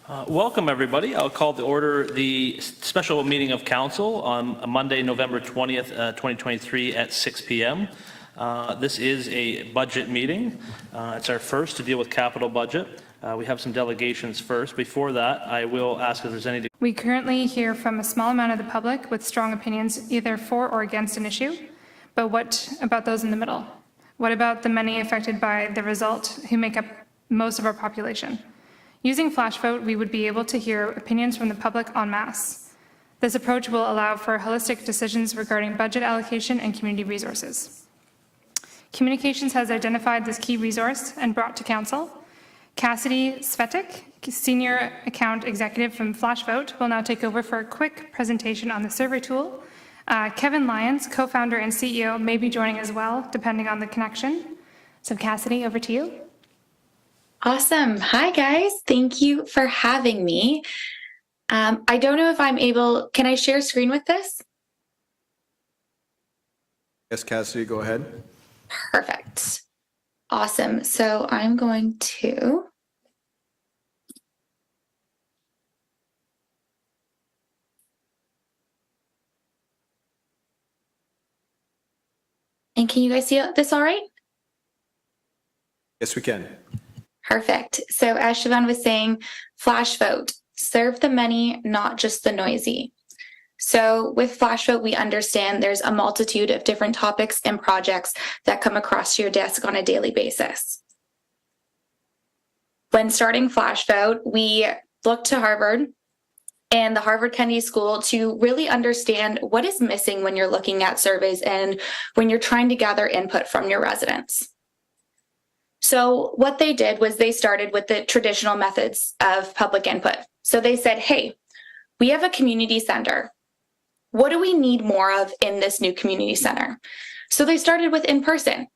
Welcome, everybody. I'll call to order the special meeting of council on Monday, November 20th, 2023 at 6 p.m. This is a budget meeting. It's our first to deal with capital budget. We have some delegations first. Before that, I will ask if there's any... We currently hear from a small amount of the public with strong opinions either for or against an issue. But what about those in the middle? What about the many affected by the result who make up most of our population? Using flash vote, we would be able to hear opinions from the public en masse. This approach will allow for holistic decisions regarding budget allocation and community resources. Communications has identified this key resource and brought to council. Cassidy Svetic, Senior Account Executive from FlashVote, will now take over for a quick presentation on the survey tool. Kevin Lyons, co-founder and CEO, may be joining as well, depending on the connection. So Cassidy, over to you. Awesome. Hi, guys. Thank you for having me. I don't know if I'm able, can I share screen with this? Yes, Cassidy, go ahead. Perfect. Awesome. So I'm going to and can you guys see this all right? Yes, we can. Perfect. So as Siobhan was saying, flash vote, serve the many, not just the noisy. So with flash vote, we understand there's a multitude of different topics and projects that come across your desk on a daily basis. When starting flash vote, we looked to Harvard and the Harvard Kennedy School to really understand what is missing when you're looking at surveys and when you're trying to gather input from your residents. So what they did was they started with the traditional methods of public input. So they said, hey, we have a community center. What do we need more of in this new community center? So they started with in-person.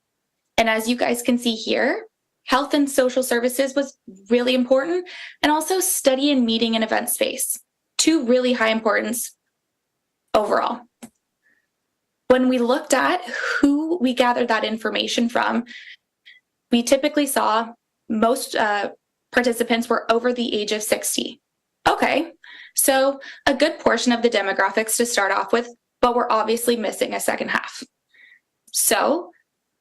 And as you guys can see here, health and social services was really important, and also study and meeting and event space, two really high importance overall. When we looked at who we gathered that information from, we typically saw most participants were over the age of 60. Okay, so a good portion of the demographics to start off with, but we're obviously missing a second half. So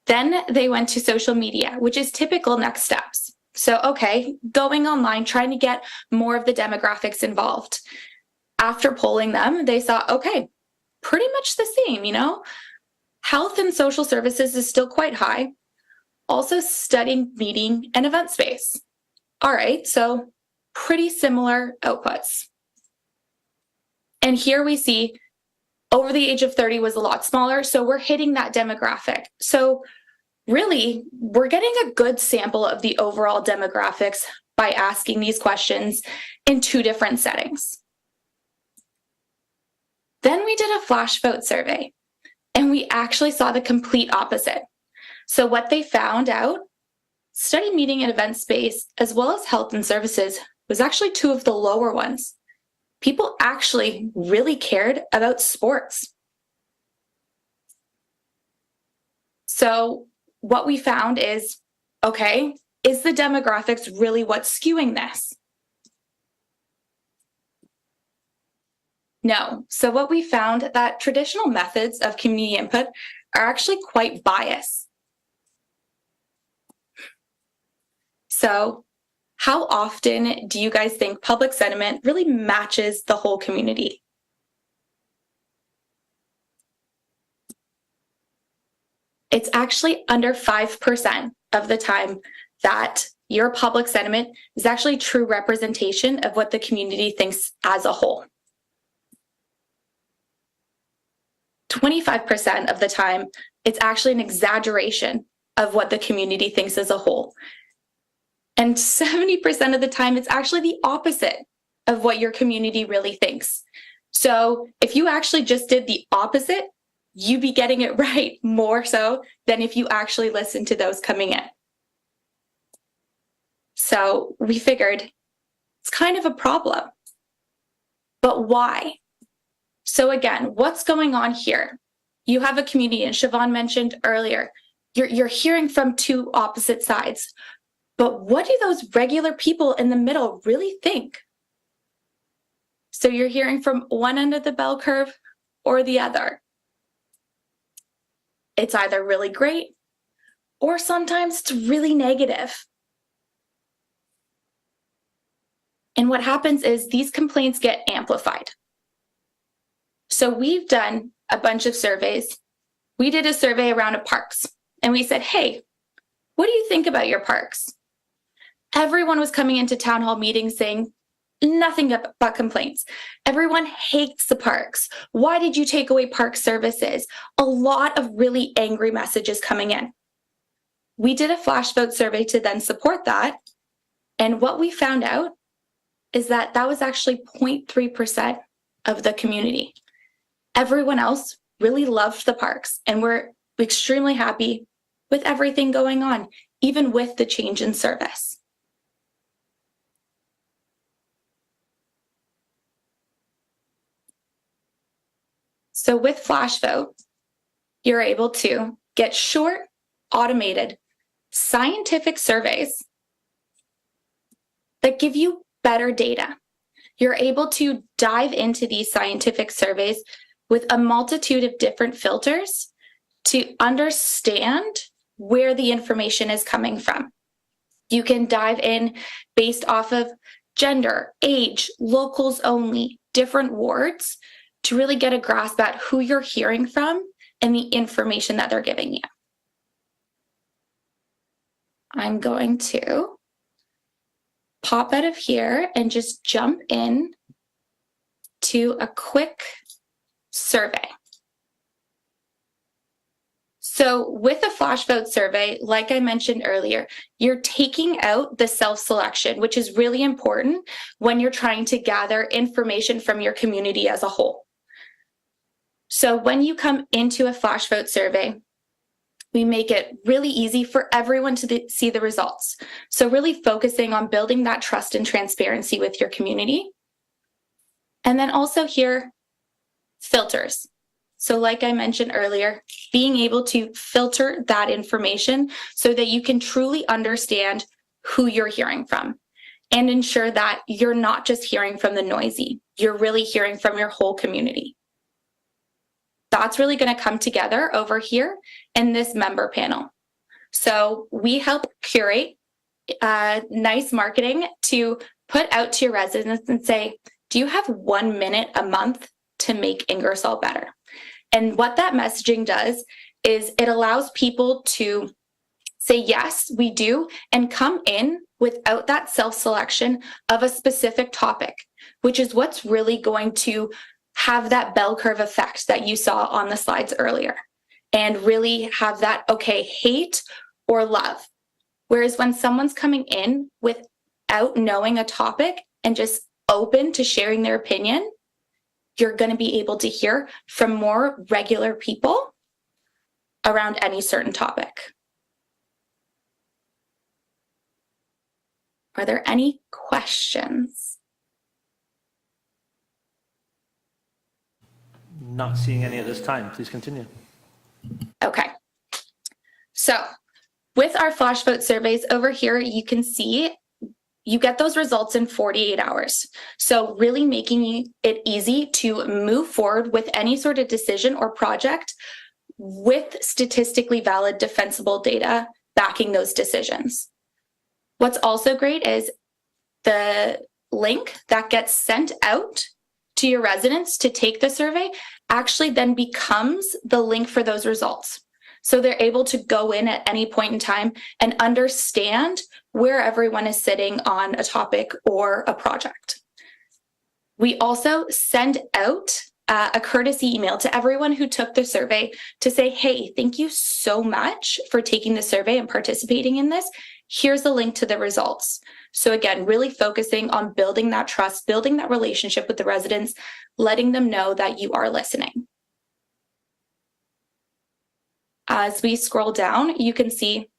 then they went to social media, which is typical next steps. So, okay, going online, trying to get more of the demographics involved. After polling them, they saw, okay, pretty much the same, you know? Health and social services is still quite high. Also studying, meeting, and event space. All right, so pretty similar outputs. And here we see over the age of 30 was a lot smaller, so we're hitting that demographic. So really, we're getting a good sample of the overall demographics by asking these questions in two different settings. Then we did a flash vote survey, and we actually saw the complete opposite. So what they found out, study, meeting, and event space, as well as health and services, was actually two of the lower ones. People actually really cared about sports. So what we found is, okay, is the demographics really what's skewing this? No. So what we found that traditional methods of community input are actually quite biased. So how often do you guys think public sentiment really matches the whole community? It's actually under 5% of the time that your public sentiment is actually true representation of what the community thinks as a whole. 25% of the time, it's actually an exaggeration of what the community thinks as a whole. And 70% of the time, it's actually the opposite of what your community really thinks. So if you actually just did the opposite, you'd be getting it right more so than if you actually listen to those coming in. So we figured it's kind of a problem. But why? So again, what's going on here? You have a community, and Siobhan mentioned earlier, you're hearing from two opposite sides. But what do those regular people in the middle really think? So you're hearing from one end of the bell curve or the other. It's either really great or sometimes it's really negative. And what happens is these complaints get amplified. So we've done a bunch of surveys. We did a survey around parks and we said, hey, what do you think about your parks? Everyone was coming into town hall meetings saying nothing but complaints. Everyone hates the parks. Why did you take away park services? A lot of really angry messages coming in. We did a flash vote survey to then support that. And what we found out is that that was actually 0.3% of the community. Everyone else really loved the parks and we're extremely happy with everything going on, even with the change in service. So with Flash Vote, you're able to get short, automated, scientific surveys that give you better data. You're able to dive into these scientific surveys with a multitude of different filters to understand where the information is coming from. You can dive in based off of gender, age, locals only, different wards to really get a grasp at who you're hearing from and the information that they're giving you. I'm going to pop out of here and just jump in to a quick survey. So with a flash vote survey, like I mentioned earlier, you're taking out the self-selection, which is really important when you're trying to gather information from your community as a whole. So when you come into a flash vote survey, we make it really easy for everyone to see the results. So really focusing on building that trust and transparency with your community. And then also here, filters. So like I mentioned earlier, being able to filter that information so that you can truly understand who you're hearing from and ensure that you're not just hearing from the noisy, you're really hearing from your whole community. That's really going to come together over here in this member panel. So we help curate nice marketing to put out to your residents and say, do you have 1 minute a month to make Ingersoll better? And what that messaging does is it allows people to say, yes, we do, and come in without that self-selection of a specific topic, which is what's really going to have that bell curve effect that you saw on the slides earlier and really have that, okay, hate or love. Whereas when someone's coming in without knowing a topic and just open to sharing their opinion, you're going to be able to hear from more regular people around any certain topic. Are there any questions? Not seeing any at this time. Please continue. Okay. So with our flash vote surveys over here, you can see you get those results in 48 hours. So really making it easy to move forward with any sort of decision or project with statistically valid, defensible data backing those decisions. What's also great is the link that gets sent out to your residents to take the survey actually then becomes the link for those results. So they're able to go in at any point in time and understand where everyone is sitting on a topic or a project. We also send out a courtesy email to everyone who took the survey to say, hey, thank you so much for taking the survey and participating in this. Here's a link to the results. So again, really focusing on building that trust, building that relationship with the residents, letting them know that you are listening. As we scroll down, you can see,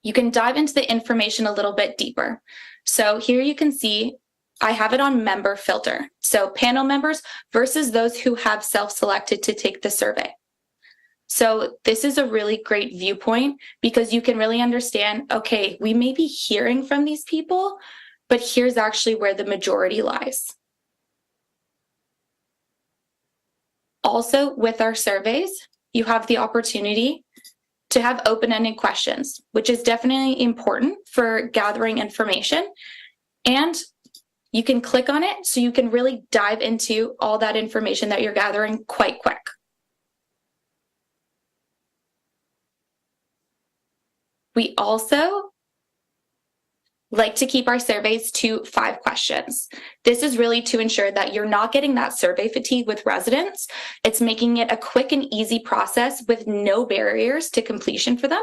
you can dive into the information a little bit deeper. So here you can see, I have it on member filter. So panel members versus those who have self-selected to take the survey. So this is a really great viewpoint because you can really understand, okay, we may be hearing from these people, but here's actually where the majority lies. Also, with our surveys, you have the opportunity to have open-ended questions, which is definitely important for gathering information. And you can click on it so you can really dive into all that information that you're gathering quite quick. We also like to keep our surveys to 5 questions. This is really to ensure that you're not getting that survey fatigue with residents. It's making it a quick and easy process with no barriers to completion for them.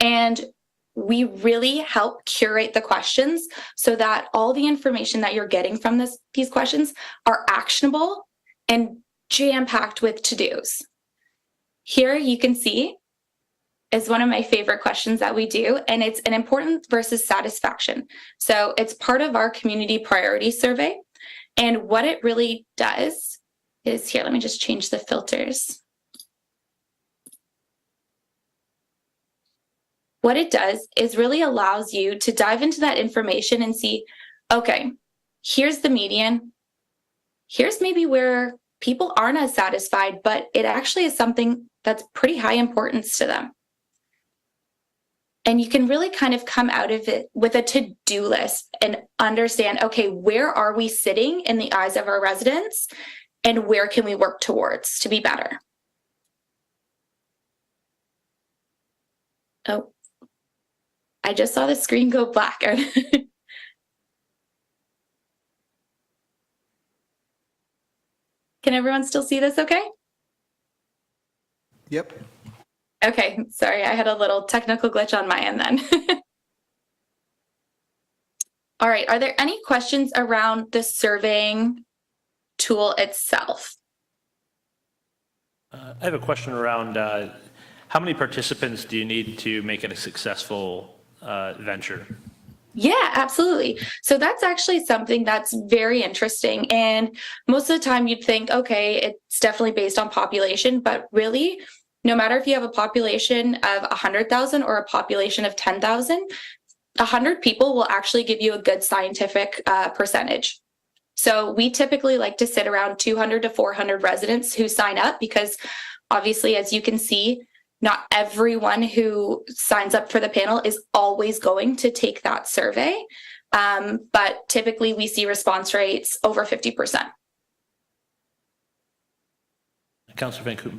And we really help curate the questions so that all the information that you're getting from these questions are actionable and jam-packed with to-dos. Here you can see is one of my favorite questions that we do, and it's an important versus satisfaction. So it's part of our community priority survey. And what it really does is, here, let me just change the filters. What it does is really allows you to dive into that information and see, okay, here's the median. Here's maybe where people aren't as satisfied, but it actually is something that's pretty high importance to them. And you can really kind of come out of it with a to-do list and understand, okay, where are we sitting in the eyes of our residents and where can we work towards to be better? Oh, I just saw the screen go black. Can everyone still see this okay? Yep. Okay, sorry, I had a little technical glitch on my end then. All right, are there any questions around the surveying tool itself? I have a question around how many participants do you need to make it a successful venture? Yeah, absolutely. So that's actually something that's very interesting. And most of the time you'd think, okay, it's definitely based on population, but really, no matter if you have a population of 100,000 or a population of 10,000, 100 people will actually give you a good scientific percentage. So we typically like to sit around 200 to 400 residents who sign up because obviously, as you can see, not everyone who signs up for the panel is always going to take that survey. But typically we see response rates over 50%. Councillor Van Koop.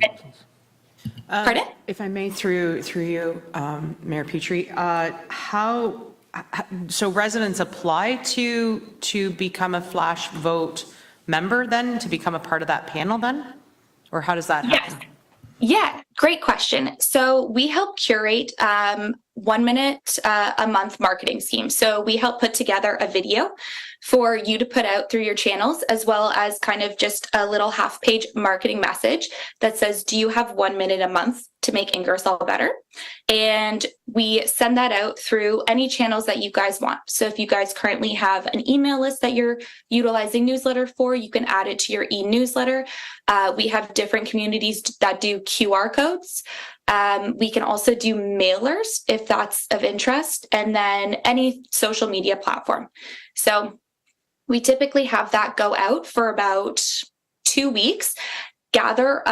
Pardon? If I may, through you, Mayor Petrie, so residents apply to become a flash vote member then, to become a part of that panel then? Or how does that happen? Yes. Yeah, great question. So we help curate 1 minute a month marketing scheme. So we help put together a video for you to put out through your channels, as well as kind of just a little half-page marketing message that says, do you have 1 minute a month to make Ingersoll better? And we send that out through any channels that you guys want. So if you guys currently have an email list that you're utilizing newsletter for, you can add it to your e-newsletter. We have different communities that do QR codes. We can also do mailers if that's of interest, and then any social media platform. So we typically have that go out for about 2 weeks, gather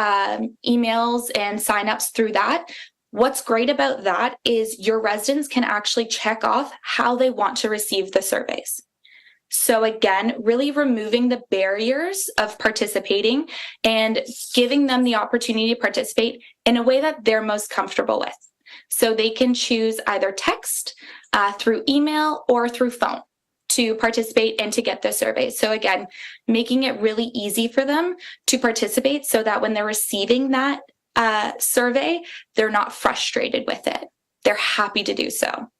emails and signups through that. What's great about that is your residents can actually check off how they want to receive the surveys. So again, really removing the barriers of participating and giving them the opportunity to participate in a way that they're most comfortable with. So they can choose either text, through email, or through phone to participate and to get the survey. So again, making it really easy for them to participate so that when they're receiving that survey, they're not frustrated with it. They're happy to do so.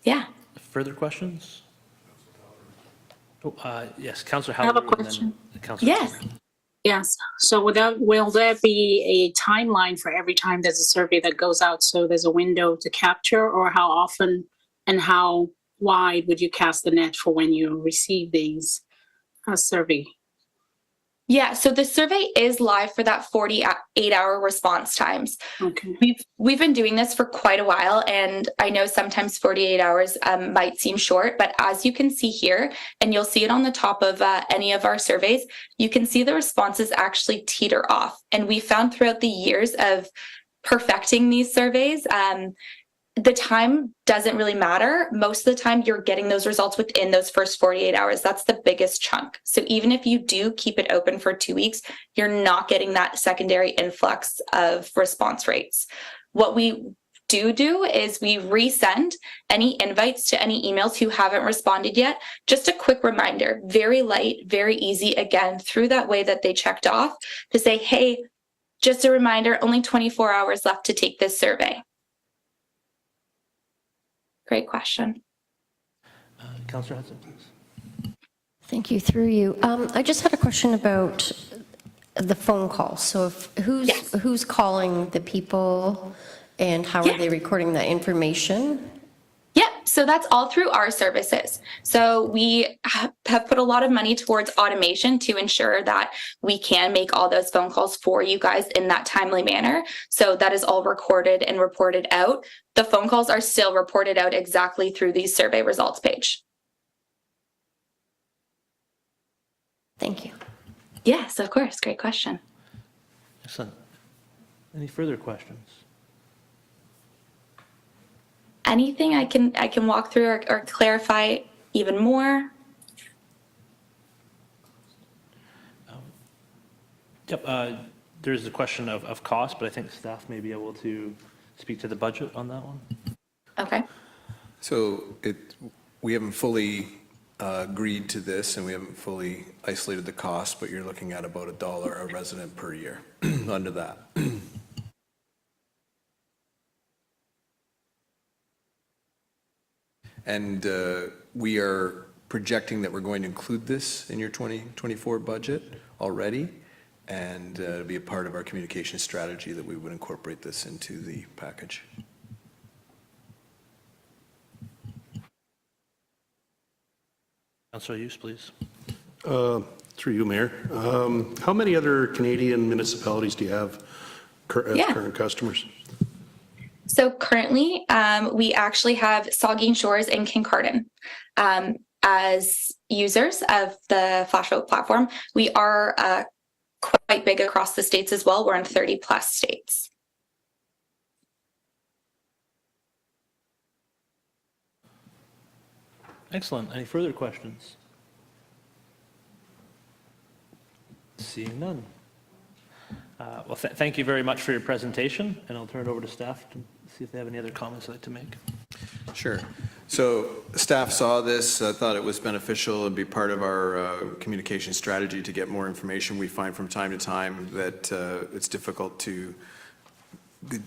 Yeah. Further questions? Oh, yes, Councillor I have a Howard. question. Yes. Yes. So will there be a timeline for every time there's a survey that goes out? So there's a window to capture, or how often and how wide would you cast the net for when you receive these survey? Yeah, so the survey is live for that 48-hour response times. Okay. We've been doing this for quite a while, and I know sometimes 48 hours might seem short, but as you can see here, and you'll see it on the top of any of our surveys, you can see the responses actually teeter off. And we found throughout the years of perfecting these surveys, the time doesn't really matter. Most of the time, you're getting those results within those first 48 hours. That's the biggest chunk. So even if you do keep it open for 2 weeks, you're not getting that secondary influx of response rates. What we do is we resend any invites to any emails who haven't responded yet. Just a quick reminder, very light, very easy, again, through that way that they checked off to say, hey, just a reminder, only 24 hours left to take this survey. Great question. Councillor Hudson, please. Thank you. Through you. I just had a question about the phone call. So who's calling the people and how are they recording that information? Yeah, so that's all through our services. So we have put a lot of money towards automation to ensure that we can make all those phone calls for you guys in that timely manner. So that is all recorded and reported out. The phone calls are still reported out exactly through the survey results page. Thank you. Yes, of course. Great question. Excellent. Any further questions? Anything I can walk through or clarify even more? Yep, there's a question of cost, but I think staff may be able to speak to the budget on that one. Okay. So we haven't fully agreed to this, and we haven't fully isolated the cost, but you're looking at about $1 a resident per year under that. And we are projecting that we're going to include this in your 2024 budget already, and it'll be a part of our communication strategy that we would incorporate this into the package. Councillor Hughes, please. Through you, Mayor. How many other Canadian municipalities do you have as Yeah. current customers? So currently, we actually have Saugeen Shores and Kincardine as users of the Flashvote platform. We are quite big across the states as well. We're in 30 plus states. Excellent. Any further questions? Seeing none. Well, thank you very much for your presentation, and I'll turn it over to staff to see if they have any other comments they'd like to make. Sure. So staff saw this, thought it was beneficial and be part of our communication strategy to get more information. We find from time to time that it's difficult to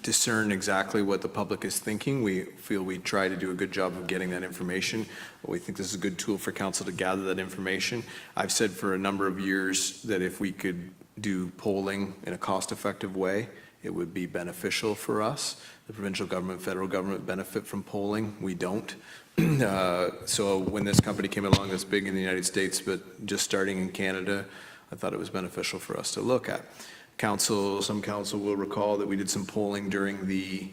discern exactly what the public is thinking. We feel we try to do a good job of getting that information, but we think this is a good tool for council to gather that information. I've said for a number of years that if we could do polling in a cost-effective way, it would be beneficial for us. The provincial government, federal government benefit from polling. We don't. So when this company came along that's big in the United States, but just starting in Canada, I thought it was beneficial for us to look at. Some council will recall that we did some polling during the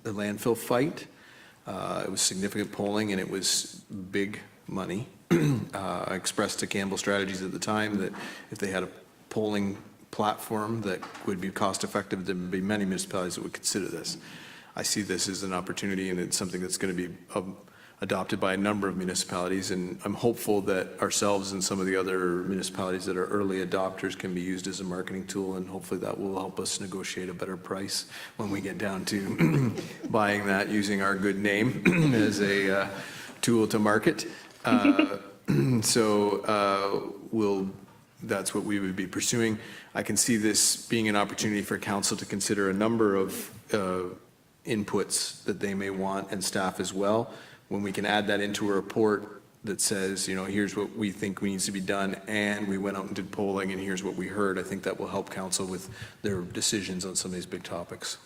landfill fight. It was significant polling, and it was big money. I expressed to Campbell Strategies at the time that if they had a polling platform that would be cost effective, there would be many municipalities that would consider this. I see this as an opportunity, and it's something that's going to be adopted by a number of municipalities, and I'm hopeful that ourselves and some of the other municipalities that are early adopters can be used as a marketing tool, and hopefully that will help us negotiate a better price when we get down to buying that using our good name as a tool to market. That's what we would be pursuing. I can see this being an opportunity for council to consider a number of inputs that they may want, and staff as well. When we can add that into a report that says, you know, here's what we think needs to be done, and we went out and did polling, and here's what we heard, I think that will help council with their decisions on some of these big topics.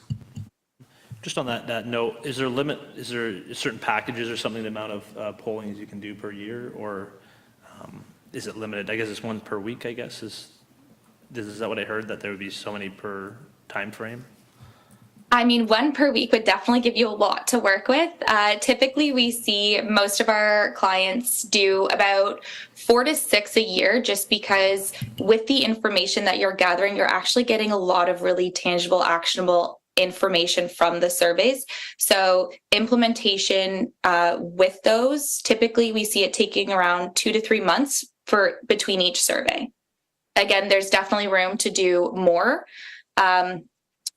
Just on that note, is there a limit, is there certain packages or something, the amount of pollings you can do per year, or is it limited? I guess it's one per week, I guess, is that what I heard, that there would be so many per time frame? I mean, one per week would definitely give you a lot to work with. Typically, we see most of our clients do about 4 to 6 a year, just because with the information that you're gathering, you're actually getting a lot of really tangible, actionable information from the surveys. So implementation with those, typically we see it taking around 2 to 3 months for between each survey. Again, there's definitely room to do more.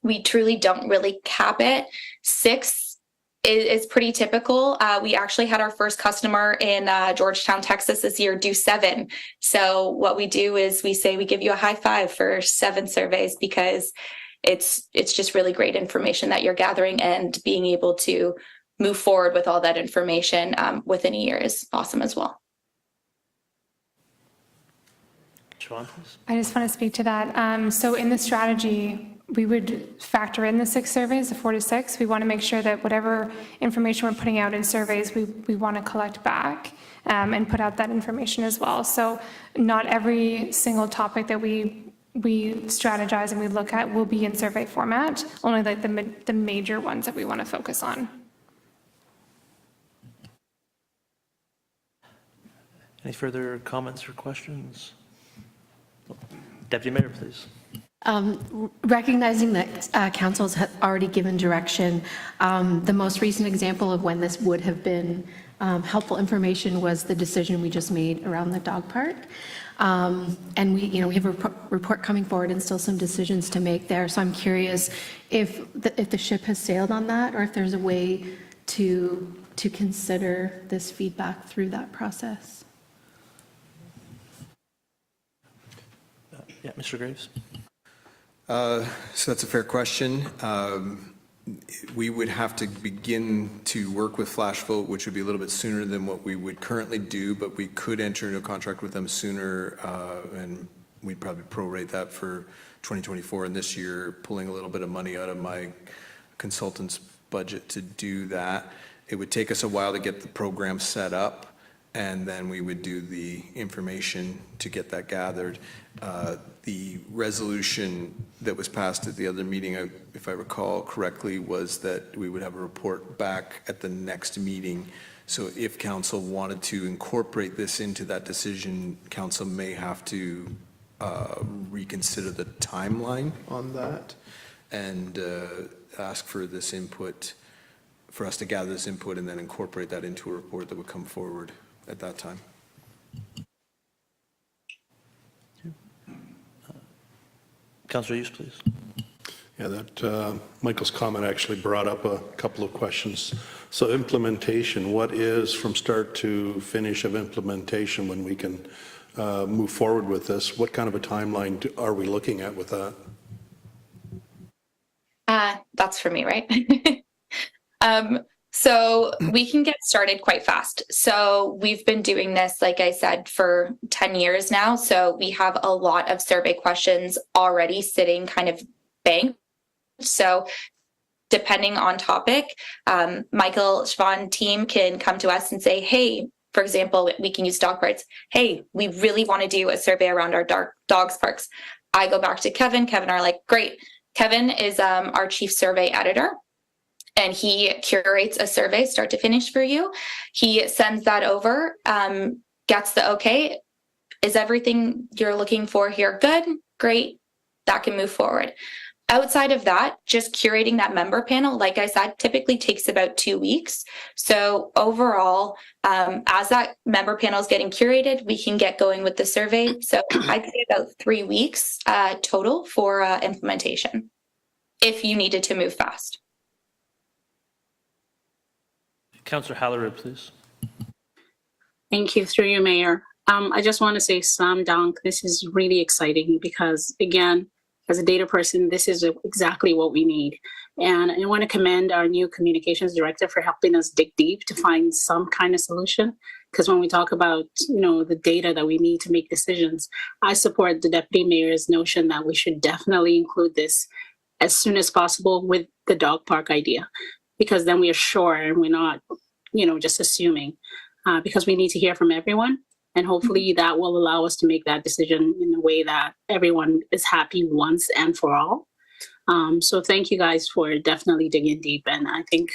We truly don't really cap it. 6 is pretty typical. We actually had our first customer in Georgetown, Texas this year do 7. So what we do is we say we give you a high five for 7 surveys, because it's just really great information that you're gathering, and being able to move forward with all that information within a year is awesome as well. Siobhan, please. I just want to speak to that. So in the strategy, we would factor in the 6 surveys, the 4 to 6. We want to make sure that whatever information we're putting out in surveys, we want to collect back and put out that information as well. So not every single topic that we strategize and we look at will be in survey format, only like the major ones that we want to focus on. Any further comments or questions? Deputy Mayor, please. Recognizing that councils have already given direction, the most recent example of when this would have been helpful information was the decision we just made around the dog park. And we have a report coming forward and still some decisions to make there. So I'm curious if the ship has sailed on that, or if there's a way to consider this feedback through that process. Yeah, Mr. Graves. So that's a fair question. We would have to begin to work with Flash Vote, which would be a little bit sooner than what we would currently do, but we could enter into a contract with them sooner, and we'd probably prorate that for 2024 and this year, pulling a little bit of money out of my consultant's budget to do that. It would take us a while to get the program set up, and then we would do the information to get that gathered. The resolution that was passed at the other meeting, if I recall correctly, was that we would have a report back at the next meeting. So if council wanted to incorporate this into that decision, council may have to reconsider the timeline on that and ask for this input, for us to gather this input and then incorporate that into a report that would come forward at that time. Councillor Hughes, please. Yeah, that Michael's comment actually brought up a couple of questions. So implementation, what is from start to finish of implementation when we can move forward with this? What kind of a timeline are we looking at with that? That's for me, right? So we can get started quite fast. So we've been doing this, like I said, for 10 years now. So we have a lot of survey questions already sitting kind of banked. So depending on topic, Michael, Siobhan team can come to us and say, hey, for example, we can use dog parks. Hey, we really want to do a survey around our dogs parks. I go back to Kevin. Kevin are like, great. Kevin is our chief survey editor, and he curates a survey start to finish for you. He sends that over, gets the okay. Is everything you're looking for here good? Great. That can move forward. Outside of that, just curating that member panel, like I said, typically takes about 2 weeks. So overall, as that member panel is getting curated, we can get going with the survey. So I'd say about 3 weeks total for implementation, if you needed to move fast. Councillor Hallerow, please. Thank you, through you, Mayor. I just want to say slam dunk. This is really exciting because, again, as a data person, this is exactly what we need. And I want to commend our new communications director for helping us dig deep to find some kind of solution. Because when we talk about, the data that we need to make decisions, I support the deputy mayor's notion that we should definitely include this as soon as possible with the dog park idea, because then we are sure and we're not, just assuming, because we need to hear from everyone. And hopefully that will allow us to make that decision in a way that everyone is happy once and for all. So thank you guys for definitely digging deep. And I think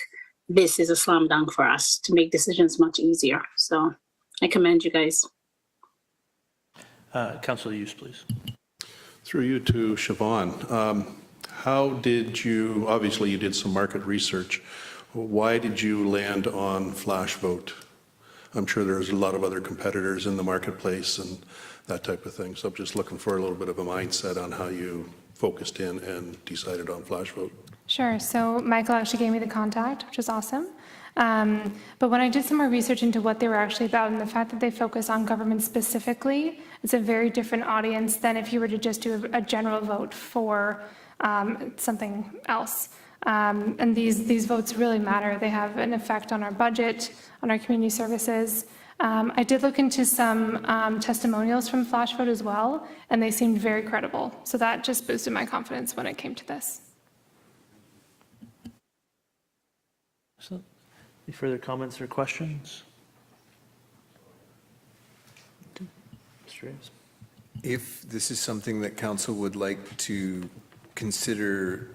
this is a slam dunk for us to make decisions much easier. So I commend you guys. Councilor Hughes, please. Through you to Siobhan. How did you, obviously you did some market research. Why did you land on flash vote? I'm sure there's a lot of other competitors in the marketplace and that type of thing. So I'm just looking for a little bit of a mindset on how you focused in and decided on flash vote. Sure. So Michael actually gave me the contact, which is awesome. But when I did some more research into what they were actually about and the fact that they focus on government specifically, it's a very different audience than if you were to just do a general vote for something else. And these votes really matter. They have an effect on our budget, on our community services. I did look into some testimonials from Flash Vote as well, and they seemed very credible. So that just boosted my confidence when it came to this. So, any further comments or questions? Mr. Ames. If this is something that council would like to consider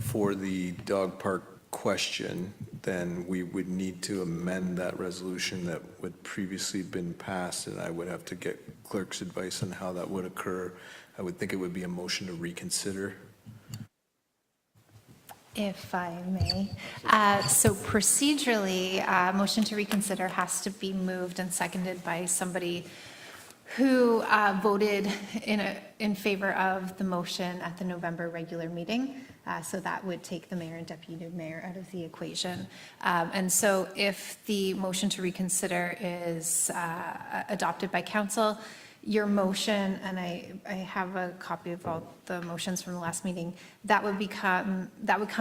for the dog park question, then we would need to amend that resolution that would previously been passed, and I would have to get clerk's advice on how that would occur. I would think it would be a motion to reconsider. If I may. So procedurally, motion to reconsider has to be moved and seconded by somebody who voted in favor of the motion at the November regular meeting. So that would take the mayor and deputy mayor out of the equation. And so if the motion to reconsider is adopted by council, your motion, and I have a copy of all the motions from the last meeting, that would come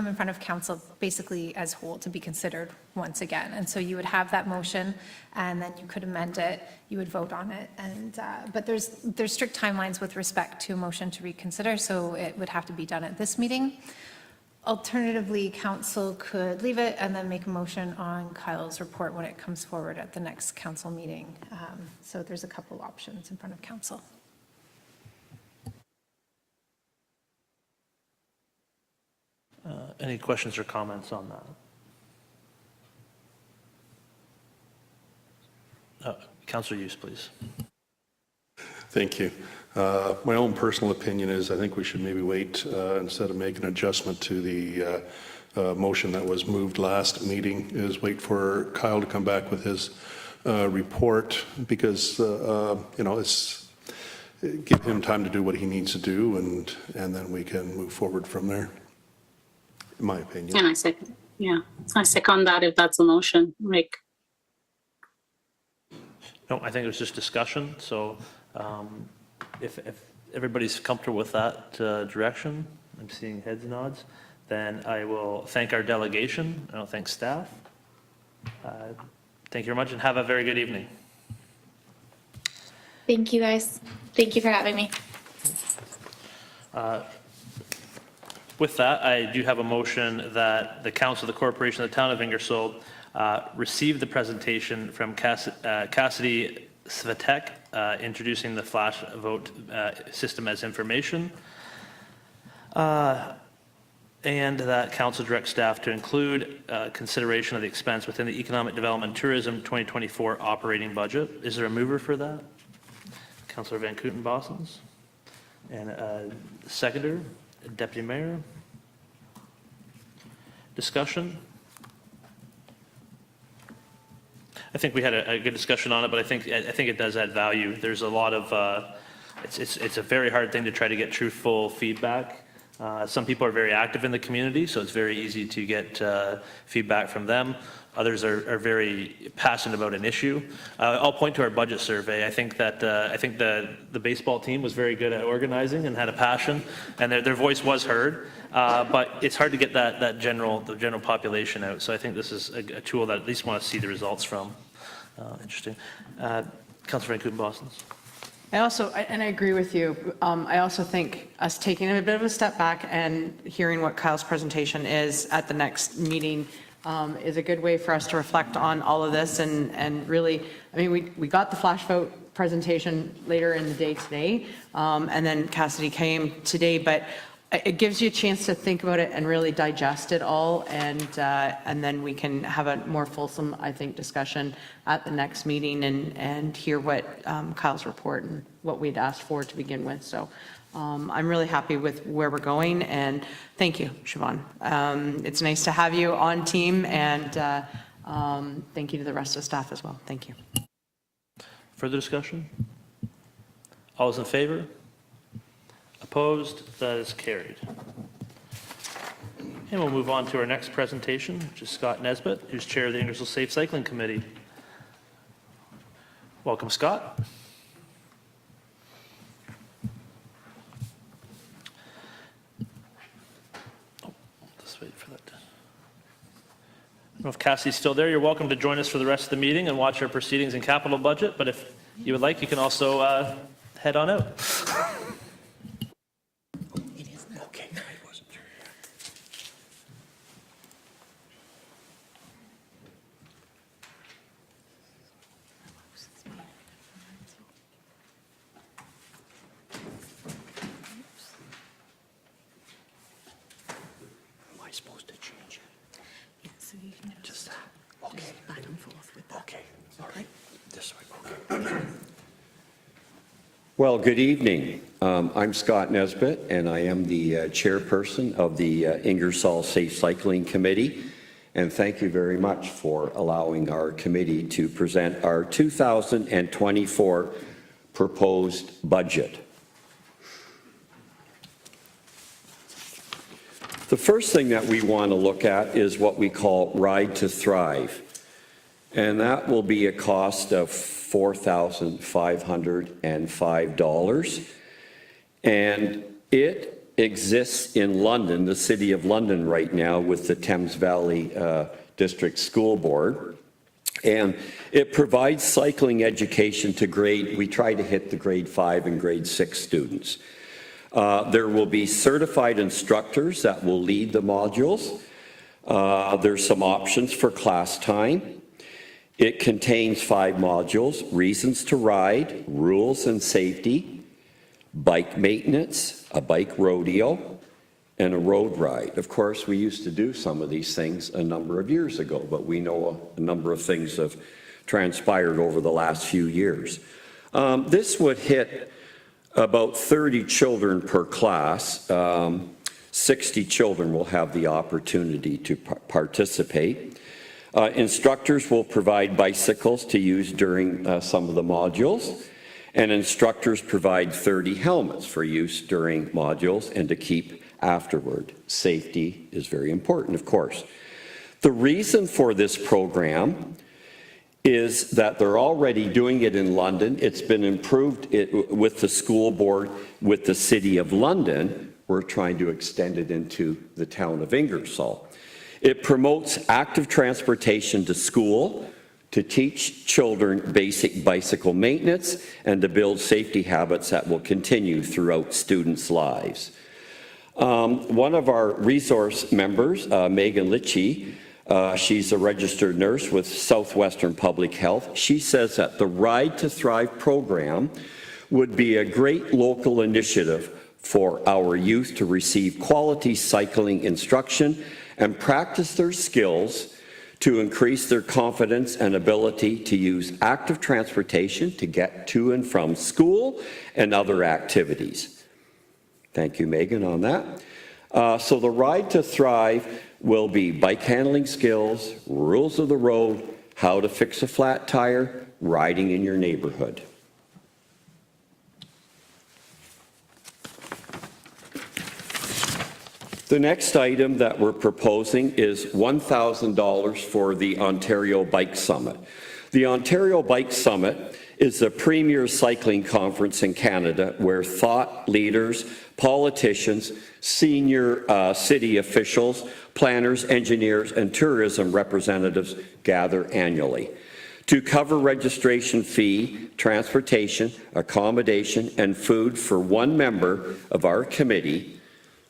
in front of council basically as whole to be considered once again. And so you would have that motion, and then you could amend it, you would vote on it, and but there's strict timelines with respect to a motion to reconsider, so it would have to be done at this meeting. Alternatively, council could leave it and then make a motion on Kyle's report when it comes forward at the next council meeting. So there's a couple options in front of council. Any questions or comments on that? Councilor Hughes, please. Thank you. My own personal opinion is I think we should maybe wait instead of making an adjustment to the motion that was moved last meeting, is wait for Kyle to come back with his report, because it's give him time to do what he needs to do, and then we can move forward from there, in my opinion. And I second that if that's a motion, Rick. No, I think it was just discussion, so if everybody's comfortable with that direction, I'm seeing heads nods, then I will thank our delegation, and I'll thank staff. Thank you very much, and have a very good evening. Thank you, guys. Thank you for having me. With that, I do have a motion that the Council of the Corporation of the Town of Ingersoll receive the presentation from Cassidy Svatek, introducing the flash vote system as information, and that council direct staff to include consideration of the expense within the Economic Development and Tourism 2024 operating budget. Is there a mover for that? Councillor Van Kooten-Bosens. And seconder, Deputy Mayor. Discussion? I think we had a good discussion on it, but I think it does add value. There's a lot of, it's a very hard thing to try to get truthful feedback. Some people are very active in the community, so it's very easy to get feedback from them. Others are very passionate about an issue. I'll point to our budget survey. I think that the baseball team was very good at organizing and had a passion, and their voice was heard. But it's hard to get the general population out. So I think this is a tool that at least want to see the results from. Interesting. Councillor Van Kooten-Bosens. I also, and I agree with you, I also think us taking a bit of a step back and hearing what Kyle's presentation is at the next meeting is a good way for us to reflect on all of this and really, I mean, we got the flash vote presentation later in the day today, and then Cassidy came today, but it gives you a chance to think about it and really digest it all, and then we can have a more fulsome, I think, discussion at the next meeting and hear what Kyle's report and what we'd asked for to begin with. So I'm really happy with where we're going, and thank you, Siobhan. It's nice to have you on team, and thank you to the rest of the staff as well. Thank you. Further discussion? All those in favor? Opposed? That is carried. And we'll move on to our next presentation, which is Scott Nesbitt, who's chair of the Ingersoll Safe Cycling Committee. Welcome, Scott. Let's wait for that. I don't know if Cassie's still there. You're welcome to join us for the rest of the meeting and watch our proceedings and capital budget, but if you would like, you can also head on out. Well, good evening. I'm Scott Nesbitt, and I am the chairperson of the Ingersoll Safe Cycling Committee. And thank you very much for allowing our committee to present our 2024 proposed budget. The first thing that we want to look at is what we call Ride to Thrive. And that will be a cost of $4,505. And it exists in London, the City of London right now, with the Thames Valley District School Board. And it provides cycling education to we try to hit the grade 5 and grade 6 students. There will be certified instructors that will lead the modules. There's some options for class time. It contains 5 modules: reasons to ride, rules and safety, bike maintenance, a bike rodeo, and a road ride. Of course, we used to do some of these things a number of years ago, but we know a number of things have transpired over the last few years. This would hit about 30 children per class. 60 children will have the opportunity to participate. Instructors will provide bicycles to use during some of the modules, and instructors provide 30 helmets for use during modules and to keep afterward. Safety is very important, of course. The reason for this program is that they're already doing it in London. It's been improved with the school board, with the City of London. We're trying to extend it into the town of Ingersoll. It promotes active transportation to school, to teach children basic bicycle maintenance, and to build safety habits that will continue throughout students' lives. One of our resource members, Megan Litchie, she's a registered nurse with Southwestern Public Health. She says that the Ride to Thrive program would be a great local initiative for our youth to receive quality cycling instruction and practice their skills to increase their confidence and ability to use active transportation to get to and from school and other activities. Thank you, Megan, on that. So the Ride to Thrive will be bike handling skills, rules of the road, how to fix a flat tire, riding in your neighborhood. The next item that we're proposing is $1,000 for the Ontario Bike Summit. The Ontario Bike Summit is the premier cycling conference in Canada where thought leaders, politicians, senior city officials, planners, engineers, and tourism representatives gather annually to cover registration fee, transportation, accommodation, and food for one member of our committee.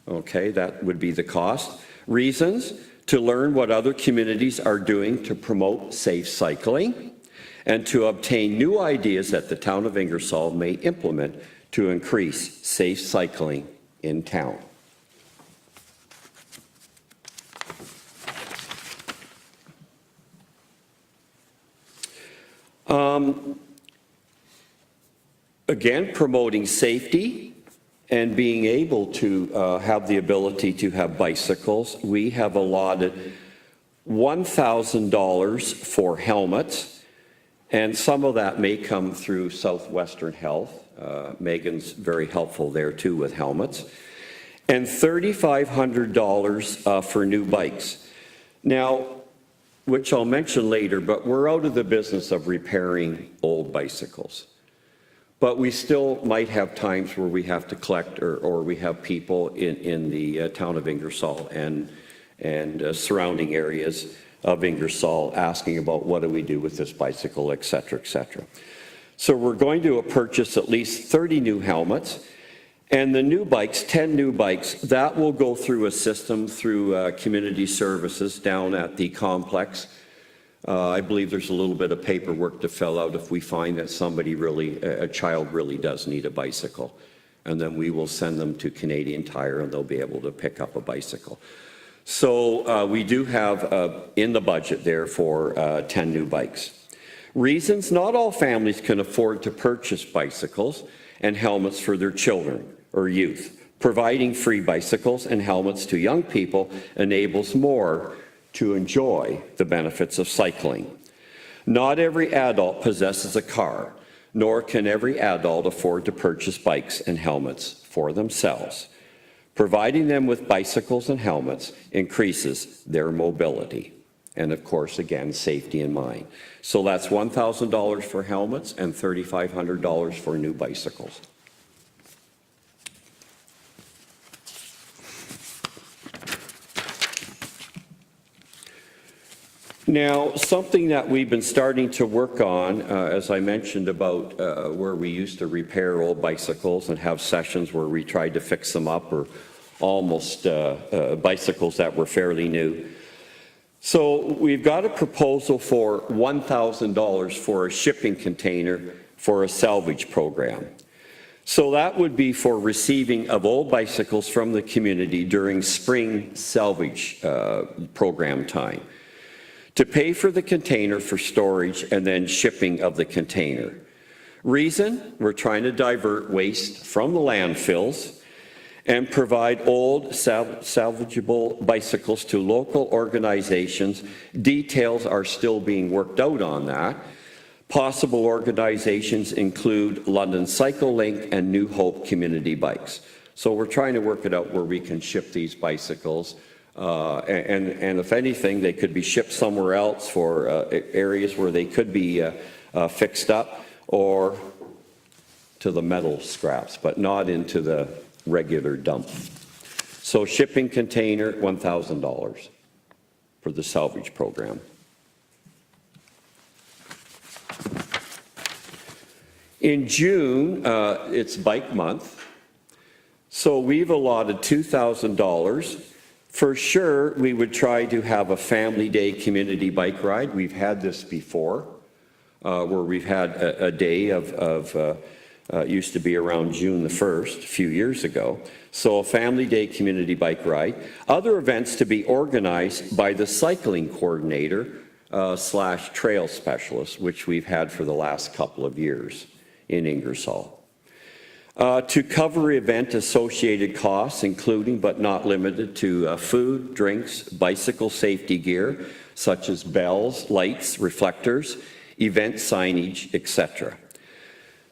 Okay, that would be the cost. Reasons: to learn what other communities are doing to promote safe cycling, and to obtain new ideas that the town of Ingersoll may implement to increase safe cycling in town. Again, promoting safety and being able to have the ability to have bicycles. We have allotted $1,000 for helmets, and some of that may come through Southwestern Health. Megan's very helpful there too with helmets. And $3,500 for new bikes. Now, which I'll mention later, but we're out of the business of repairing old bicycles. But we still might have times where we have to collect, or we have people in the town of Ingersoll and surrounding areas of Ingersoll asking about what do we do with this bicycle, et cetera, et cetera. So we're going to purchase at least 30 new helmets, and the new bikes, 10 new bikes, that will go through a system through community services down at the complex. I believe there's a little bit of paperwork to fill out if we find that somebody really, a child really does need a bicycle. And then we will send them to Canadian Tire and they'll be able to pick up a bicycle. So we do have in the budget there for 10 new bikes. Reasons: not all families can afford to purchase bicycles and helmets for their children or youth. Providing free bicycles and helmets to young people enables more to enjoy the benefits of cycling. Not every adult possesses a car, nor can every adult afford to purchase bikes and helmets for themselves. Providing them with bicycles and helmets increases their mobility. And of course, again, safety in mind. So that's $1,000 for helmets and $3,500 for new bicycles. Now, something that we've been starting to work on, as I mentioned about where we used to repair old bicycles and have sessions where we tried to fix them up, or almost bicycles that were fairly new. So we've got a proposal for $1,000 for a shipping container for a salvage program. So that would be for receiving of old bicycles from the community during spring salvage program time, to pay for the container for storage and then shipping of the container. Reason: we're trying to divert waste from the landfills and provide old salvageable bicycles to local organizations. Details are still being worked out on that. Possible organizations include London Cycle Link and New Hope Community Bikes. So we're trying to work it out where we can ship these bicycles. And if anything, they could be shipped somewhere else for areas where they could be fixed up, or to the metal scraps, but not into the regular dump. So shipping container, $1,000 for the salvage program. In June, it's Bike Month, so we've allotted $2,000. For sure, we would try to have a family day community bike ride. We've had this before, where we've had a day of used to be around June the 1st, a few years ago. So a family day community bike ride. Other events to be organized by the cycling coordinator / trail specialist, which we've had for the last couple of years in Ingersoll. To cover event associated costs, including but not limited to food, drinks, bicycle safety gear, such as bells, lights, reflectors, event signage, etc.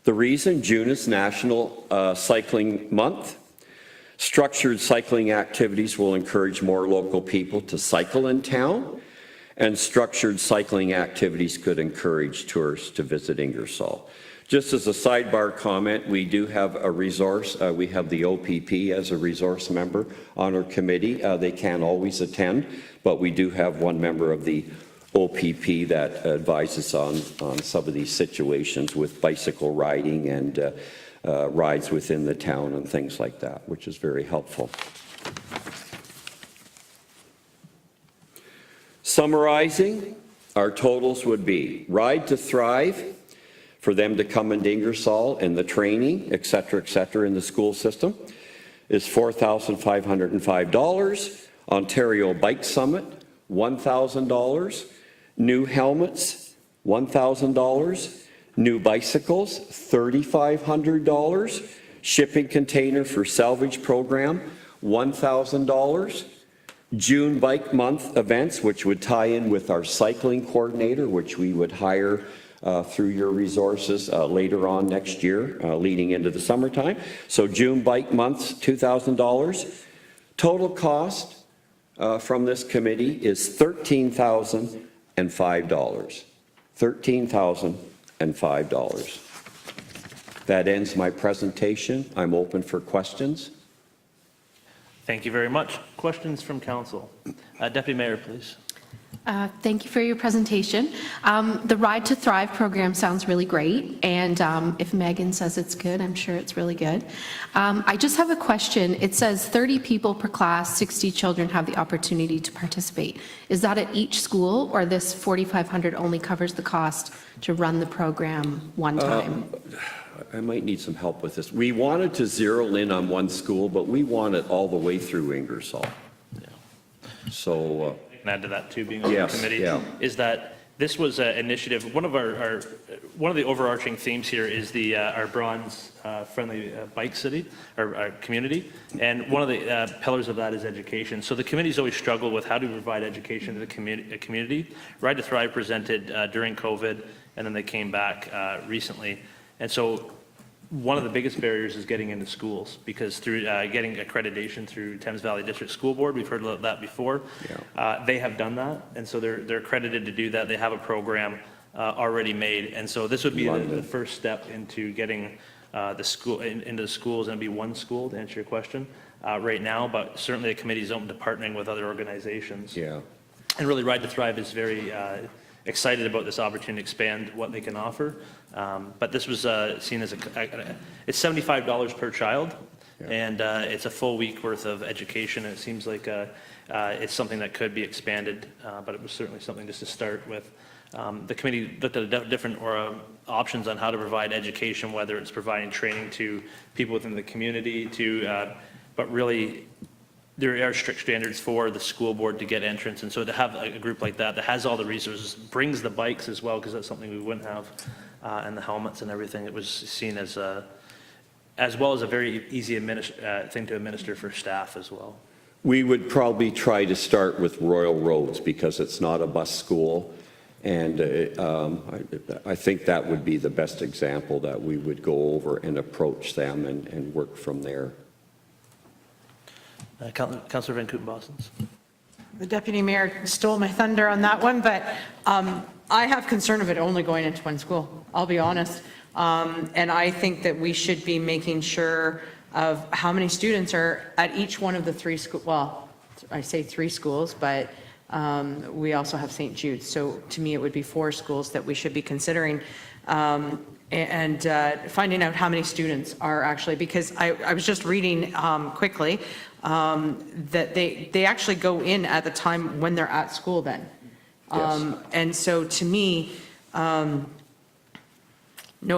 The reason: June is National Cycling Month. Structured cycling activities will encourage more local people to cycle in town, and structured cycling activities could encourage tourists to visit Ingersoll. Just as a sidebar comment, we do have a resource. We have the OPP as a resource member on our committee. They can't always attend, but we do have one member of the OPP that advises on some of these situations with bicycle riding and rides within the town and things like that, which is very helpful. Summarizing, our totals would be Ride to Thrive, for them to come into Ingersoll and the training, et cetera, in the school system, is $4,505. Ontario Bike Summit, $1,000. New helmets, $1,000. New bicycles, $3,500. Shipping container for salvage program, $1,000. June Bike Month events, which would tie in with our cycling coordinator, which we would hire through your resources later on next year, leading into the summertime. So June Bike Month's $2,000. Total cost from this committee is $13,005. $13,005. That ends my presentation. I'm open for questions. Thank you very much. Questions from council? Deputy Mayor, please. Thank you for your presentation. The Ride to Thrive program sounds really great, and if Megan says it's good, I'm sure it's really good. I just have a question. It says 30 people per class, 60 children have the opportunity to participate. Is that at each school, or this $4,500 only covers the cost to run the program one time? I might need some help with this. We wanted to zero in on one school, but we want it all the way through Ingersoll. So, And add to that too, being on the Yes, committee, yeah. is that this was an initiative, one of the overarching themes here is the, our bronze friendly bike city, or our community, and one of the pillars of that is education. So the committee's always struggled with how to provide education to the community. Ride to Thrive presented during COVID, and then they came back recently. And so one of the biggest barriers is getting into schools, because through getting accreditation through Thames Valley District School Board, we've heard about that before. They have done that, and so they're accredited to do that. They have a program already made, and so this would be the first step into getting the school into the schools, and it'd be one school, to answer your question, right now. But certainly the committee is open to partnering with other organizations. yeah. And really, Ride to Thrive is very excited about this opportunity to expand what they can offer. But this was seen as it's $75 per child, and it's a full week worth of education. And it seems like it's something that could be expanded, but it was certainly something just to start with. The committee looked at different options on how to provide education, whether it's providing training to people within the community, but really, there are strict standards for the school board to get entrance, and so to have a group like that has all the resources, brings the bikes as well, because that's something we wouldn't have, and the helmets and everything. It was seen as well as a very easy thing to administer for staff as well. We would probably try to start with Royal Roads, because it's not a bus school, and I think that would be the best example, that we would go over and approach them and work from there. Councillor Van Kooten-Bosens. The deputy mayor stole my thunder on that one, but I have concern of it only going into one school, I'll be honest. And I think that we should be making sure of how many students are at each one of the three schools. Well, I say three schools, but we also have St. Jude's. So to me, it would be 4 schools that we should be considering. And finding out how many students are actually, because I was just reading quickly that they actually go in at the time when they're at school then. And so to me, no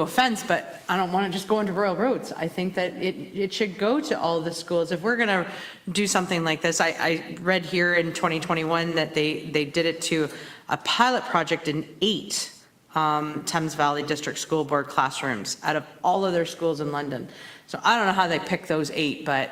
offense, but I don't want to just go into Royal Roads. I think that it should go to all the schools. If we're going to do something like this, I read here in 2021 that they did it to a pilot project in 8 Thames Valley District School Board classrooms out of all of their schools in London. So I don't know how they pick those 8, but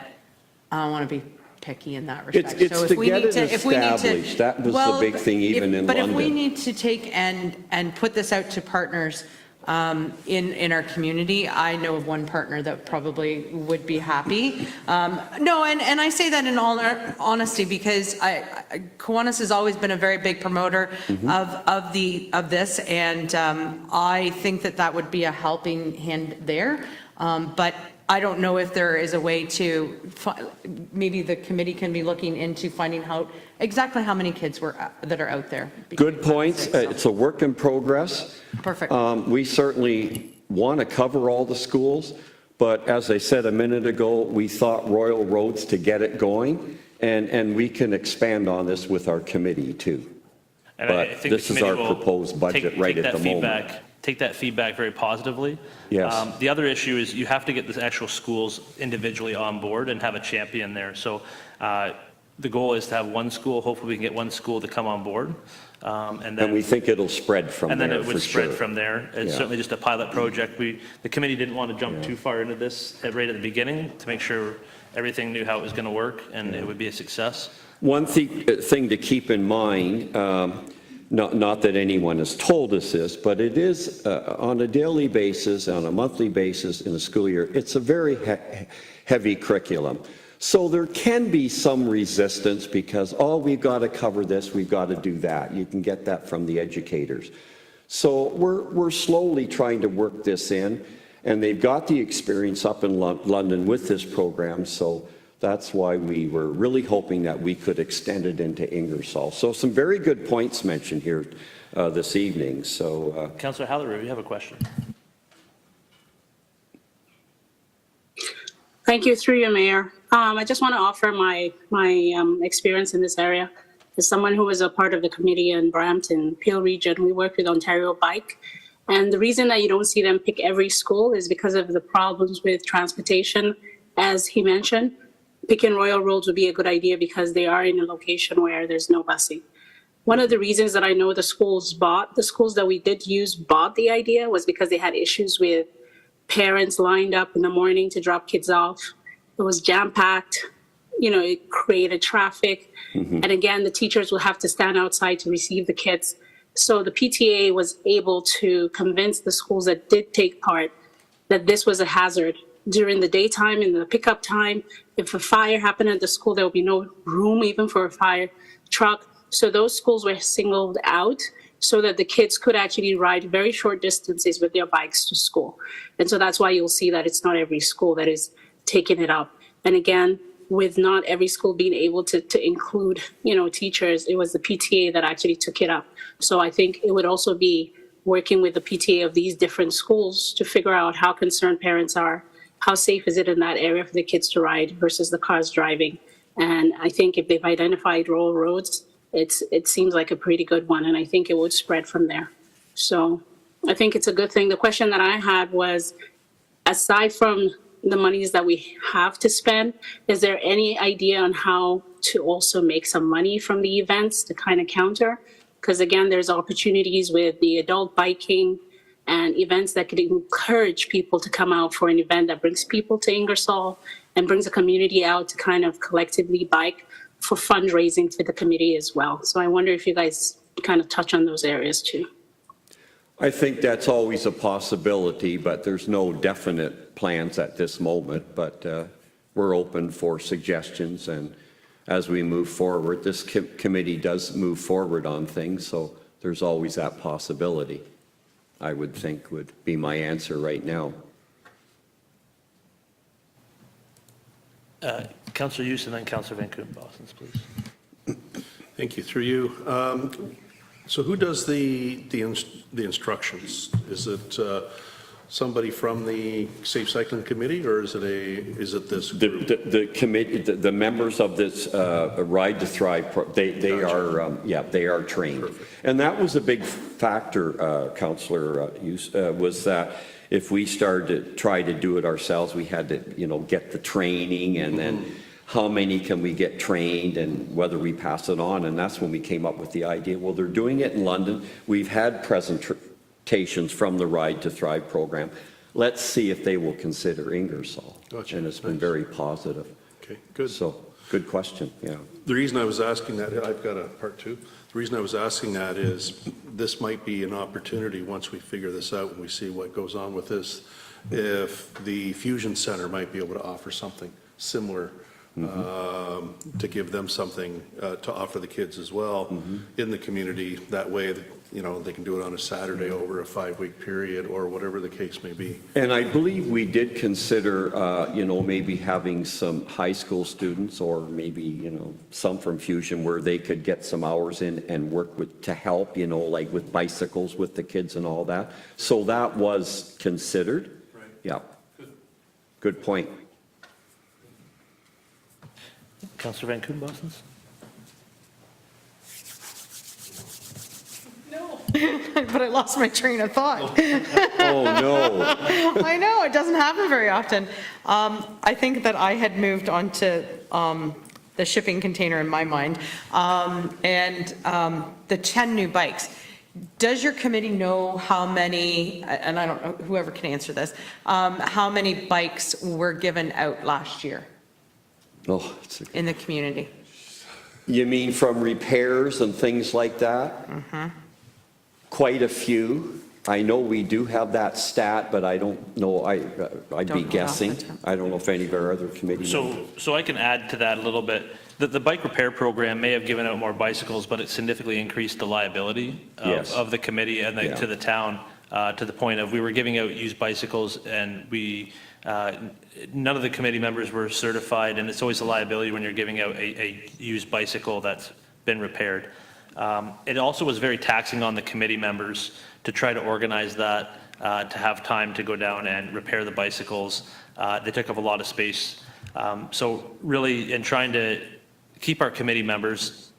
I don't want to be picky in that respect. It's So to get it established. That was the big thing even in London. But if we need to take and put this out to partners in our community, I know of one partner that probably would be happy. No, and I say that in all honesty, because Kiwanis has always been a very big promoter of this, and I think that would be a helping hand there. But I don't know if there is a way to, maybe the committee can be looking into finding out exactly how many kids that are out there. Good points. It's a work in progress. Perfect. We certainly want to cover all the schools, but as I said a minute ago, we thought Royal Roads to get it going, and we can expand on this with our committee too. And I But think the this is our committee will proposed budget right take at that the moment. feedback- Take that feedback very positively. Yes. The other issue is you have to get the actual schools individually on board and have a champion there. So the goal is to have one school, hopefully we can get one school to come on board. And And we then, think it'll spread from and then there it for would spread sure. from there. It's Yeah. certainly just a pilot project. The committee didn't want to jump too far into this right at the beginning to make sure everything knew how it was going to work and it would be a success. One thing to keep in mind, not that anyone has told us this, but it is on a daily basis, on a monthly basis in a school year, it's a very heavy curriculum. So there can be some resistance because, oh, we've got to cover this, we've got to do that. You can get that from the educators. So we're slowly trying to work this in, and they've got the experience up in London with this program, so that's why we were really hoping that we could extend it into Ingersoll. So some very good points mentioned here this evening. So, Councillor Halleru, you have a question. Thank you, through you, Mayor. I just want to offer my experience in this area. As someone who was a part of the committee in Brampton, Peel Region, we work with Ontario Bike. And the reason that you don't see them pick every school is because of the problems with transportation, as he mentioned. Picking Royal Roads would be a good idea because they are in a location where there's no busing. One of the reasons that I know the schools that we did use bought the idea was because they had issues with parents lined up in the morning to drop kids off. It was jam-packed, it created traffic. And again, the teachers will have to stand outside to receive the kids. So the PTA was able to convince the schools that did take part that this was a hazard. During the daytime, in the pickup time, if a fire happened at the school, there would be no room even for a fire truck. So those schools were singled out so that the kids could actually ride very short distances with their bikes to school. And so that's why you'll see that it's not every school that is taking it up. And again, with not every school being able to include, teachers, it was the PTA that actually took it up. So I think it would also be working with the PTA of these different schools to figure out how concerned parents are. How safe is it in that area for the kids to ride versus the cars driving? And I think if they've identified rural roads, it seems like a pretty good one, and I think it would spread from there. So I think it's a good thing. The question that I had was, aside from the monies that we have to spend, is there any idea on how to also make some money from the events to kind of counter? Because again, there's opportunities with the adult biking and events that could encourage people to come out for an event that brings people to Ingersoll and brings a community out to kind of collectively bike for fundraising for the committee as well. So I wonder if you guys kind of touch on those areas too. I think that's always a possibility, but there's no definite plans at this moment. But we're open for suggestions, and as we move forward, this committee does move forward on things, so there's always that possibility, I would think would be my answer right now. Councillor Hughes and then Councillor Van Koon-Bosens, please. Thank you. Through you. So who does the instructions? Is it somebody from the Safe Cycling Committee, or is it this group? The committee, the members of this Ride to Thrive, they are trained. Perfect. And that was a big factor, Councillor Hughes, was that if we started to try to do it ourselves, we had to, get the training, and then how many can we get trained and whether we pass it on. And that's when we came up with the idea. Well, they're doing it in London. We've had presentations from the Ride to Thrive program. Let's see if they will consider Ingersoll. Gotcha. And it's been Nice. very positive. Okay, good. So, good question, yeah. The reason I was asking that, I've got a part two. The reason I was asking that is this might be an opportunity once we figure this out and we see what goes on with this, if the Fusion Center might be able to offer something similar, to give them something to offer the kids as well in the community. That way, they can do it on a Saturday over a 5-week period or whatever the case may be. And I believe we did consider, maybe having some high school students or maybe, some from Fusion where they could get some hours in and work to help, like with bicycles with the kids and all that. So that was considered. Right. Yeah. Good point. Councillor Van Koon-Bosens? But I lost my train of thought. Oh, no. I know, it doesn't happen very often. I think that I had moved on to the shipping container in my mind, and the 10 new bikes. Does your committee know how many, and I don't know, whoever can answer this, how many bikes were given out last year Oh, it's a- in the community? You mean from repairs and things like that? Quite a few. I know we do have that stat, but I don't know, I'd Don't be know guessing. off the top. I don't know if any of our other committee members. So I can add to that a little bit. The bike repair program may have given out more bicycles, but it significantly increased the liability Yes. of the committee and Yeah. to the town, to the point of we were giving out used bicycles and none of the committee members were certified, and it's always a liability when you're giving out a used bicycle that's been repaired. It also was very taxing on the committee members to try to organize that, to have time to go down and repair the bicycles. They took up a lot of space. So really, in trying to keep our committee members,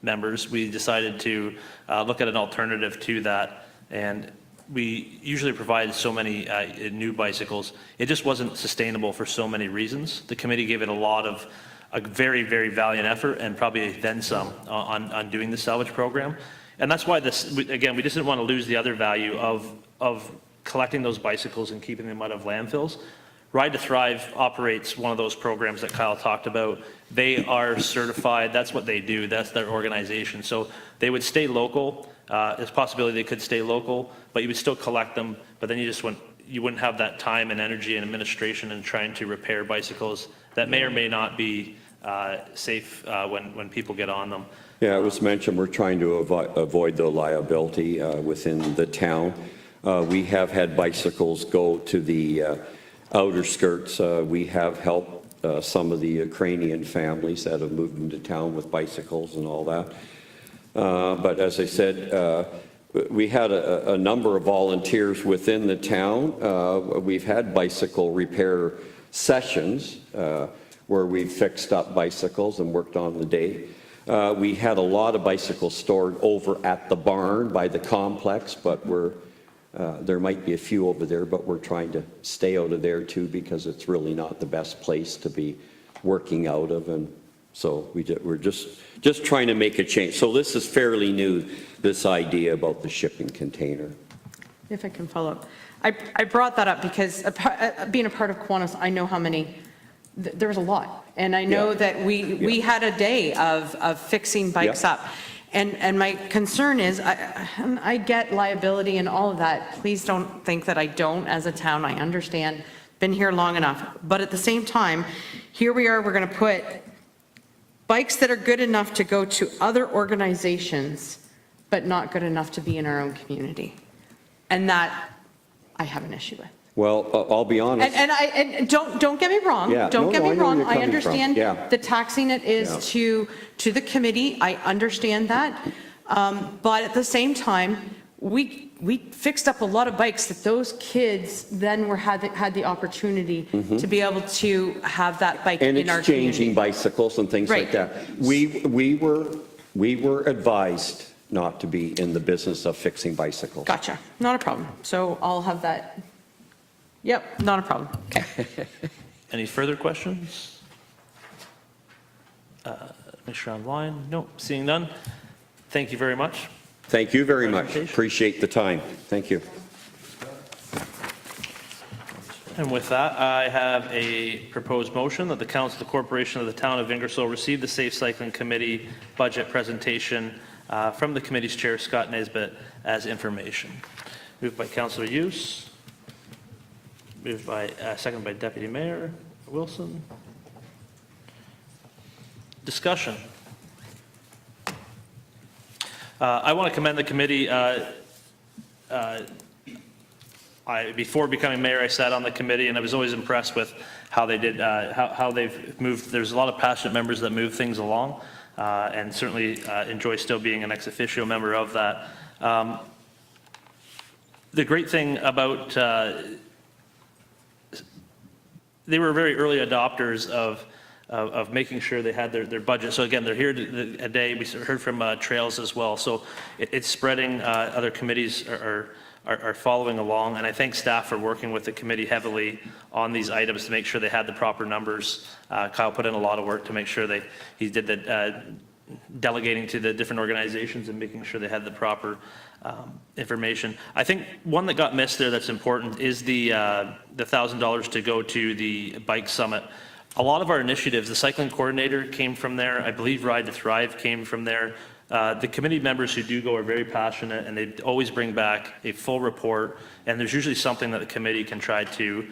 we decided to look at an alternative to that. And we usually provide so many new bicycles. It just wasn't sustainable for so many reasons. The committee gave it a very, very valiant effort and probably then some on doing the salvage program. And that's why again, we just didn't want to lose the other value of collecting those bicycles and keeping them out of landfills. Ride to Thrive operates one of those programs that Kyle talked about. They are certified, that's what they do, that's their organization. So they would stay local. There's a possibility they could stay local, but you would still collect them, but then you wouldn't have that time and energy and administration in trying to repair bicycles that may or may not be safe when people get on them. Yeah, it was mentioned we're trying to avoid the liability within the town. We have had bicycles go to the outer skirts. We have helped some of the Ukrainian families that have moved into town with bicycles and all that. But as I said, we had a number of volunteers within the town. We've had bicycle repair sessions where we've fixed up bicycles and worked on the day. We had a lot of bicycles stored over at the barn by the complex, but there might be a few over there, but we're trying to stay out of there too because it's really not the best place to be working out of. And so we're just trying to make a change. So this is fairly new, this idea about the shipping container. If I can follow up. I brought that up because being a part of Kiwanis, I know how many, there was a lot. And I know that we had a day of fixing bikes up. And my concern is, I get liability and all of that. Please don't think that I don't as a town. I understand, been here long enough. But at the same time, here we are, we're going to put bikes that are good enough to go to other organizations, but not good enough to be in our own community. And that I have an issue with. Well, I'll be honest. And don't get me wrong. Yeah, Don't get no, me I know where wrong. you're I coming from. understand Yeah. the taxing it is to the committee. I understand that. But at the same time, we fixed up a lot of bikes that those kids then had the opportunity to be able to have that bike And in our exchanging community. bicycles and things like Right. that. We were advised not to be in the business of fixing bicycles. Gotcha. Not a problem. So I'll have that. Yep, not a problem. Okay. Any further questions? Make sure online. Nope, seeing none. Thank you very much. Thank you very much. Presentation. Appreciate the time. Thank you. And with that, I have a proposed motion that the Council of the Corporation of the Town of Ingersoll receive the Safe Cycling Committee budget presentation from the committee's chair, Scott Nesbitt, as information. Moved by Councillor Hughes. Moved by, seconded by Deputy Mayor Wilson. Discussion. I want to commend the committee. Before becoming mayor, I sat on the committee, and I was always impressed with how they did, how they've moved. There's a lot of passionate members that move things along, and certainly enjoy still being an ex officio member of that. The great thing about they were very early adopters of of making sure they had their budget. So again, they're here a day. We heard from Trails as well. So it's spreading. Other committees are following along, and I think staff are working with the committee heavily on these items to make sure they had the proper numbers. Kyle put in a lot of work to make sure he did the delegating to the different organizations and making sure they had the proper information. I think one that got missed there that's important is the $1,000 to go to the bike summit. A lot of our initiatives, the cycling coordinator came from there. I believe Ride to Thrive came from there. The committee members who do go are very passionate, and they always bring back a full report, and there's usually something that the committee can try to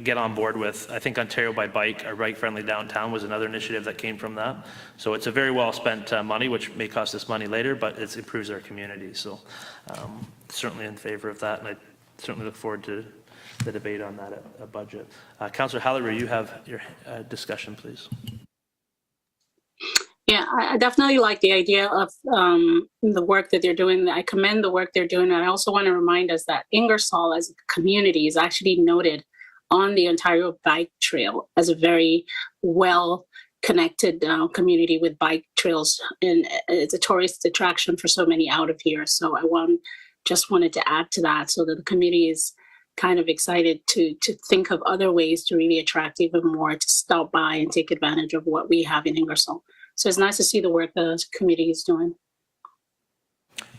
get on board with. I think Ontario by Bike, our bike-friendly downtown, was another initiative that came from that. So it's a very well-spent money, which may cost us money later, but it improves our community. So certainly in favor of that, and I certainly look forward to the debate on that budget. Councillor Hallery, you have your discussion, please. Yeah, I definitely like the idea of the work that they're doing. I commend the work they're doing. And I also want to remind us that Ingersoll as a community is actually noted on the Ontario Bike Trail as a very well connected community with bike trails. And it's a tourist attraction for so many out of here. So just wanted to add to that so that the community is kind of excited to think of other ways to really attract even more to stop by and take advantage of what we have in Ingersoll. So it's nice to see the work the committee is doing.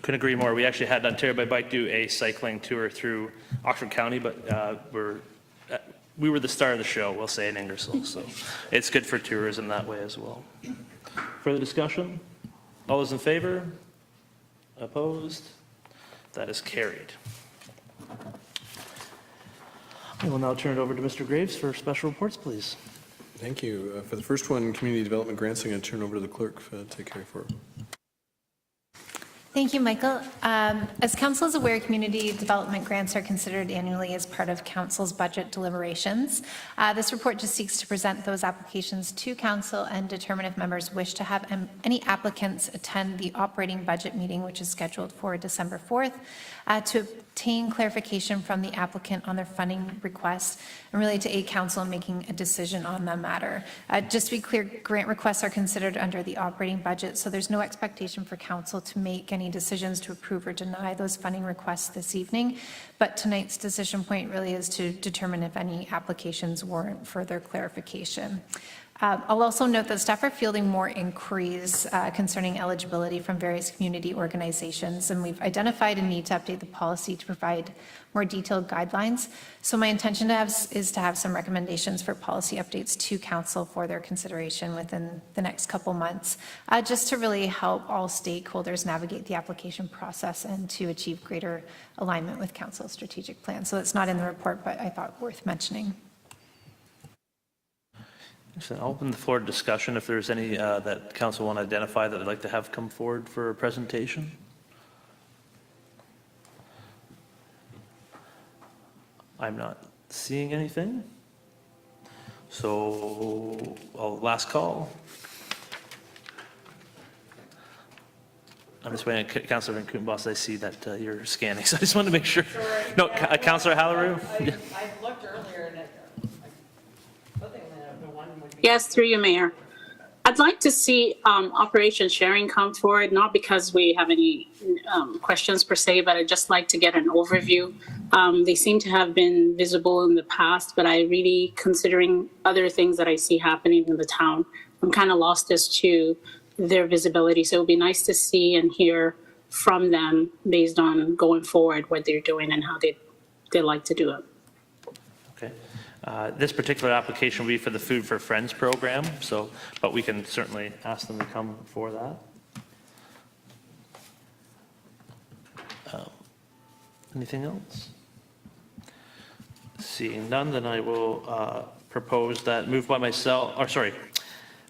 Couldn't agree more. We actually had Ontario by Bike do a cycling tour through Oxford County, but we were the star of the show, we'll say, in Ingersoll. So it's good for tourism that way as well. Further discussion? All those in favor? Opposed? That is carried. I will now turn it over to Mr. Graves for special reports, please. Thank you. For the first one, community development grants, I'm going to turn over to the clerk to take care of it. Thank you, Michael. As council is aware, community development grants are considered annually as part of council's budget deliberations. This report just seeks to present those applications to council and determine if members wish to have any applicants attend the operating budget meeting, which is scheduled for December 4th, to obtain clarification from the applicant on their funding request and really to aid council in making a decision on the matter. Just to be clear, grant requests are considered under the operating budget, so there's no expectation for council to make any decisions to approve or deny those funding requests this evening. But tonight's decision point really is to determine if any applications warrant further clarification. I'll also note that staff are fielding more inquiries concerning eligibility from various community organizations, and we've identified a need to update the policy to provide more detailed guidelines. So my intention is to have some recommendations for policy updates to council for their consideration within the next couple months, just to really help all stakeholders navigate the application process and to achieve greater alignment with council's strategic plan. So it's not in the report, but I thought worth mentioning. So I'll open the floor to discussion if there's any that council want to identify that they'd like to have come forward for a presentation. I'm not seeing anything. So last call. I'm just waiting, Councillor Van Koenbos, I see that you're scanning, so I just wanted to make sure. No, Councillor Hallery? I looked earlier and Yes, through you, Mayor. I'd like to see Operation Sharing come forward, not because we have any questions per se, but I'd just like to get an overview. They seem to have been visible in the past, but I really, considering other things that I see happening in the town, I'm kind of lost as to their visibility. So it would be nice to see and hear from them based on going forward what they're doing and how they like to do it. Okay. This particular application will be for the Food for Friends program, but we can certainly ask them to come for that. Anything else? Seeing none, then I will propose that, moved by myself,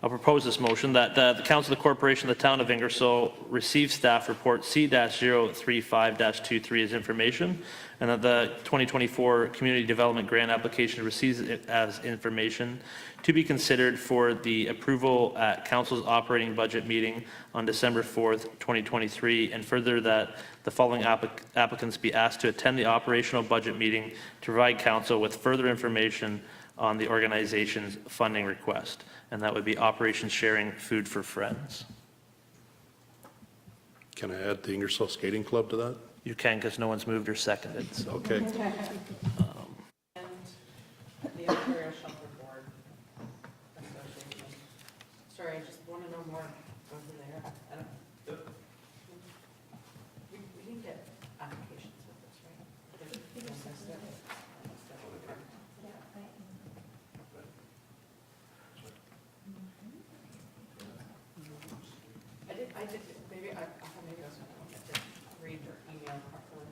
I'll propose this motion that the Council of the Corporation of the Town of Ingersoll receive staff report C-035-23 as information, and that the 2024 Community Development Grant application receives it as information to be considered for the approval at Council's operating budget meeting on December 4th, 2023, and further that the following applicants be asked to attend the operational budget meeting to provide Council with further information on the organization's funding request, and that would be Operation Sharing Food for Friends. Can I add the Ingersoll Skating Club to that? You can, because no one's moved or seconded, so. Okay. And the Ontario Shelter Board Association. Sorry, I just want to know more over there. We didn't get applications with this, right? I did, maybe I thought maybe I was going to read your email properly.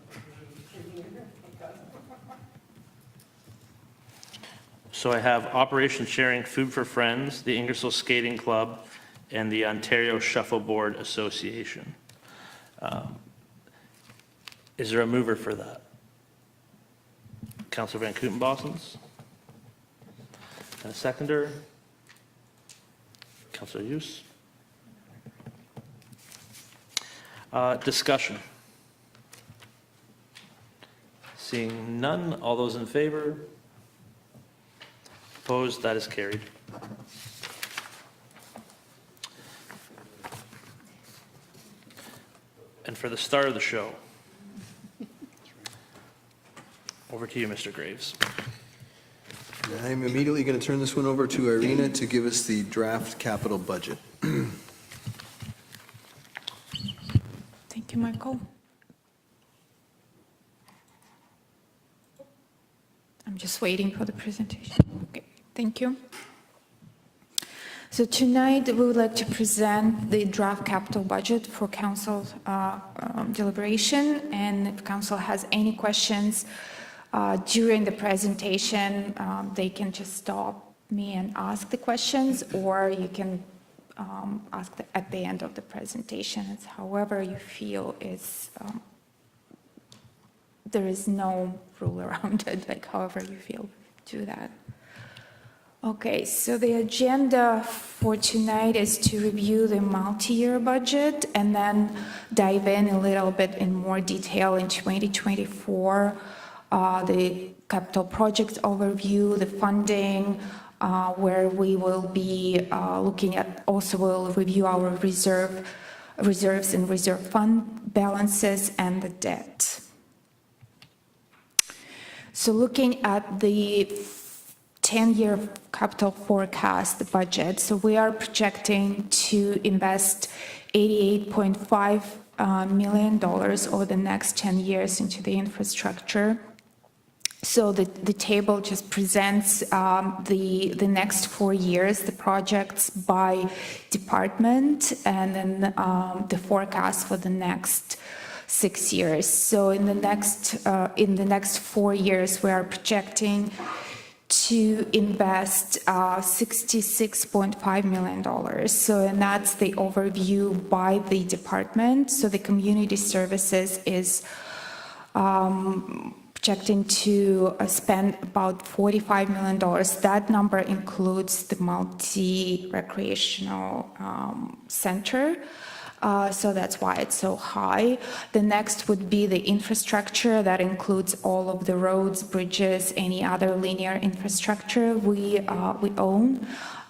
So I have Operation Sharing Food for Friends, the Ingersoll Skating Club, and the Ontario Shuffleboard Association. Is there a mover for that? Councillor Van Kootenbosens? And a seconder? Councillor Hughes? Discussion. Seeing none, all those in favor? Opposed, that is carried. And for the start of the show, over to you, Mr. Graves. I'm immediately going to turn this one over to Irina to give us the draft capital budget. Thank you, Michael. I'm just waiting for the presentation. Okay, thank you. So tonight, we would like to present the draft capital budget for council deliberation, and if council has any questions during the presentation, they can just stop me and ask the questions, or you can ask at the end of the presentation. It's however you feel is, there is no rule around it, like however you feel, do that. Okay, so the agenda for tonight is to review the multi-year budget and then dive in a little bit in more detail in 2024, the capital project overview, the funding, where we will be looking at, also we'll review our reserves and reserve fund balances and the debt. So looking at the 10-year capital forecast budget, so we are projecting to invest $88.5 million over the next 10 years into the infrastructure. So the table just presents the next 4 years, the projects by department, and then the forecast for the next 6 years. So in the next 4 years, we are projecting to invest $66.5 million. So, and that's the overview by the department. So the community services is projecting to spend about $45 million. That number includes the multi-recreational center. So that's why it's so high. The next would be the infrastructure. That includes all of the roads, bridges, any other linear infrastructure we own,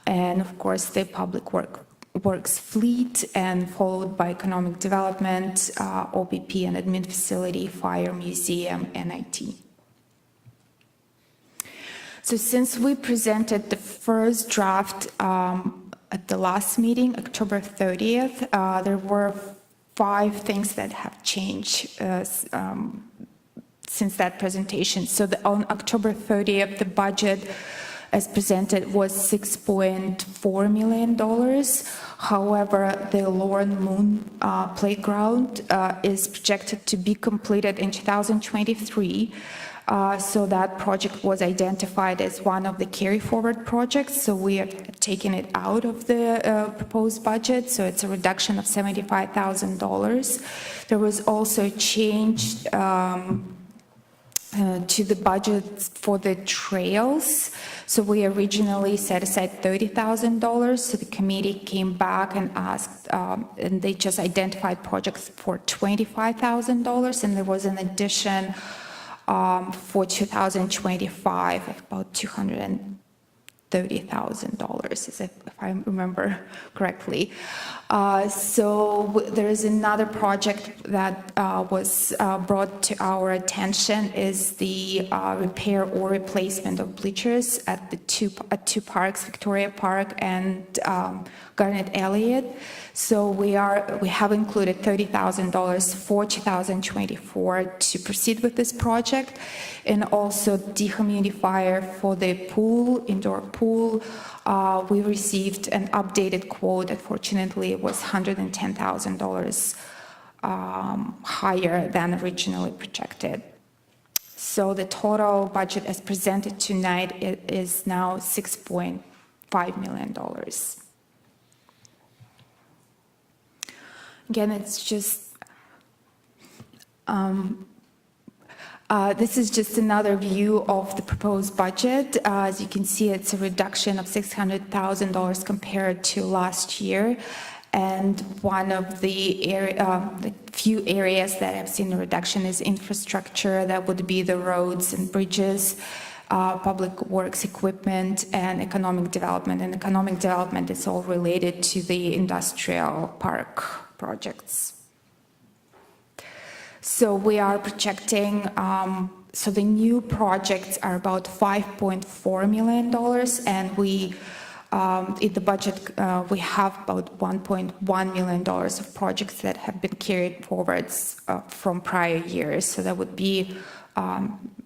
and of course the public works fleet, and followed by economic development, OPP and admin facility, fire, museum, and IT. So since we presented the first draft at the last meeting, October 30th, there were 5 things that have changed since that presentation. So on October 30th, the budget as presented was $6.4 million. However, the Lauren Moon Playground is projected to be completed in 2023. So that project was identified as one of the carry-forward projects, so we are taking it out of the proposed budget, so it's a reduction of $75,000. There was also a change to the budget for the trails. So we originally set aside $30,000, so the committee came back and asked, and they just identified projects for $25,000, and there was an addition for 2025 of about $30,000, if I remember correctly. So there is another project that was brought to our attention is the repair or replacement of bleachers at two parks, Victoria Park and Garnet Elliott. So we have included $30,000 for 2024 to proceed with this project, and also dehumidifier for the pool, indoor pool. We received an updated quote. Unfortunately, it was $110,000 higher than originally projected. So the total budget as presented tonight is now $6.5 million. Again, it's just, this is just another view of the proposed budget. As you can see, it's a reduction of $600,000 compared to last year. And one of the few areas that have seen a reduction is infrastructure. That would be the roads and bridges, public works equipment, and economic development. And economic development is all related to the industrial park projects. So we are projecting, so the new projects are about $5.4 million, and we, in the budget, we have about $1.1 million of projects that have been carried forwards from prior years. So that would be,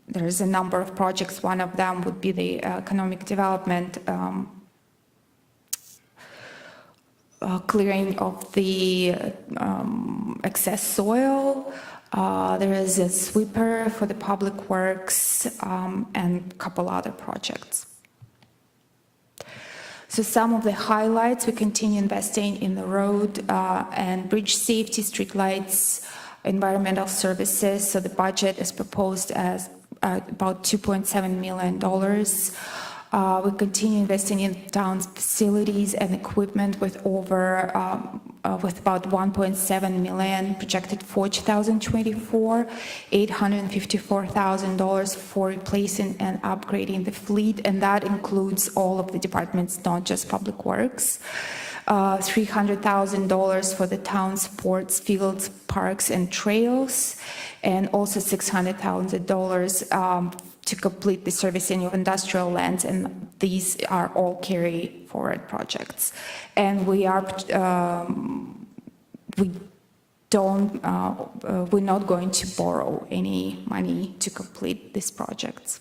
there's a number of projects. One of them would be the economic development, clearing of the excess soil. There is a sweeper for the public works, and a couple other projects. So some of the highlights: we continue investing in the road and bridge safety, streetlights, environmental services. So the budget is proposed as about $2.7 million. We continue investing in town's facilities and equipment with with about $1.7 million projected for 2024, $854,000 for replacing and upgrading the fleet, and that includes all of the departments, not just Public Works. $300,000 for the town's sports fields, parks, and trails, and also $600,000 to complete the servicing of industrial lands, and these are all carry forward projects. And we're not going to borrow any money to complete these projects.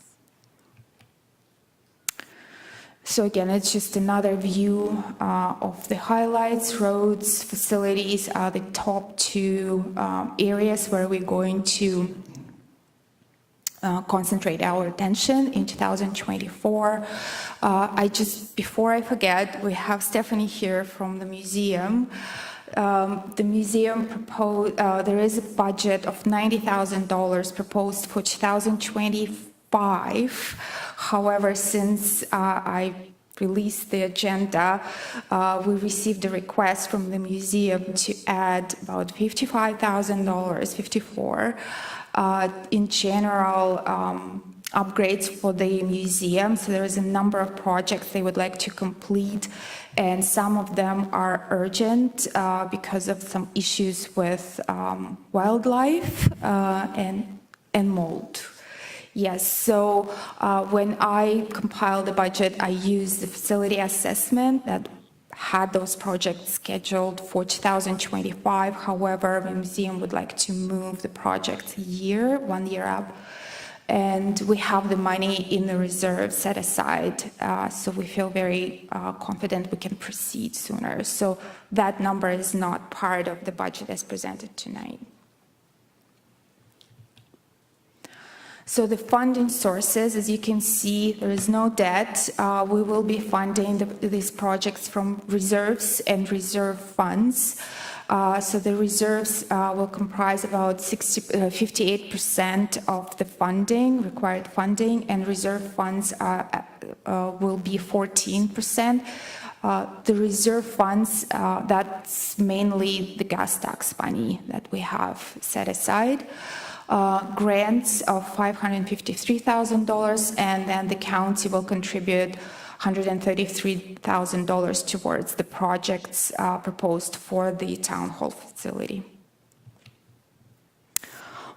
So again, it's just another view of the highlights. Roads, facilities are the top two areas where we're going to concentrate our attention in 2024. Before I forget, we have Stephanie here from the museum. The museum proposed, there is a budget of $90,000 proposed for 2025. However, since I released the agenda, we received a request from the museum to add about $55,000, 54, in general upgrades for the museum. So there is a number of projects they would like to complete, and some of them are urgent because of some issues with wildlife and mold. Yes, so when I compiled the budget, I used the facility assessment that had those projects scheduled for 2025. However, the museum would like to move the project 1 year up. And we have the money in the reserve set aside, so we feel very confident we can proceed sooner. So that number is not part of the budget as presented tonight. So the funding sources, as you can see, there is no debt. We will be funding these projects from reserves and reserve funds. So the reserves will comprise about 58% of the funding, required funding, and reserve funds will be 14%. The reserve funds, that's mainly the gas tax money that we have set aside. Grants of $553,000, and then the county will contribute $133,000 towards the projects proposed for the town hall facility.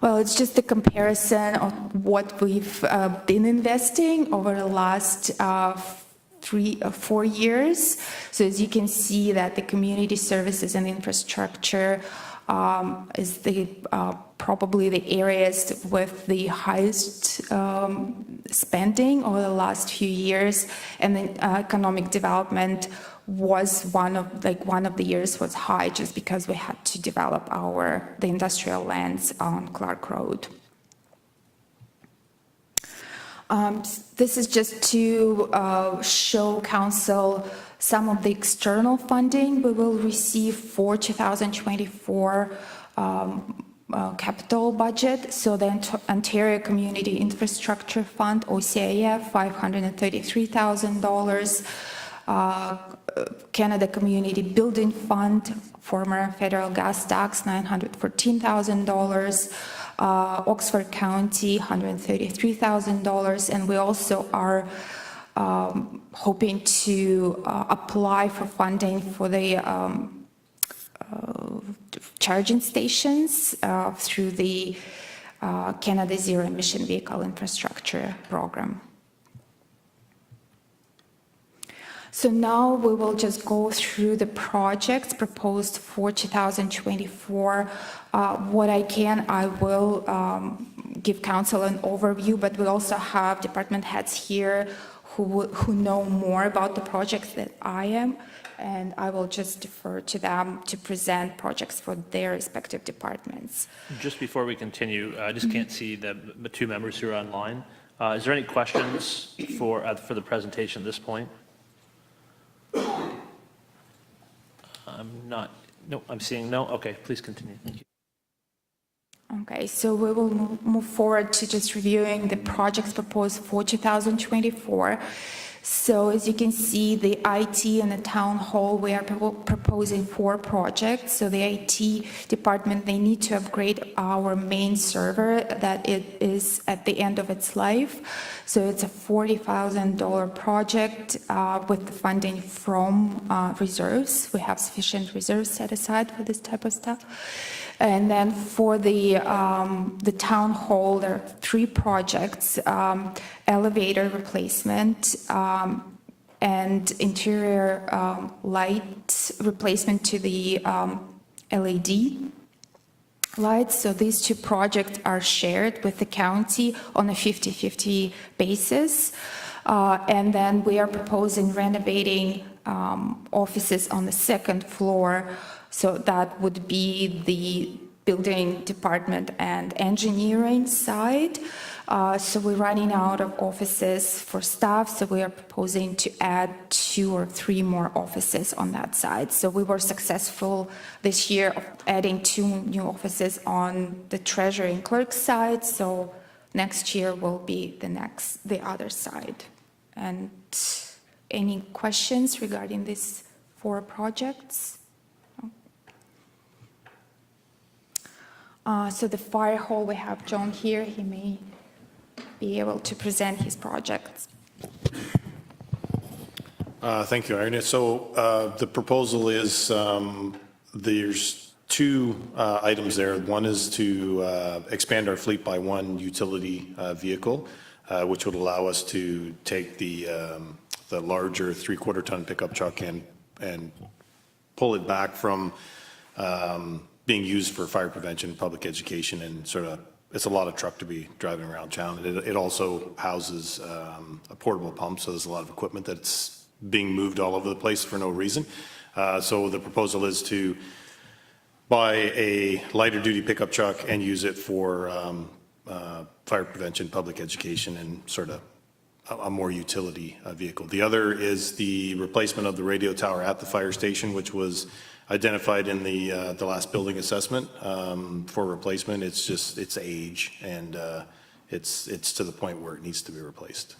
Well, it's just a comparison of what we've been investing over the last 3 or 4 years. So as you can see that the community services and infrastructure is probably the areas with the highest spending over the last few years, and then economic development was one of the years was high just because we had to develop the industrial lands on Clark Road. This is just to show council some of the external funding we will receive for 2024 capital budget. So the Ontario Community Infrastructure Fund, OCIF, $533,000. Canada Community Building Fund, former federal gas tax, $914,000. Oxford County, $133,000. And we also are hoping to apply for funding for the charging stations through the Canada Zero Emission Vehicle Infrastructure Program. So now we will just go through the projects proposed for 2024. What I will give council an overview, but we also have department heads here who know more about the projects than I am, and I will just defer to them to present projects for their respective departments. Just before we continue, I just can't see the 2 members who are online. Is there any questions for the presentation at this point? I'm seeing no. Okay, please continue. Thank you. Okay, so we will move forward to just reviewing the projects proposed for 2024. So as you can see, the IT and the town hall, we are proposing 4 projects. So the IT department, they need to upgrade our main server that it is at the end of its life. So it's a $40,000 project with the funding from reserves. We have sufficient reserves set aside for this type of stuff. And then for the town hall, there are 3 projects, elevator replacement and interior light replacement to the LED lights. So these 2 projects are shared with the county on a 50-50 basis. And then we are proposing renovating offices on the 2nd floor. So that would be the building department and engineering side. So we're running out of offices for staff, so we are proposing to add 2 or 3 more offices on that side. So we were successful this year of adding 2 new offices on the treasury and clerk side, so next year will be the other side. And any questions regarding these 4 projects? So the fire hall, we have John here. He may be able to present his projects. Thank you, Irene. So the proposal is there's 2 items there. One is to expand our fleet by 1 utility vehicle, which would allow us to take the larger 3/4-ton pickup truck and pull it back from being used for fire prevention, public education, and it's a lot of truck to be driving around town. It also houses a portable pump, so there's a lot of equipment that's being moved all over the place for no reason. So the proposal is to buy a lighter duty pickup truck and use it for fire prevention, public education, and a more utility vehicle. The other is the replacement of the radio tower at the fire station, which was identified in the last building assessment for replacement. It's age, and it's to the point where it needs to be replaced.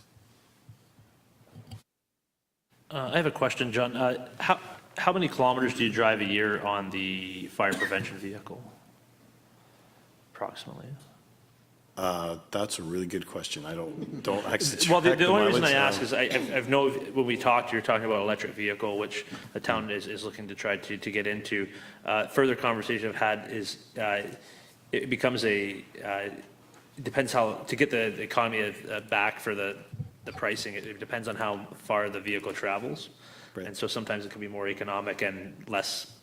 I have a question, John. How many kilometers do you drive a year on the fire prevention vehicle, approximately? That's a really good question. I don't actually. Well, track the only reason I mileage. ask is I've know when we talked, you're talking about electric vehicle, which the town is looking to try to get into. Further conversation I've had is it becomes it depends how, to get the economy back for the pricing, it depends on how far the vehicle travels. Right. And so sometimes it can be more economic and less,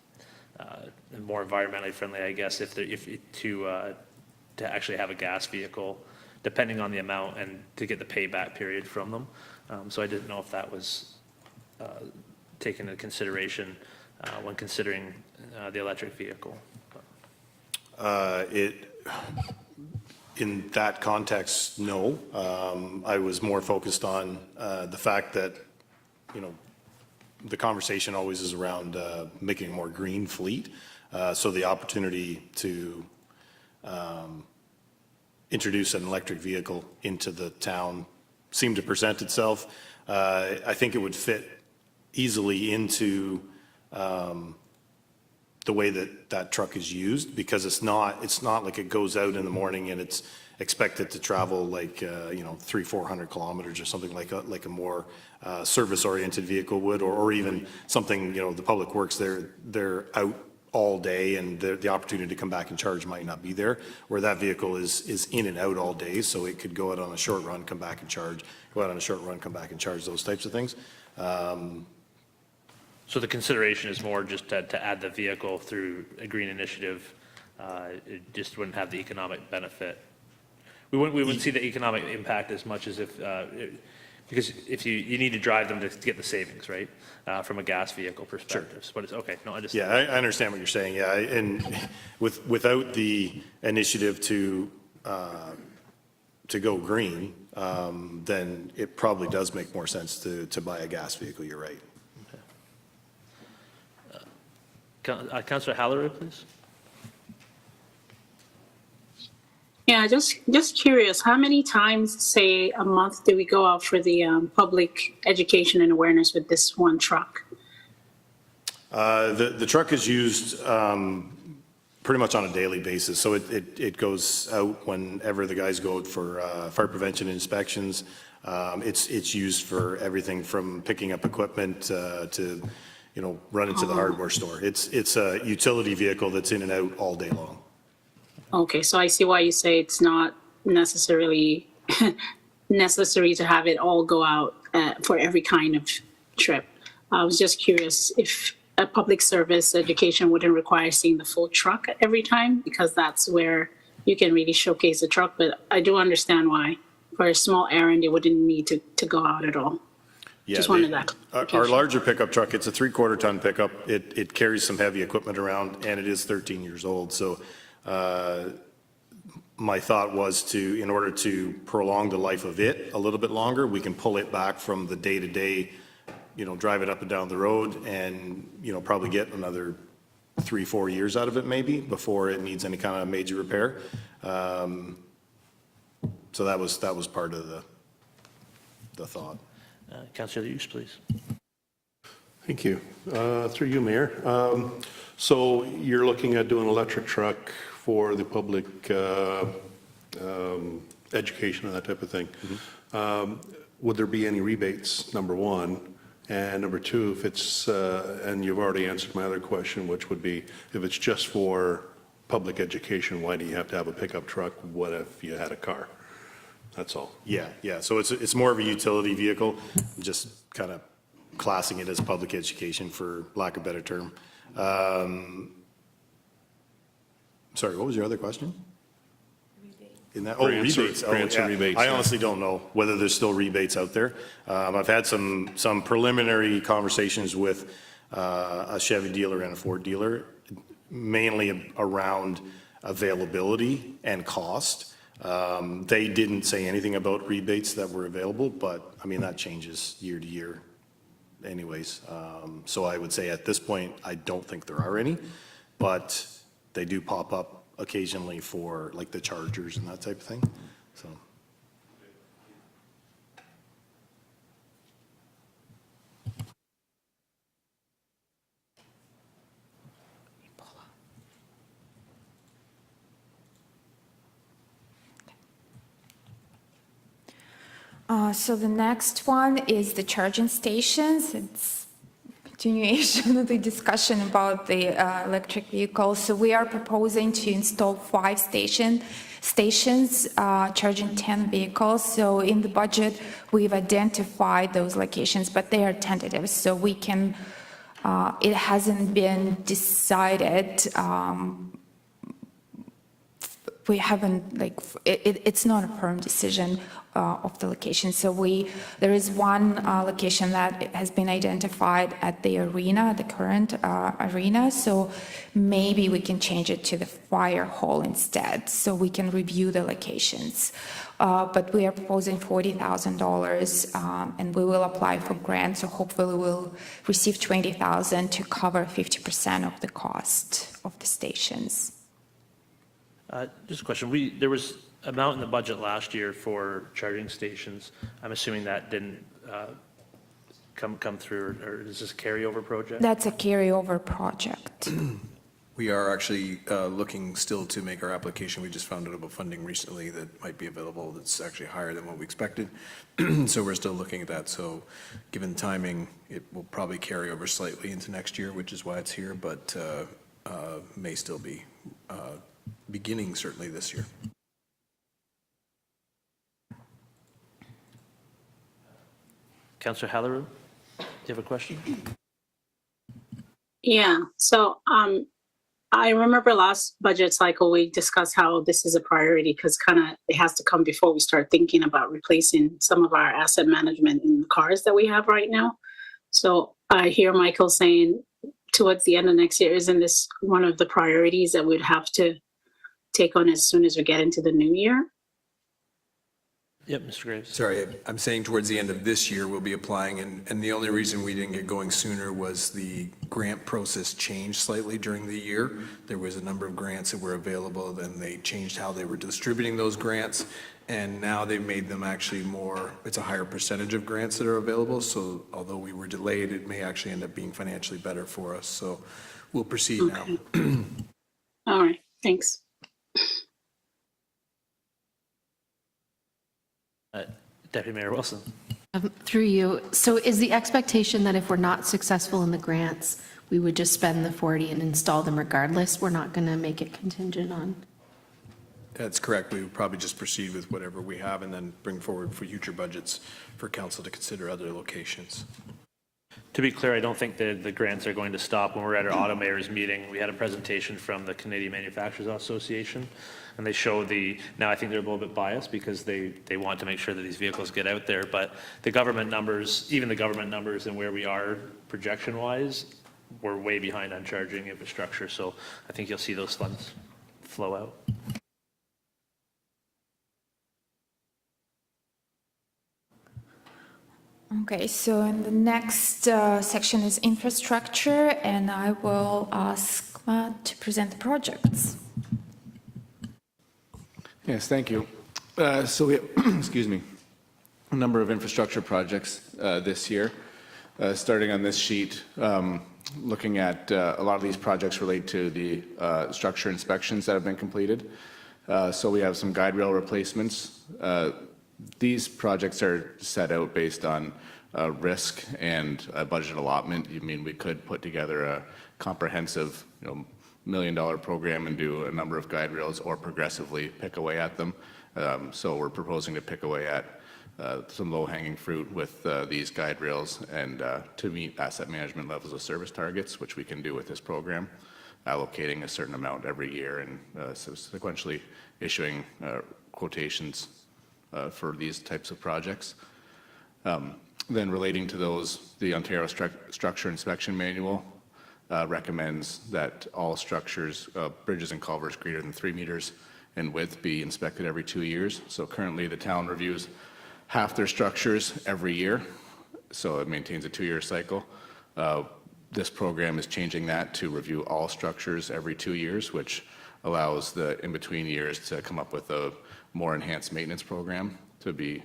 and more environmentally friendly, I guess, to actually have a gas vehicle, depending on the amount and to get the payback period from them. So I didn't know if that was taken into consideration when considering the electric vehicle. In that context, no. I was more focused on the fact that, the conversation always is around making a more green fleet. So the opportunity to introduce an electric vehicle into the town seemed to present itself. I think it would fit easily into the way that truck is used, because it's not like it goes out in the morning and it's expected to travel like 300-400 kilometers or something like a more service-oriented vehicle would, or even something, the public works, they're out all day and the opportunity to come back and charge might not be there, where that vehicle is in and out all day, so it could go out on a short run, come back and charge, go out on a short run, come back and charge, those types of things. So the consideration is more just to add the vehicle through a green initiative. It just wouldn't have the economic benefit. We wouldn't see the economic impact as much as because if you need to drive them to get the savings, right? From a gas vehicle perspective. Sure. But it's okay. No, I just. Yeah, I understand what you're saying. Yeah, and without the initiative to go green, then it probably does make more sense to buy a gas vehicle. You're right. Councillor Halleray, please. Yeah, just curious, how many times, say, a month do we go out for the public education and awareness with this one truck? The truck is used pretty much on a daily basis, so it goes out whenever the guys go out for fire prevention inspections. It's used for everything from picking up equipment to running to the hardware store. It's a utility vehicle that's in and out all day long. Okay, so I see why you say it's not necessarily necessary to have it all go out for every kind of trip. I was just curious if a public service education wouldn't require seeing the full truck every time, because that's where you can really showcase the truck. But I do understand why for a small errand, it wouldn't need to go out at all. Yeah, Just wanted that. Our larger pickup truck, it's a 3/4 ton pickup. It carries some heavy equipment around, and it is 13 years old. So my thought was in order to prolong the life of it a little bit longer, we can pull it back from the day-to-day, drive it up and down the road and, probably get another 3-4 years out of it maybe before it needs any kind of major repair. So that was part of the thought. Councillor Hughes, please. Thank you. Through you, Mayor. So you're looking at doing an electric truck for the public education and that type of thing. Would there be any rebates, number one? And number two, if it's, and you've already answered my other question, which would be, if it's just for public education, why do you have to have a pickup truck? What if you had a car? That's all. Yeah. So it's more of a utility vehicle, just kind of classing it as public education for lack of a better term. Sorry, what was your other question? Rebates. Grants and rebates. I honestly don't know whether there's still rebates out there. I've had some preliminary conversations with a Chevy dealer and a Ford dealer, mainly around availability and cost. They didn't say anything about rebates that were available, but I mean, that changes year to year anyways. So I would say at this point, I don't think there are any, but they do pop up occasionally for like the chargers and that type of thing. So. So the next one is the charging stations. It's continuation of the discussion about the electric vehicles. So we are proposing to install 5 stations charging 10 vehicles. So in the budget, we've identified those locations, but they are tentative. So we can, it hasn't been decided. We haven't, like, it's not a firm decision of the location. So there is one location that has been identified at the arena, the current arena. So maybe we can change it to the fire hall instead, so we can review the locations. But we are proposing $40,000, and we will apply for grants. So hopefully we'll receive $20,000 to cover 50% of the cost of the stations. Just a question. There was amount in the budget last year for charging stations. I'm assuming that didn't come through, or is this a carryover project? That's a carryover project. We are actually looking still to make our application. We just found out about funding recently that might be available that's actually higher than what we expected. So we're still looking at that. So given timing, it will probably carry over slightly into next year, which is why it's here, but may still be beginning certainly this year. Councillor Halleru, do you have a question? Yeah, so I remember last budget cycle, we discussed how this is a priority because kind of it has to come before we start thinking about replacing some of our asset management in the cars that we have right now. So I hear Michael saying towards the end of next year, isn't this one of the priorities that we'd have to take on as soon as we get into the new year? Yep, Mr. Graves. Sorry, I'm saying towards the end of this year, we'll be applying, and the only reason we didn't get going sooner was the grant process changed slightly during the year. There was a number of grants that were available, then they changed how they were distributing those grants, and now they've made them actually more, it's a higher percentage of grants that are available, so although we were delayed, it may actually end up being financially better for us, so we'll proceed now. All right, thanks. Deputy Mayor Wilson. Through you, so is the expectation that if we're not successful in the grants, we would just spend the 40 and install them regardless? We're not going to make it contingent on? That's correct. We would probably just proceed with whatever we have and then bring forward for future budgets for council to consider other locations. To be clear, I don't think the grants are going to stop. When we were at our auto mayors meeting, we had a presentation from the Canadian Manufacturers Association, and they show now I think they're a little bit biased because they want to make sure that these vehicles get out there, but the government numbers, even the government numbers and where we are projection-wise, we're way behind on charging infrastructure, so I think you'll see those funds flow out. Okay, so in the next section is infrastructure, and I will ask Matt to present the projects. Yes, thank you. So we have, excuse me, a number of infrastructure projects this year. Starting on this sheet, looking at a lot of these projects relate to the structure inspections that have been completed. So we have some guide rail replacements. These projects are set out based on risk and a budget allotment. I mean, we could put together a comprehensive, $1 million program and do a number of guide rails or progressively pick away at them. So we're proposing to pick away at some low-hanging fruit with these guide rails and to meet asset management levels of service targets, which we can do with this program, allocating a certain amount every year and sequentially issuing quotations for these types of projects. Then relating to those, the Ontario Structure Inspection Manual recommends that all structures, bridges and culverts greater than 3 meters in width be inspected every 2 years. So currently the town reviews half their structures every year, so it maintains a 2-year cycle. This program is changing that to review all structures every 2 years, which allows the in-between years to come up with a more enhanced maintenance program to be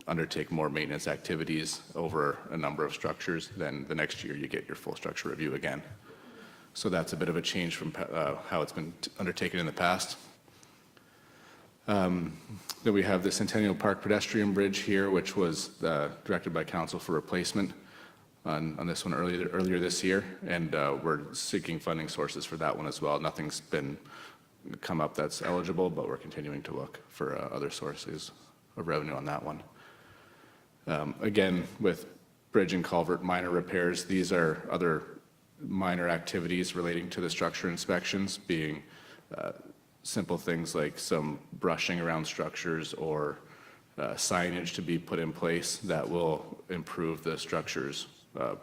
undertake more maintenance activities over a number of structures. Then the next year you get your full structure review again. So that's a bit of a change from how it's been undertaken in the past. Then we have the Centennial Park pedestrian bridge here, which was directed by council for replacement on this one earlier this year, and we're seeking funding sources for that one as well. Nothing's been come up that's eligible, but we're continuing to look for other sources of revenue on that one. Again, with bridge and culvert minor repairs, these are other minor activities relating to the structure inspections, being simple things like some brushing around structures or signage to be put in place that will improve the structure's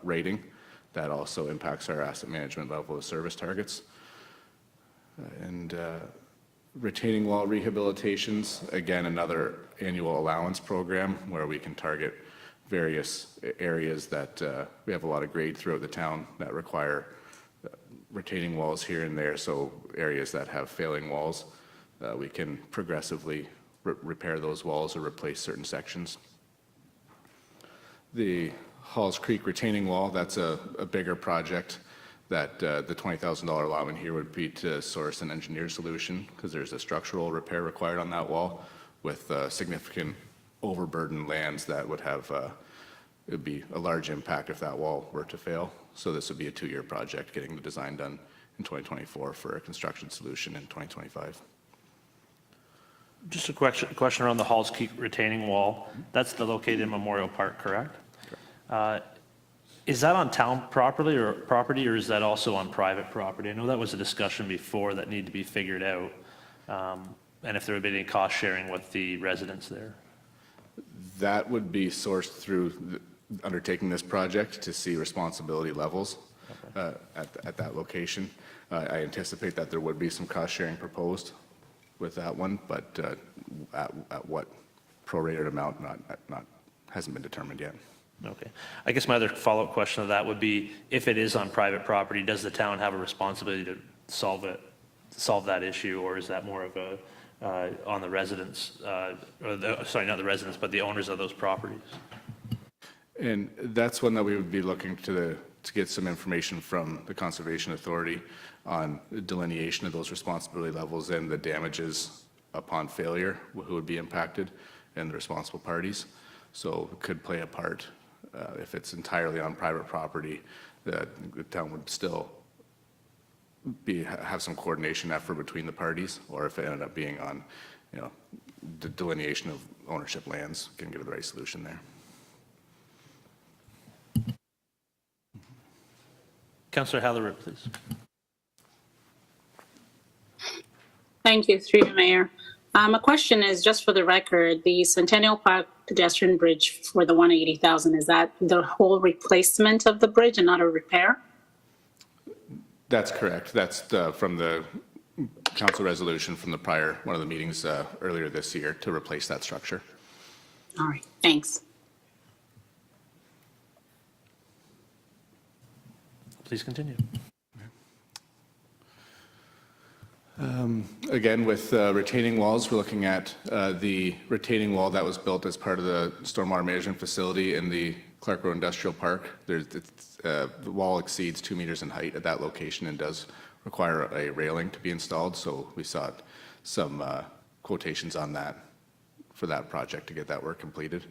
rating. That also impacts our asset management level of service targets. And retaining wall rehabilitations, again, another annual allowance program where we can target various areas that we have a lot of grade throughout the town that require retaining walls here and there. So areas that have failing walls, we can progressively repair those walls or replace certain sections. The Halls Creek retaining wall, that's a bigger project that the $20,000 allotment here would be to source an engineered solution because there's a structural repair required on that wall with significant overburdened lands that would have, it would be a large impact if that wall were to fail. So this would be a 2-year project, getting the design done in 2024 for a construction solution in 2025. Just a question around the Halls Creek retaining wall. That's located in Memorial Park, correct? Is that on town property, or is that also on private property? I know that was a discussion before that needed to be figured out, and if there would be any cost sharing with the residents there. That would be sourced through undertaking this project to see responsibility levels at that location. I anticipate that there would be some cost sharing proposed with that one, but at what prorated amount hasn't been determined yet. Okay. I guess my other follow-up question to that would be, if it is on private property, does the town have a responsibility to solve that issue, or is that more of a on the residents, sorry, not the residents, but the owners of those properties? And that's one that we would be looking to get some information from the Conservation Authority on the delineation of those responsibility levels and the damages upon failure, who would be impacted, and the responsible parties. So it could play a part. If it's entirely on private property, the town would still have some coordination effort between the parties, or if it ended up being on, the delineation of ownership lands, can get the right solution there. Councillor Hallerup, please. Thank you, through you, Mayor. My question is, just for the record, the Centennial Park pedestrian bridge for the 180,000, is that the whole replacement of the bridge and not a repair? That's correct. That's from the council resolution from the one of the meetings earlier this year to replace that structure. All right, thanks. Please continue. Again, with retaining walls, we're looking at the retaining wall that was built as part of the stormwater management facility in the Clark Road Industrial Park. The wall exceeds 2 meters in height at that location and does require a railing to be installed. So we sought some quotations on that for that project to get that work completed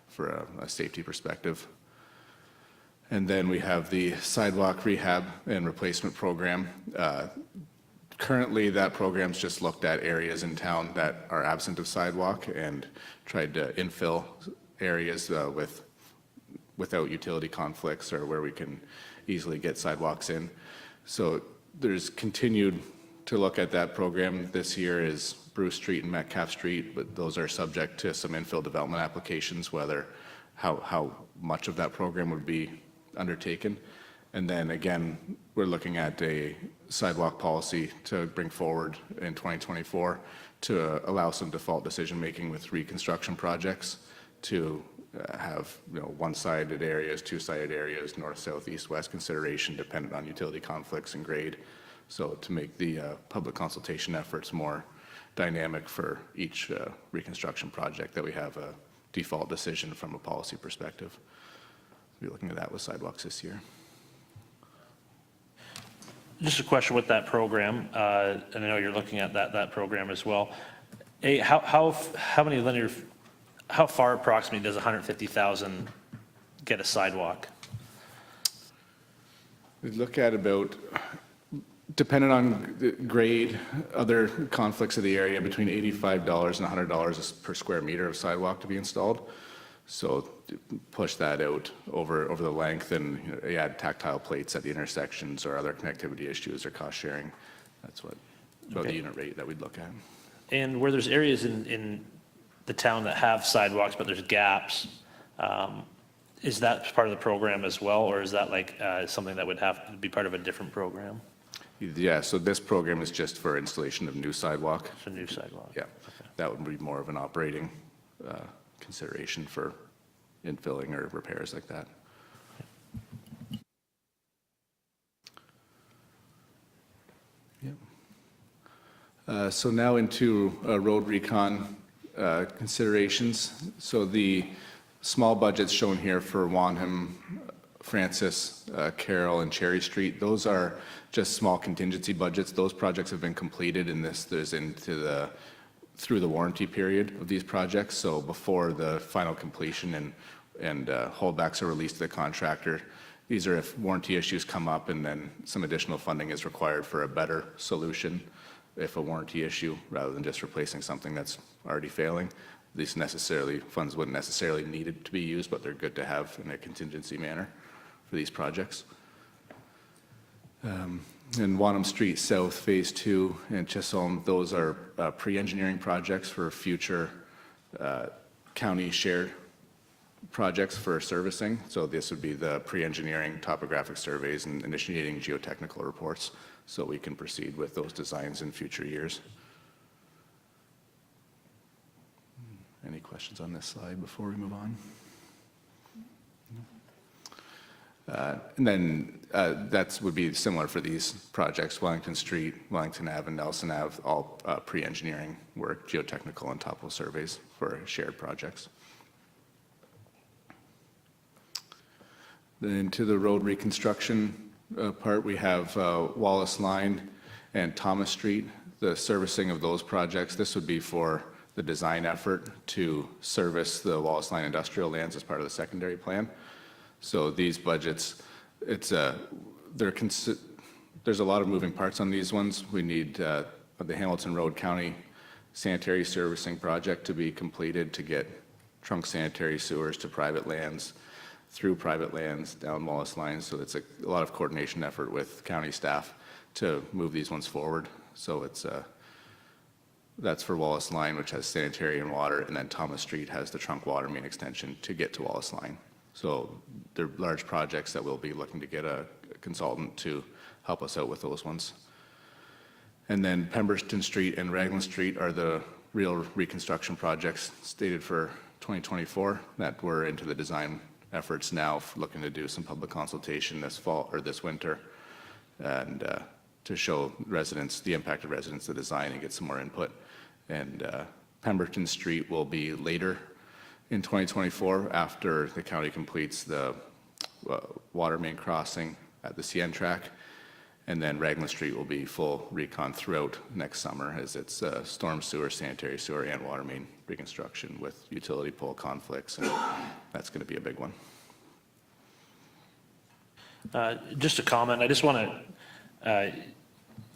for a safety perspective. And then we have the sidewalk rehab and replacement program. Currently, that program's just looked at areas in town that are absent of sidewalk and tried to infill areas without utility conflicts or where we can easily get sidewalks in. So there's continued to look at that program. This year is Bruce Street and Metcalf Street, but those are subject to some infill development applications, how much of that program would be undertaken. And then again, we're looking at a sidewalk policy to bring forward in 2024 to allow some default decision-making with reconstruction projects to have one-sided areas, two-sided areas, north, south, east, west consideration dependent on utility conflicts and grade. So to make the public consultation efforts more dynamic for each reconstruction project, that we have a default decision from a policy perspective. We'll be looking at that with sidewalks this year. Just a question with that program, and I know you're looking at that program as well. how many linear, how far approximately does 150,000 get a sidewalk? We look at about, depending on the grade, other conflicts of the area, between $85 and $100 per square meter of sidewalk to be installed. So push that out over the length, and you add tactile plates at the intersections or other connectivity issues or cost sharing. That's what, about the unit rate that we'd look at. And where there's areas in the town that have sidewalks, but there's gaps, is that part of the program as well, or is that like something that would have to be part of a different program? Yeah, so this program is just for installation of new sidewalk. It's a new sidewalk? Yeah, that would be more of an operating consideration for infilling or repairs like that. So now into road recon considerations. So the small budgets shown here for Wanham, Francis, Carroll, and Cherry Street, those are just small contingency budgets. Those projects have been completed, and this is into through the warranty period of these projects. So before the final completion and holdbacks are released to the contractor, these are if warranty issues come up and then some additional funding is required for a better solution. If a warranty issue, rather than just replacing something that's already failing, these funds wouldn't necessarily need it to be used, but they're good to have in a contingency manner for these projects. And Wanham Street South Phase 2 and Chisholm, those are pre-engineering projects for future county shared projects for servicing. So this would be the pre-engineering topographic surveys and initiating geotechnical reports, so we can proceed with those designs in future years. Any questions on this slide before we move on? And then that would be similar for these projects: Wellington Street, Wellington Ave, and Nelson Ave, all pre-engineering work, geotechnical and topo surveys for shared projects. Then to the road reconstruction part, we have Wallace Line and Thomas Street, the servicing of those projects. This would be for the design effort to service the Wallace Line industrial lands as part of the secondary plan. So these budgets, there's a lot of moving parts on these ones. We need the Hamilton Road County sanitary servicing project to be completed to get trunk sanitary sewers to private lands, through private lands, down Wallace Line. So it's a lot of coordination effort with county staff to move these ones forward. So that's for Wallace Line, which has sanitary and water, and then Thomas Street has the trunk water main extension to get to Wallace Line. So they're large projects that we'll be looking to get a consultant to help us out with those ones. And then Pemberton Street and Raglan Street are the real reconstruction projects stated for 2024 that we're into the design efforts now, looking to do some public consultation this fall or this winter, and to show residents, the impacted residents, the design, and get some more input. And Pemberton Street will be later in 2024 after the county completes the water main crossing at the CN track. And then Raglan Street will be full recon throughout next summer, as it's storm sewer, sanitary sewer, and water main reconstruction with utility pole conflicts, and that's going to be a big one. Just a comment, I just want to,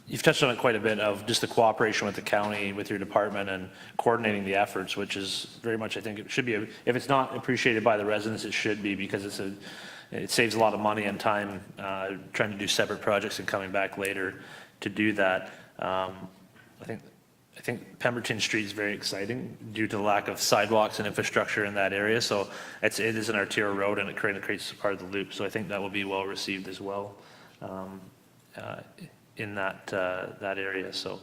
you've touched on it quite a bit, of just the cooperation with the county, with your department, and coordinating the efforts, which is very much, I think it should be, if it's not appreciated by the residents, it should be, because it saves a lot of money and time trying to do separate projects and coming back later to do that. I think Pemberton Street is very exciting due to the lack of sidewalks and infrastructure in that area. So it is an arterial road, and it creates part of the loop. So I think that will be well received as well in that area. So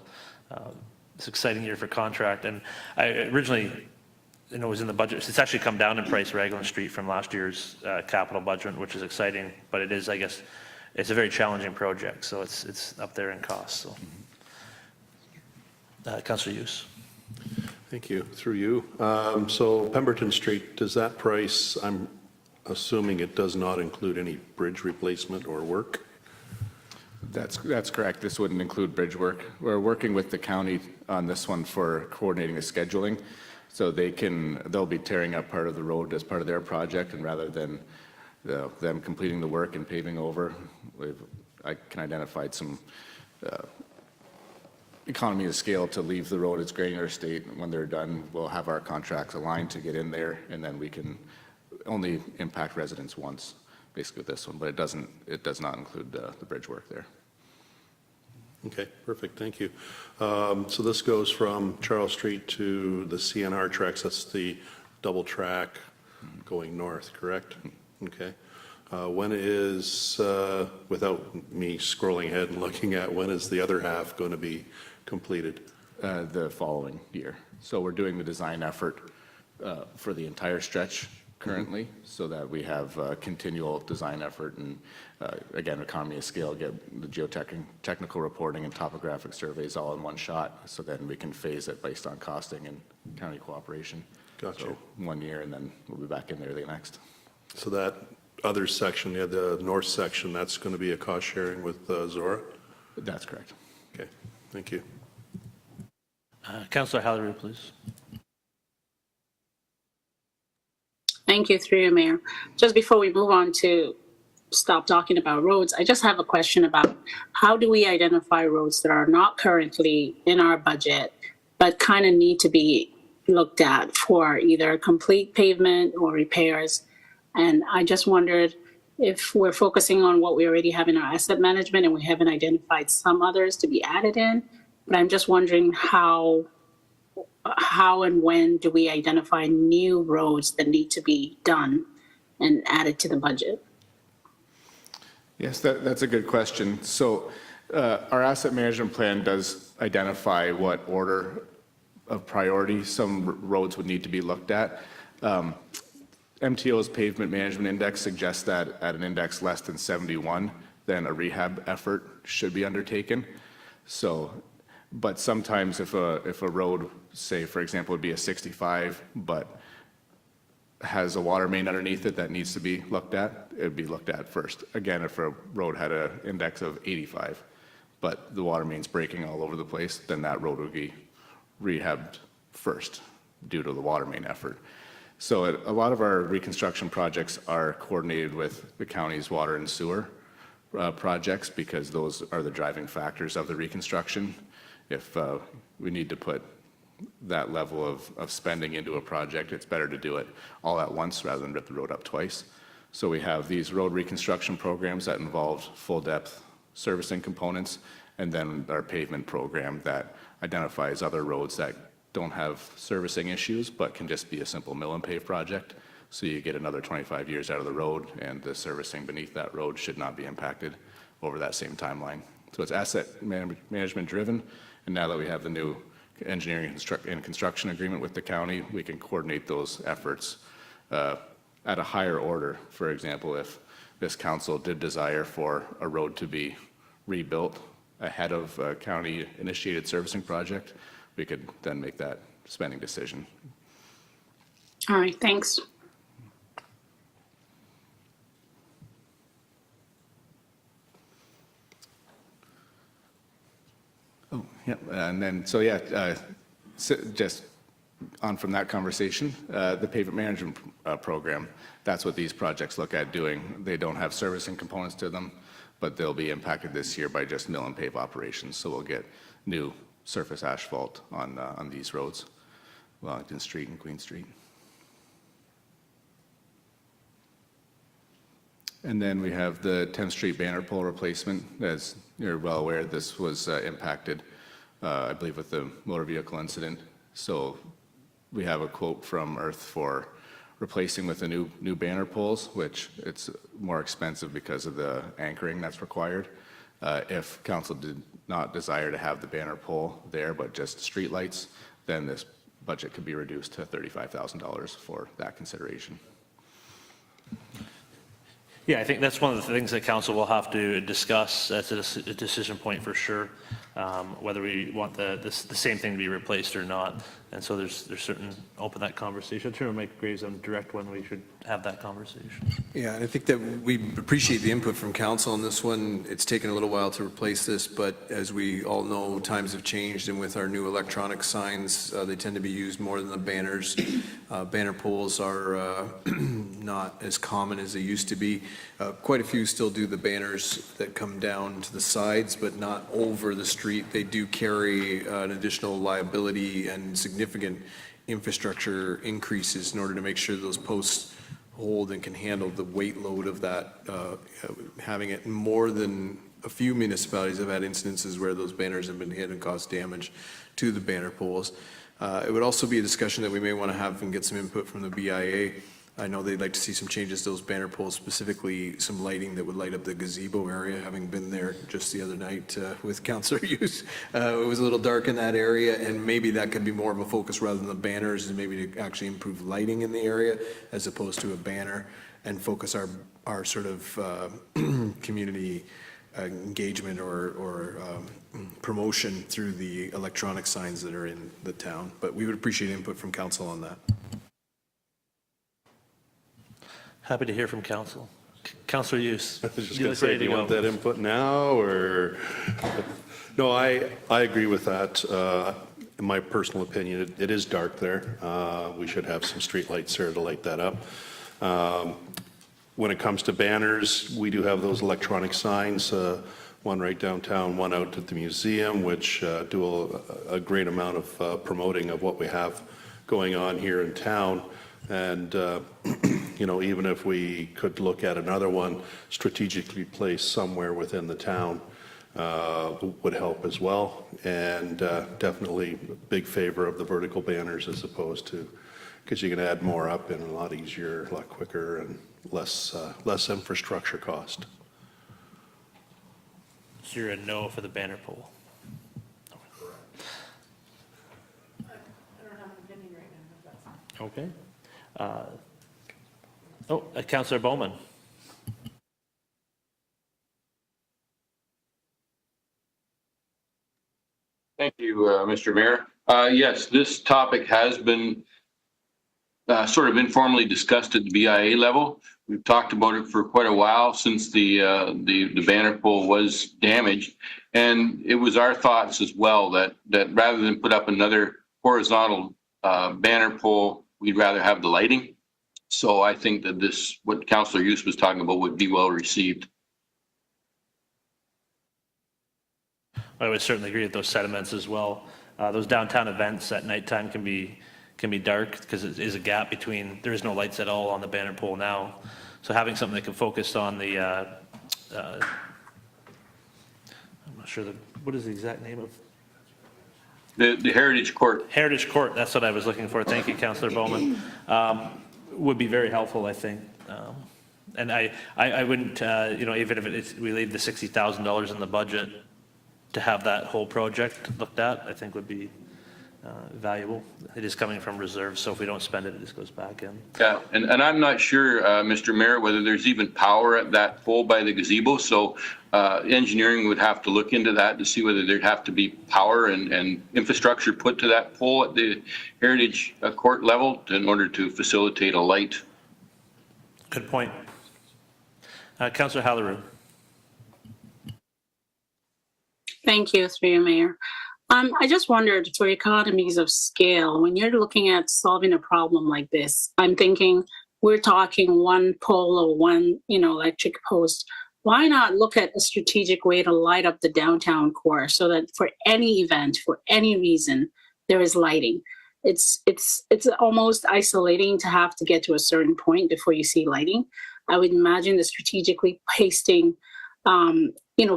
it's an exciting year for contract. And I originally, it was in the budget. It's actually come down in price, Raglan Street, from last year's capital budget, which is exciting. But it is, I guess, it's a very challenging project. So it's up there in cost. So. Councillor Hughes. Thank you. Through you. So Pemberton Street, does that price, I'm assuming it does not include any bridge replacement or work? That's correct. This wouldn't include bridge work. We're working with the county on this one for coordinating the scheduling. So they'll be tearing up part of the road as part of their project, and rather than them completing the work and paving over, I can identify some economy of scale to leave the road its granular state. When they're done, we'll have our contracts aligned to get in there, and then we can only impact residents once, basically with this one, but it does not include the bridge work there. Okay, perfect, thank you. So this goes from Charles Street to the CNR tracks, that's the double track going north, correct? Okay. When is, without me scrolling ahead and looking at, when is the other half going to be completed? The following year. So we're doing the design effort for the entire stretch currently, so that we have continual design effort and, again, economy of scale, get the geotechnical reporting and topographic surveys all in one shot, so then we can phase it based on costing and county cooperation. Gotcha. So 1 year, and then we'll be back in there the next. So that other section, the north section, that's going to be a cost sharing with Zora? That's correct. Okay, thank you. Councillor Hallery, please. Thank you, through you, Mayor. Just before we move on to stop talking about roads, I just have a question about how do we identify roads that are not currently in our budget, but kind of need to be looked at for either complete pavement or repairs? And I just wondered if we're focusing on what we already have in our asset management and we haven't identified some others to be added in, but I'm just wondering how and when do we identify new roads that need to be done and added to the budget? Yes, that's a good question. So our asset management plan does identify what order of priority some roads would need to be looked at. MTO's pavement management index suggests that at an index less than 71, then a rehab effort should be undertaken. So, but sometimes if a road, say for example, would be a 65, but has a water main underneath it that needs to be looked at, it would be looked at first. Again, if a road had an index of 85, but the water main's breaking all over the place, then that road would be rehabbed first due to the water main effort. So a lot of our reconstruction projects are coordinated with the county's water and sewer projects, because those are the driving factors of the reconstruction. If we need to put that level of spending into a project, it's better to do it all at once rather than rip the road up twice. So we have these road reconstruction programs that involve full depth servicing components, and then our pavement program that identifies other roads that don't have servicing issues, but can just be a simple mill and pave project. So you get another 25 years out of the road, and the servicing beneath that road should not be impacted over that same timeline. So it's asset management driven, and now that we have the new engineering and construction agreement with the county, we can coordinate those efforts at a higher order. For example, if this council did desire for a road to be rebuilt ahead of a county-initiated servicing project, we could then make that spending decision. All right, thanks. Oh, yeah, and then, so yeah, just on from that conversation, the pavement management program, that's what these projects look at doing. They don't have servicing components to them, but they'll be impacted this year by just mill and pave operations. So we'll get new surface asphalt on these roads, Wellington Street and Queen Street. And then we have the 10th Street banner pole replacement. As you're well aware, this was impacted, I believe, with the motor vehicle incident. So we have a quote from Earth for replacing with the new banner poles, which it's more expensive because of the anchoring that's required. If council did not desire to have the banner pole there, but just street lights, then this budget could be reduced to $35,000 for that consideration. Yeah, I think that's one of the things that council will have to discuss. That's a decision point for sure, whether we want the same thing to be replaced or not. And so there's certain, open that conversation. I'll turn to Mike Graves and direct when we should have that conversation. Yeah, and I think that we appreciate the input from council on this one. It's taken a little while to replace this, but as we all know, times have changed, and with our new electronic signs, they tend to be used more than the banners. Banner poles are not as common as they used to be. Quite a few still do the banners that come down to the sides, but not over the street. They do carry an additional liability and significant infrastructure increases in order to make sure those posts hold and can handle the weight load of that. Having it in more than a few municipalities have had instances where those banners have been hit and caused damage to the banner poles. It would also be a discussion that we may want to have and get some input from the BIA. I know they'd like to see some changes to those banner poles, specifically some lighting that would light up the gazebo area, having been there just the other night with Councillor Hughes. It was a little dark in that area, and maybe that could be more of a focus rather than the banners, and maybe to actually improve lighting in the area as opposed to a banner, and focus our sort of community engagement or promotion through the electronic signs that are in the town. But we would appreciate input from council on that. Happy to hear from council. Councillor Hughes. I was just going to say, do you want that input now, or? No, I agree with that. In my personal opinion, it is dark there. We should have some street lights there to light that up. When it comes to banners, we do have those electronic signs, one right downtown, one out at the museum, which do a great amount of promoting of what we have going on here in town. And, you know, even if we could look at another one strategically placed somewhere within the town, would help as well. And definitely a big favor of the vertical banners as opposed to, because you can add more up and a lot easier, a lot quicker, and less infrastructure cost. So you're a no for the banner pole? I don't have an opinion right now, if that's Okay. Councillor Bowman. Thank you, Mr. Mayor. Yes, this topic has been sort of informally discussed at the BIA level. We've talked about it for quite a while since the banner pole was damaged, and it was our thoughts as well that rather than put up another horizontal banner pole, we'd rather have the lighting. So I think that this, what Councillor Hughes was talking about, would be well received. I would certainly agree with those sentiments as well. Those downtown events at nighttime can be dark because it is a gap between, there is no lights at all on the banner pole now. So having something that can focus on the, I'm not sure, what is the exact name of? The Heritage Court. Heritage Court, that's what I was looking for. Thank you, Councillor Bowman. Would be very helpful, I think. And I wouldn't, you know, even if we leave the $60,000 in the budget to have that whole project looked at, I think would be valuable. It is coming from reserves, so if we don't spend it, it just goes back in. Yeah, and I'm not sure, Mr. Mayor, whether there's even power at that pole by the gazebo. So engineering would have to look into that to see whether there'd have to be power and infrastructure put to that pole at the Heritage Court level in order to facilitate a light. Good point. Councillor Hallerow. Thank you, through you, Mayor. I just wondered, for economies of scale, when you're looking at solving a problem like this, I'm thinking we're talking one pole or one, electric post. Why not look at a strategic way to light up the downtown core so that for any event, for any reason, there is lighting? It's almost isolating to have to get to a certain point before you see lighting. I would imagine the strategically pasting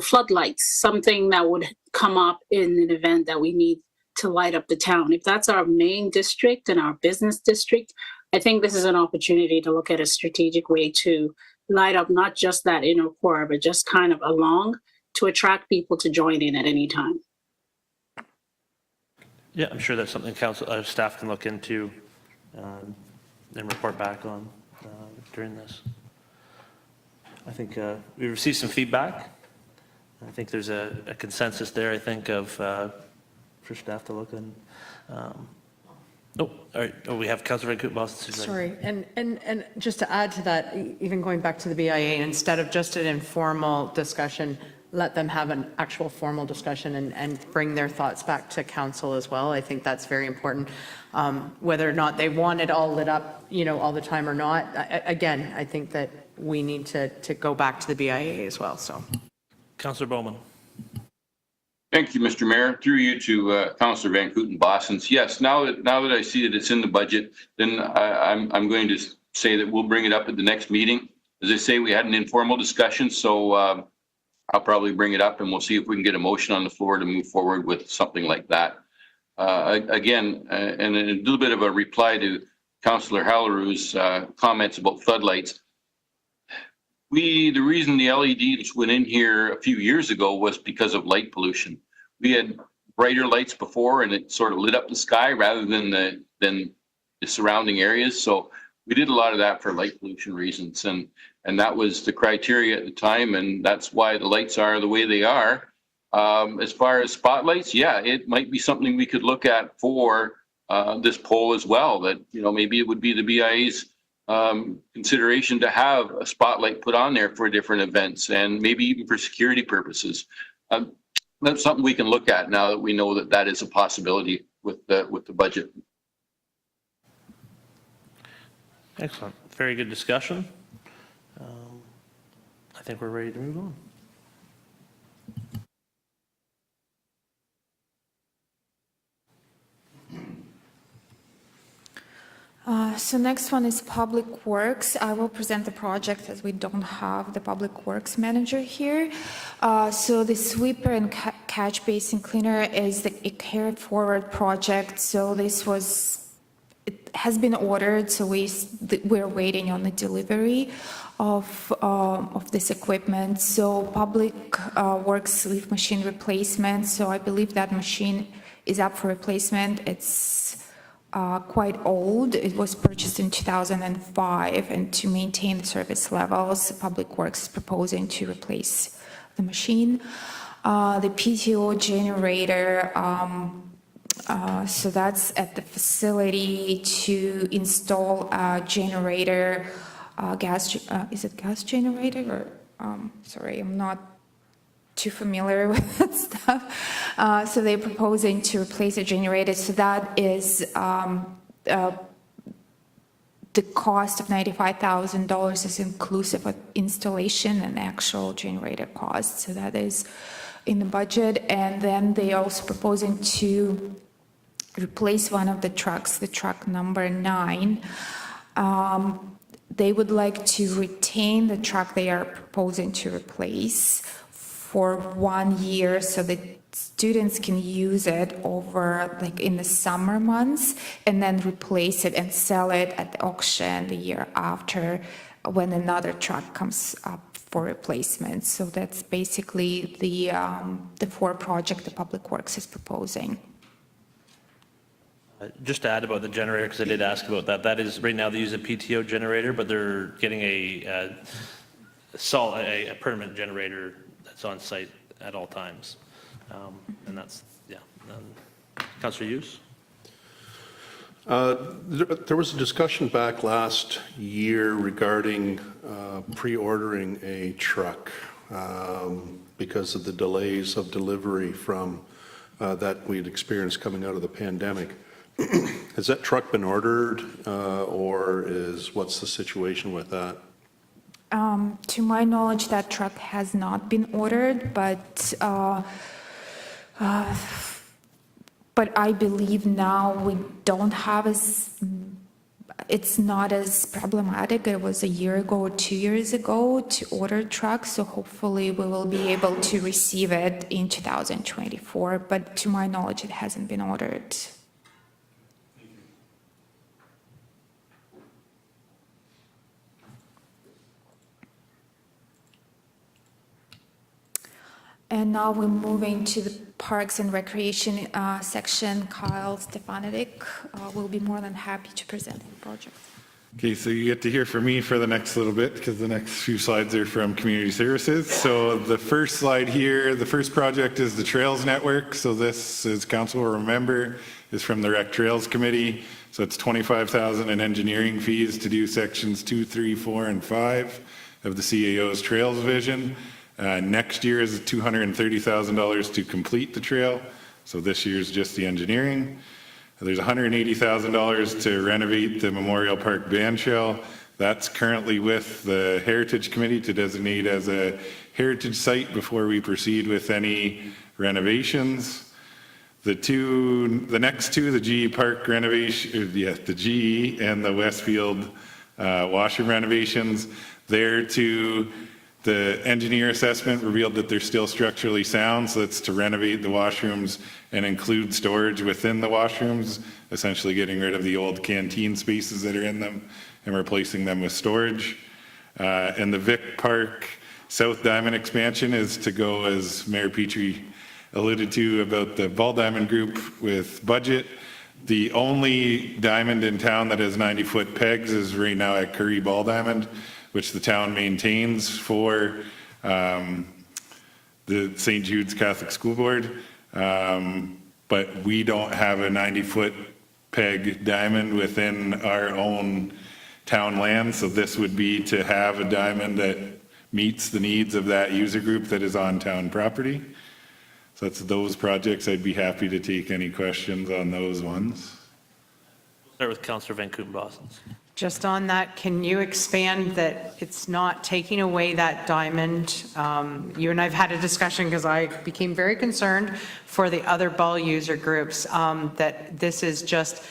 floodlights, something that would come up in an event that we need to light up the town. If that's our main district and our business district, I think this is an opportunity to look at a strategic way to light up not just that inner core, but just kind of along to attract people to join in at any time. Yeah, I'm sure that's something council staff can look into and report back on during this. I think we received some feedback. I think there's a consensus there, I think, of, for staff to look in. All right. Oh, we have Councillor Van Koot. Sorry, and just to add to that, even going back to the BIA, instead of just an informal discussion, let them have an actual formal discussion and bring their thoughts back to council as well. I think that's very important. Whether or not they want it all lit up, all the time or not, again, I think that we need to go back to the BIA as well, so. Councillor Bowman. Thank you, Mr. Mayor. Through you to Councillor Van Koot Bosons. Yes, now that I see that it's in the budget, then I'm going to say that we'll bring it up at the next meeting. As I say, we had an informal discussion, so I'll probably bring it up and we'll see if we can get a motion on the floor to move forward with something like that. Again, and a little bit of a reply to Councillor Halleroo's comments about floodlights. The reason the LEDs went in here a few years ago was because of light pollution. We had brighter lights before and it sort of lit up the sky rather than the surrounding areas. So we did a lot of that for light pollution reasons. And that was the criteria at the time. And that's why the lights are the way they are. As far as spotlights, yeah, it might be something we could look at for this poll as well, that, maybe it would be the BIA's consideration to have a spotlight put on there for different events and maybe even for security purposes. That's something we can look at now that we know that that is a possibility with the budget. Excellent. Very good discussion. I think we're ready to move on. So next one is Public Works. I will present the project as we don't have the Public Works manager here. So the sweeper and catch basin cleaner is a carried forward project. So it has been ordered. So we're waiting on the delivery of this equipment. So Public Works leaf machine replacement. So I believe that machine is up for replacement. It's quite old. It was purchased in 2005, and to maintain the service levels, Public Works is proposing to replace the machine. The PTO generator, so that's at the facility to install a generator, is it gas generator or, sorry, I'm not too familiar with that stuff. So they're proposing to replace a generator. So that is the cost of $95,000 is inclusive of installation and actual generator cost. So that is in the budget. And then they are also proposing to replace one of the trucks, the truck number 9. They would like to retain the truck they are proposing to replace for 1 year so that students can use it over like in the summer months and then replace it and sell it at the auction the year after when another truck comes up for replacement. So that's basically the 4 project the Public Works is proposing. Just to add about the generator, because I did ask about that. That is, right now they use a PTO generator, but they're getting a permanent generator that's on site at all times. And that's, yeah. Councillor Hughes? There was a discussion back last year regarding pre-ordering a truck because of the delays of delivery from that we'd experienced coming out of the pandemic. Has that truck been ordered or what's the situation with that? To my knowledge, that truck has not been ordered, but I believe now we don't have it's not as problematic. It was a year ago or 2 years ago to order trucks, so hopefully we will be able to receive it in 2024, but to my knowledge, it hasn't been ordered. And now we're moving to the Parks and Recreation section. Kyle Stefanovic will be more than happy to present the project. Okay, so you get to hear from me for the next little bit because the next few slides are from Community Services. So the first slide here, the first project is the Trails Network. So this, as council will remember, is from the Rec Trails Committee. So it's $25,000 in engineering fees to do sections 2, 3, 4, and 5 of the CAO's Trails Vision. Next year is $230,000 to complete the trail. So this year is just the engineering. There's $180,000 to renovate the Memorial Park band shell. That's currently with the Heritage Committee to designate as a heritage site before we proceed with any renovations. The next two, the GE Park renovation, the GE and the Westfield washroom renovations, the engineer assessment revealed that they're still structurally sound, so that's to renovate the washrooms and include storage within the washrooms, essentially getting rid of the old canteen spaces that are in them and replacing them with storage. And the Vic Park South Diamond expansion is to go, as Mayor Petrie alluded to, about the Ball Diamond Group with budget. The only diamond in town that has 90-foot pegs is right now at Curry Ball Diamond, which the town maintains for the St. Jude's Catholic School Board. But we don't have a 90-foot peg diamond within our own town land. So this would be to have a diamond that meets the needs of that user group that is on town property. So that's those projects. I'd be happy to take any questions on those ones. Start with Councillor Van Kouten-Bosens. Just on that, can you expand that it's not taking away that diamond? You and I've had a discussion because I became very concerned for the other ball user groups that this is just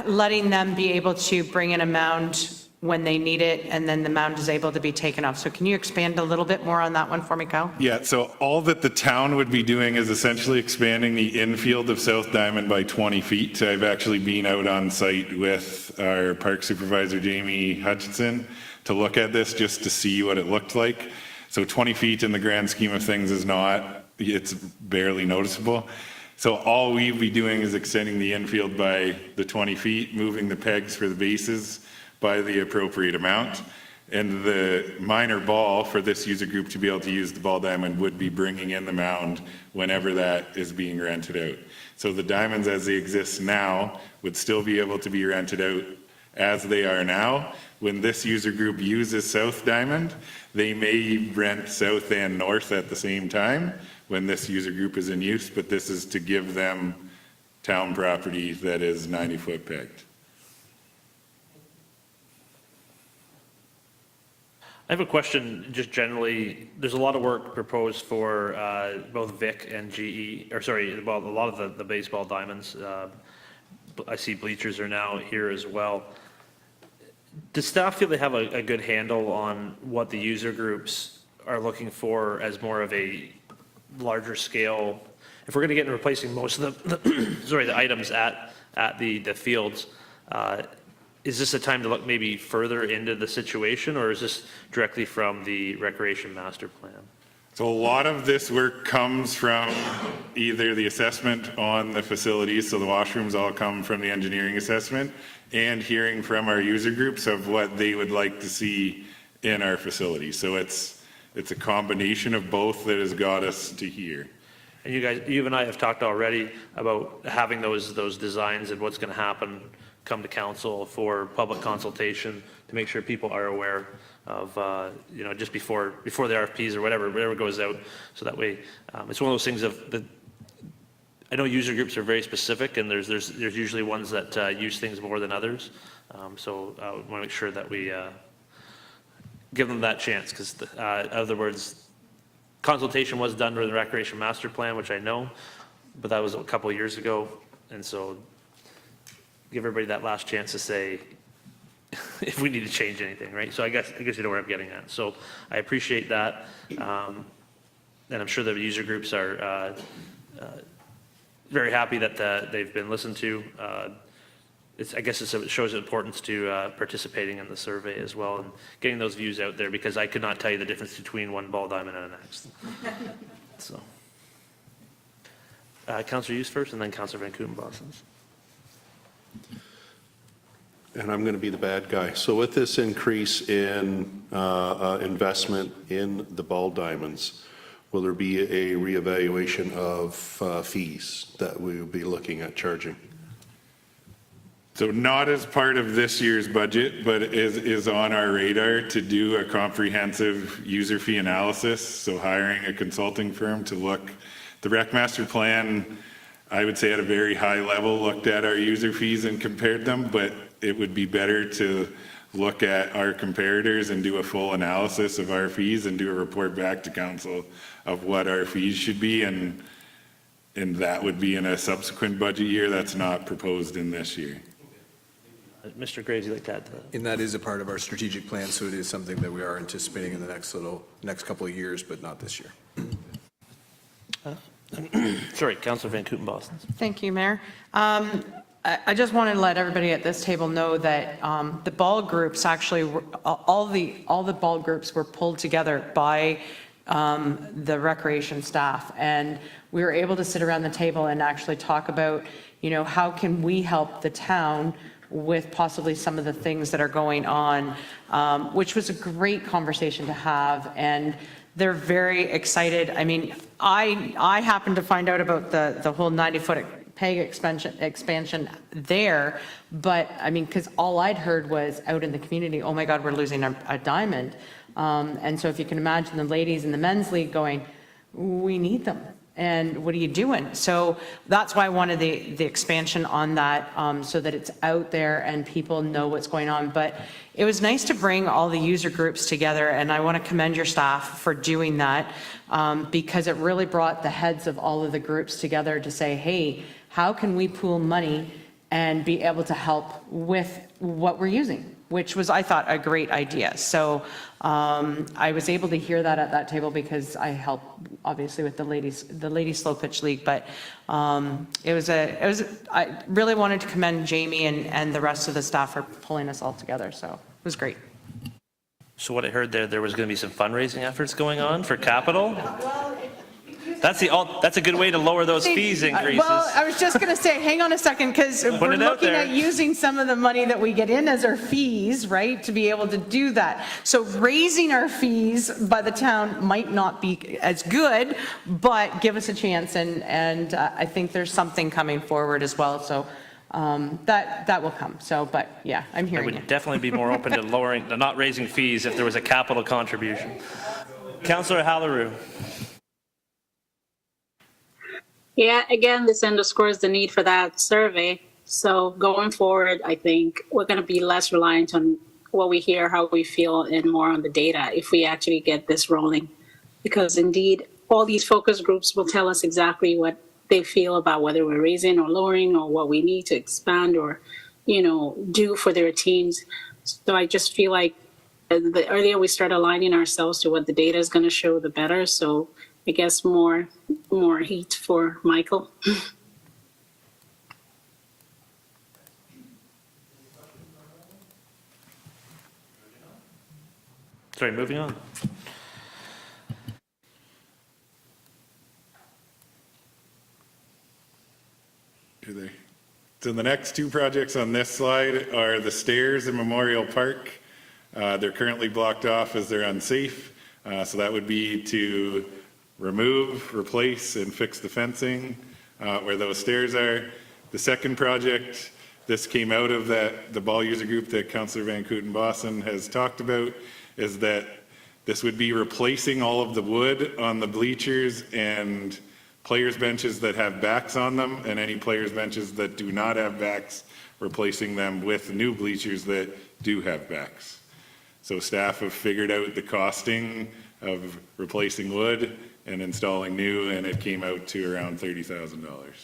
letting them be able to bring in a mound when they need it, and then the mound is able to be taken off. So can you expand a little bit more on that one for me, Kyle? Yeah, so all that the town would be doing is essentially expanding the infield of South Diamond by 20 feet. I've actually been out on site with our park supervisor, Jamie Hutchinson, to look at this just to see what it looked like. So 20 feet in the grand scheme of things is not, it's barely noticeable. So all we'd be doing is extending the infield by the 20 feet, moving the pegs for the bases by the appropriate amount. And the minor ball for this user group to be able to use the ball diamond would be bringing in the mound whenever that is being rented out. So the diamonds as they exist now would still be able to be rented out as they are now. When this user group uses South Diamond, they may rent South and North at the same time when this user group is in use, but this is to give them town property that is 90-foot pegged. I have a question, just generally, there's a lot of work proposed for both Vic and GE, or sorry, well, a lot of the baseball diamonds. I see bleachers are now here as well. Does staff feel they have a good handle on what the user groups are looking for as more of a larger scale? If we're going to get into replacing most of the items at the fields, is this a time to look maybe further into the situation, or is this directly from the Recreation Master Plan? So a lot of this work comes from either the assessment on the facilities, so the washrooms all come from the engineering assessment, and hearing from our user groups of what they would like to see in our facilities. So it's a combination of both that has got us to here. And you and I have talked already about having those designs and what's going to happen come to council for public consultation to make sure people are aware of, just before the RFPs or whatever goes out. So that way, it's one of those things I know user groups are very specific, and there's usually ones that use things more than others. So I want to make sure that we give them that chance, because in other words, consultation was done during the Recreation Master Plan, which I know, but that was a couple of years ago. And so give everybody that last chance to say if we need to change anything, right? So I guess you know where I'm getting at. So I appreciate that. And I'm sure the user groups are very happy that they've been listened to. I guess it shows importance to participating in the survey as well and getting those views out there, because I could not tell you the difference between one ball diamond and the next. So, Councillor Hughes first, and then Councillor Van Kouten-Bosens. and I'm going to be the bad guy. So with this increase in investment in the ball diamonds, will there be a reevaluation of fees that we will be looking at charging? So not as part of this year's budget, but is on our radar to do a comprehensive user fee analysis. So hiring a consulting firm to look, the rec master plan, I would say at a very high level, looked at our user fees and compared them, but it would be better to look at our comparators and do a full analysis of our fees and do a report back to council of what our fees should be. And that would be in a subsequent budget year. That's not proposed in this year. Mr. Graves, you'd like to add to that? And that is a part of our strategic plan, so it is something that we are anticipating in the next couple of years, but not this year. Sorry, Councillor Van Kooten-Boston. Thank you, Mayor. I just wanted to let everybody at this table know that the ball groups actually, all the ball groups were pulled together by the recreation staff. And we were able to sit around the table and actually talk about, how can we help the town with possibly some of the things that are going on, which was a great conversation to have. And they're very excited. I mean, I happened to find out about the whole 90-foot PEG expansion there, but I mean, because all I'd heard was out in the community, oh my God, we're losing a diamond. And so if you can imagine the ladies in the men's league going, we need them. And what are you doing? So that's why I wanted the expansion on that, so that it's out there and people know what's going on. But it was nice to bring all the user groups together, and I want to commend your staff for doing that, because it really brought the heads of all of the groups together to say, hey, how can we pool money and be able to help with what we're using? Which was, I thought, a great idea. So I was able to hear that at that table because I help, obviously, with the ladies slow pitch league. But I really wanted to commend Jamie and the rest of the staff for pulling us all together. So it was great. So what I heard there was going to be some fundraising efforts going on for capital. That's a good way to lower those fees increases. Well, I was just going to say, hang on a second, because we're looking at using some of the money that we get in as our fees, right, to be able to do that. So raising our fees by the town might not be as good, but give us a chance, and I think there's something coming forward as well. So that will come. So, but yeah, I'm hearing I would definitely be more open to not raising fees if there was a capital contribution. Councillor Halleru. Yeah, again, this underscores the need for that survey. So going forward, I think we're going to be less reliant on what we hear, how we feel, and more on the data if we actually get this rolling. Because indeed, all these focus groups will tell us exactly what they feel about whether we're raising or lowering or what we need to expand or, do for their teams. So I just feel like the earlier we start aligning ourselves to what the data is going to show, the better. So I guess more heat for Michael. Sorry, moving on. So the next two projects on this slide are the stairs in Memorial Park. They're currently blocked off as they're unsafe. So that would be to remove, replace, and fix the fencing where those stairs are. The second project, this came out of the ball user group that Councillor Van Kooten-Bosson has talked about, is that this would be replacing all of the wood on the bleachers and players' benches that have backs on them, and any players' benches that do not have backs, replacing them with new bleachers that do have backs. So staff have figured out the costing of replacing wood and installing new, and it came out to around $30,000.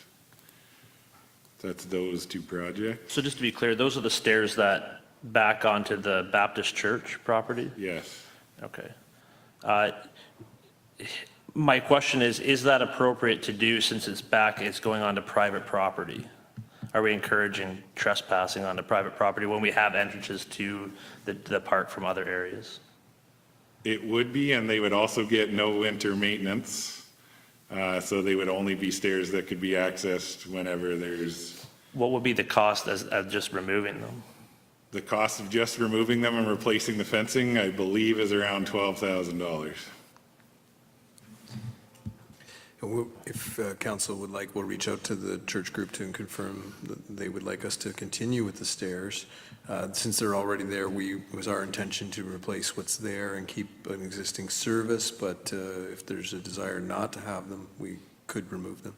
That's those two projects. So just to be clear, those are the stairs that back onto the Baptist Church property? Yes. Okay. My question is that appropriate to do since it's going on to private property? Are we encouraging trespassing onto private property when we have entrances to the park from other areas? It would be, and they would also get no winter maintenance. So they would only be stairs that could be accessed whenever there's... What would be the cost of just removing them? The cost of just removing them and replacing the fencing, I believe, is around $12,000. If council would like, we'll reach out to the church group to confirm that they would like us to continue with the stairs. Since they're already there, it was our intention to replace what's there and keep an existing service, but if there's a desire not to have them, we could remove them.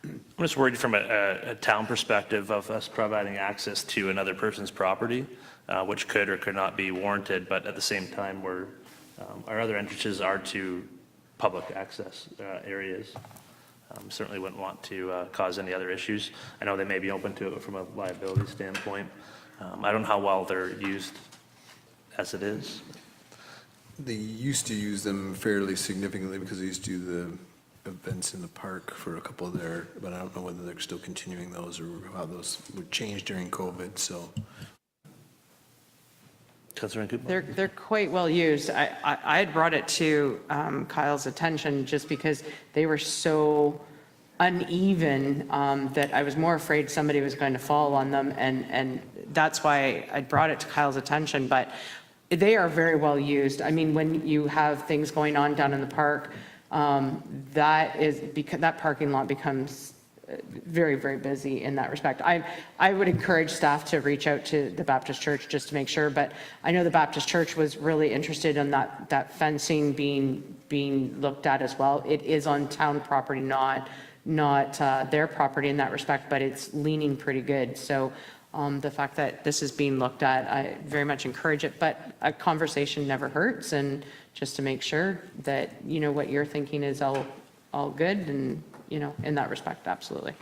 I'm just worried from a town perspective of us providing access to another person's property, which could or could not be warranted, but at the same time, our other entrances are to public access areas. Certainly wouldn't want to cause any other issues. I know they may be open to it from a liability standpoint. I don't know how well they're used as it is. They used to use them fairly significantly because they used to do the events in the park for a couple there, but I don't know whether they're still continuing those or how those would change during COVID, so. They're quite well used. I had brought it to Kyle's attention just because they were so uneven that I was more afraid somebody was going to fall on them, and that's why I brought it to Kyle's attention, but they are very well used. I mean, when you have things going on down in the park, that parking lot becomes very, very busy in that respect. I would encourage staff to reach out to the Baptist Church just to make sure, but I know the Baptist Church was really interested in that fencing being looked at as well. It is on town property, not their property in that respect, but it's leaning pretty good. So the fact that this is being looked at, I very much encourage it, but a conversation never hurts, and just to make sure that, you know, what you're thinking is all good, and, you know, in that respect, absolutely.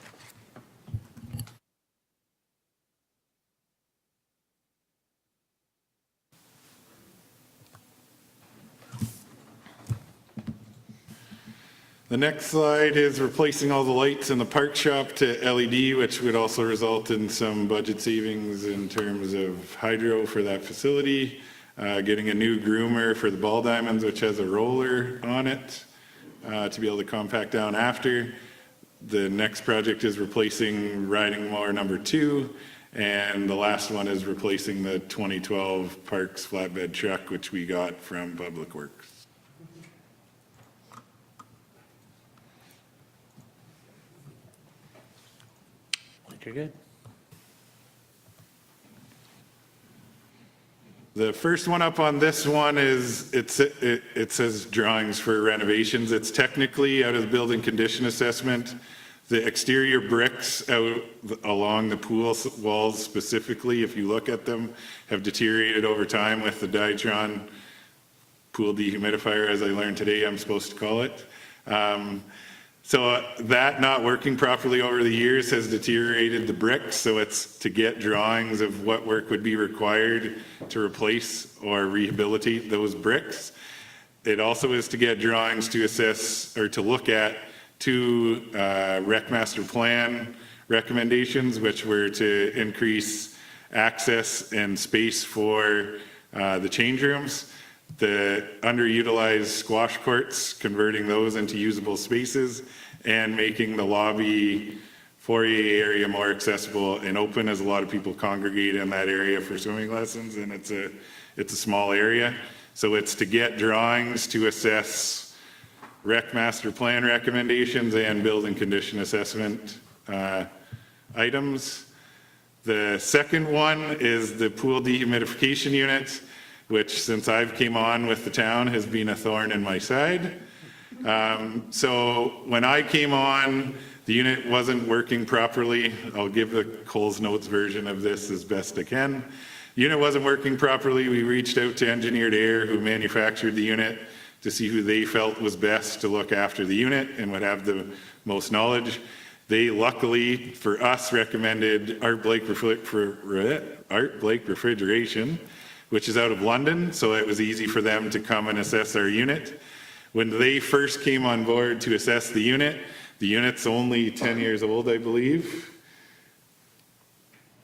The next slide is replacing all the lights in the park shop to LED, which would also result in some budget savings in terms of hydro for that facility. Getting a new groomer for the ball diamonds, which has a roller on it to be able to compact down after. The next project is replacing riding mower number 2. And the last one is replacing the 2012 Parks flatbed truck, which we got from Public Works. You're good. The first one up on this one is, it says drawings for renovations. It's technically out of the building condition assessment. The exterior bricks out along the pool walls specifically, if you look at them, have deteriorated over time with the Dytron pool dehumidifier, as I learned today I'm supposed to call it. So that not working properly over the years has deteriorated the bricks, so it's to get drawings of what work would be required to replace or rehabilitate those bricks. It also is to get drawings to assess or to look at 2 rec master plan recommendations, which were to increase access and space for the change rooms, the underutilized squash courts, converting those into usable spaces, and making the lobby foyer area more accessible and open, as a lot of people congregate in that area for swimming lessons, and it's a small area. So it's to get drawings to assess rec master plan recommendations and building condition assessment items. The second one is the pool dehumidification unit, which since I've came on with the town has been a thorn in my side. So when I came on, the unit wasn't working properly. I'll give the Coles Notes version of this as best I can. The unit wasn't working properly. We reached out to Engineered Air, who manufactured the unit, to see who they felt was best to look after the unit and would have the most knowledge. They luckily, for us, recommended Art Blake Refrigeration, which is out of London, so it was easy for them to come and assess our unit. When they first came on board to assess the unit's only 10 years old, I believe.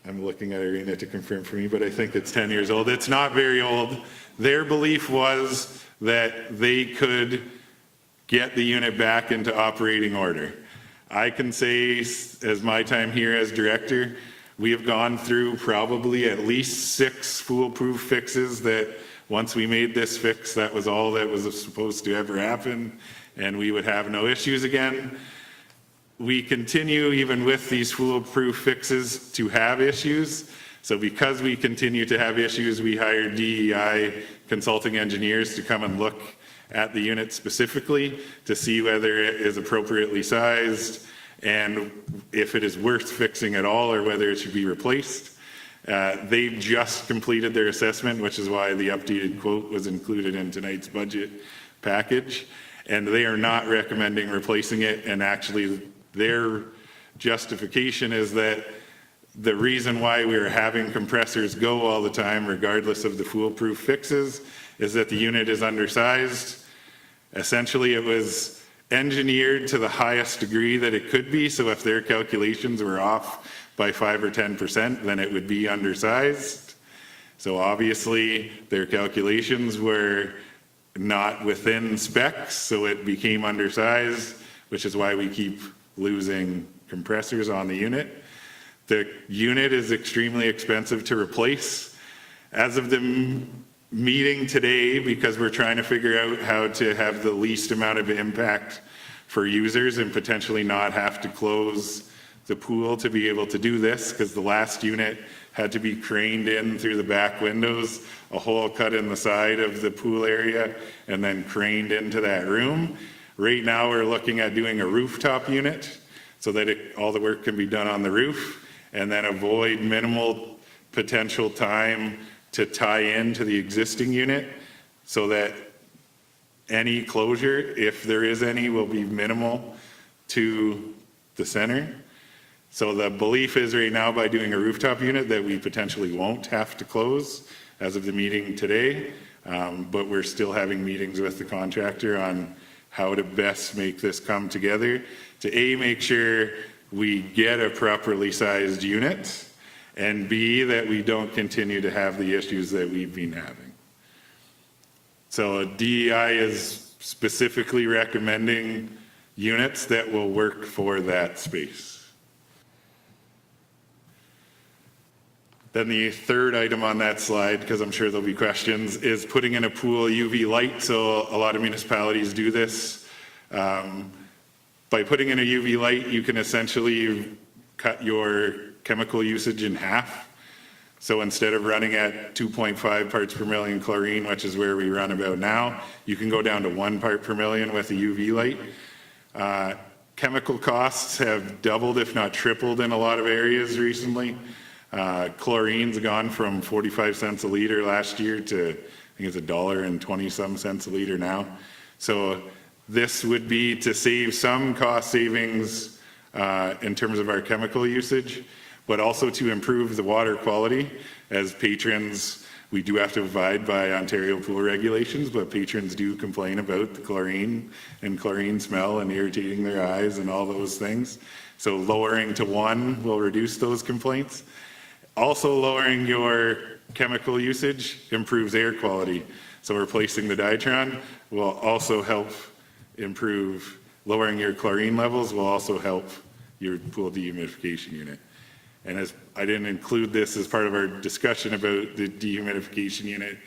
I'm looking at Irina to confirm for me, but I think it's 10 years old. It's not very old. Their belief was that they could get the unit back into operating order. I can say, as my time here as director, We have gone through probably at least 6 foolproof fixes that once we made this fix, that was all that was supposed to ever happen, and we would have no issues again. We continue, even with these foolproof fixes, to have issues. So because we continue to have issues, we hired DEI consulting engineers to come and look at the unit specifically to see whether it is appropriately sized and if it is worth fixing at all or whether it should be replaced. They've just completed their assessment, which is why the updated quote was included in tonight's budget package. And they are not recommending replacing it. And actually, their justification is that the reason why we're having compressors go all the time, regardless of the foolproof fixes, is that the unit is undersized. Essentially, it was engineered to the highest degree that it could be. So if their calculations were off by 5 or 10%, then it would be undersized. So obviously, their calculations were not within specs, so it became undersized, which is why we keep losing compressors on the unit. The unit is extremely expensive to replace. As of the meeting today, because we're trying to figure out how to have the least amount of impact for users and potentially not have to close the pool to be able to do this, because the last unit had to be craned in through the back windows, a hole cut in the side of the pool area, and then craned into that room. Right now, we're looking at doing a rooftop unit so that all the work can be done on the roof, and then avoid minimal potential time to tie into the existing unit so that any closure, if there is any, will be minimal to the center. So the belief is right now by doing a rooftop unit that we potentially won't have to close as of the meeting today, but we're still having meetings with the contractor on how to best make this come together to A, make sure we get a properly sized unit, and B, that we don't continue to have the issues that we've been having. So DEI is specifically recommending units that will work for that space. Then the third item on that slide, because I'm sure there'll be questions, is putting in a pool UV light. So a lot of municipalities do this. By putting in a UV light, you can essentially cut your chemical usage in half. So instead of running at 2.5 parts per million chlorine, which is where we run about now, you can go down to 1 part per million with a UV light. Chemical costs have doubled, if not tripled, in a lot of areas recently. Chlorine's gone from 45 cents a liter last year to, I think it's $1.20 some cents a liter now. So this would be to save some cost savings in terms of our chemical usage, but also to improve the water quality. As patrons, we do have to abide by Ontario pool regulations, but patrons do complain about the chlorine and chlorine smell and irritating their eyes and all those things. So lowering to 1 will reduce those complaints. Also, lowering your chemical usage improves air quality. So replacing the Dytron will also help improve, lowering your chlorine levels will also help your pool dehumidification unit. And as I didn't include this as part of our discussion about the dehumidification unit,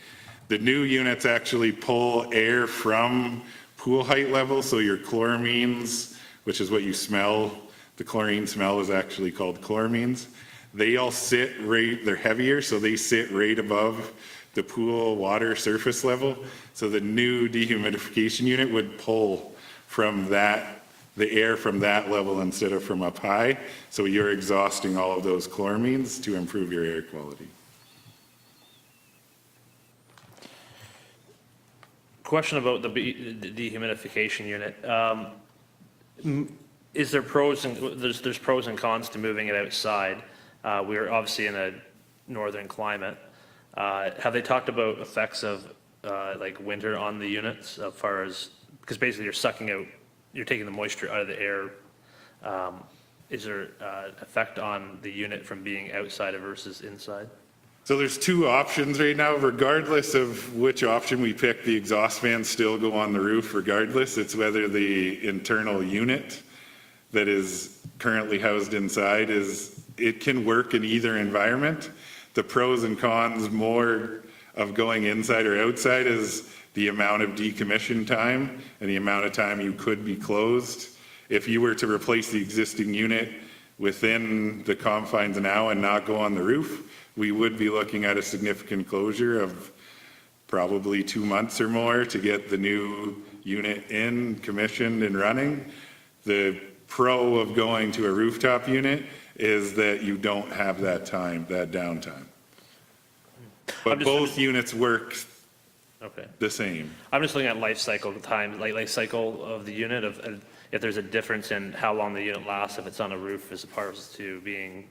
the new units actually pull air from pool height level. So your chloramines, which is what you smell, the chlorine smell is actually called chloramines. They all sit right, they're heavier, so they sit right above the pool water surface level. So the new dehumidification unit would pull from that, the air from that level instead of from up high. So you're exhausting all of those chloramines to improve your air quality. Question about the dehumidification unit. Is there pros and, there's pros and cons to moving it outside? We're obviously in a northern climate. Have they talked about effects of like winter on the units as far as, because basically you're sucking out, you're taking the moisture out of the air. Is there effect on the unit from being outside versus inside? So there's 2 options right now. Regardless of which option we pick, the exhaust fans still go on the roof regardless. It's whether the internal unit that is currently housed inside is it can work in either environment. The pros and cons more of going inside or outside is the amount of decommission time and the amount of time you could be closed. If you were to replace the existing unit within the confines now and not go on the roof, we would be looking at a significant closure of probably 2 months or more to get the new unit in, commissioned and running. The pro of going to a rooftop unit is that you don't have that time, that downtime. But both units work the same. I'm just looking at life cycle time, like life cycle of the unit, of if there's a difference in how long the unit lasts, if it's on a roof as opposed to being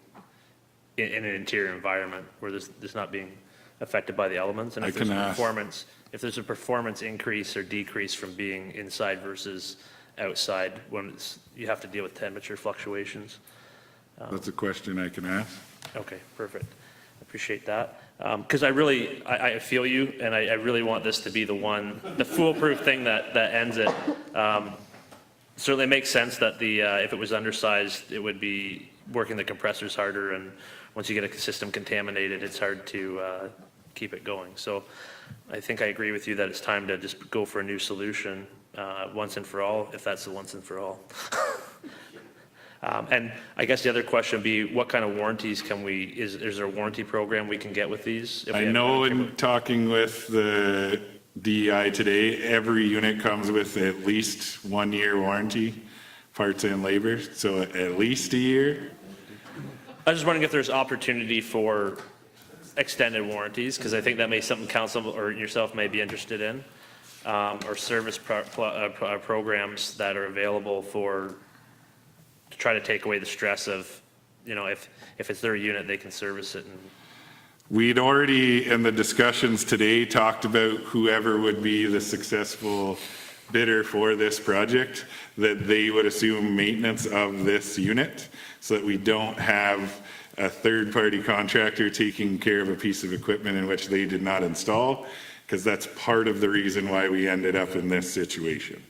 in an interior environment where there's not being affected by the elements. And if there's a performance increase or decrease from being inside versus outside, when you have to deal with temperature fluctuations. That's a question I can ask. Okay, perfect. Appreciate that. Because I feel you, and I really want this to be the foolproof thing that ends it. Certainly makes sense that if it was undersized, it would be working the compressors harder, and once you get a system contaminated, it's hard to keep it going. So I think I agree with you that it's time to just go for a new solution once and for all, if that's the once and for all. And I guess the other question would be, what kind of warranties is there a warranty program we can get with these? I know in talking with the DEI today, every unit comes with at least 1 year warranty, parts and labor, so at least a year. I was just wondering if there's opportunity for extended warranties, because I think that may be something council or yourself may be interested in, or service programs that are available to try to take away the stress of, if it's their unit, they can service it. And We'd already, in the discussions today, talked about whoever would be the successful bidder for this project, that they would assume maintenance of this unit, so that we don't have a third-party contractor taking care of a piece of equipment in which they did not install, because that's part of the reason why we ended up in this situation.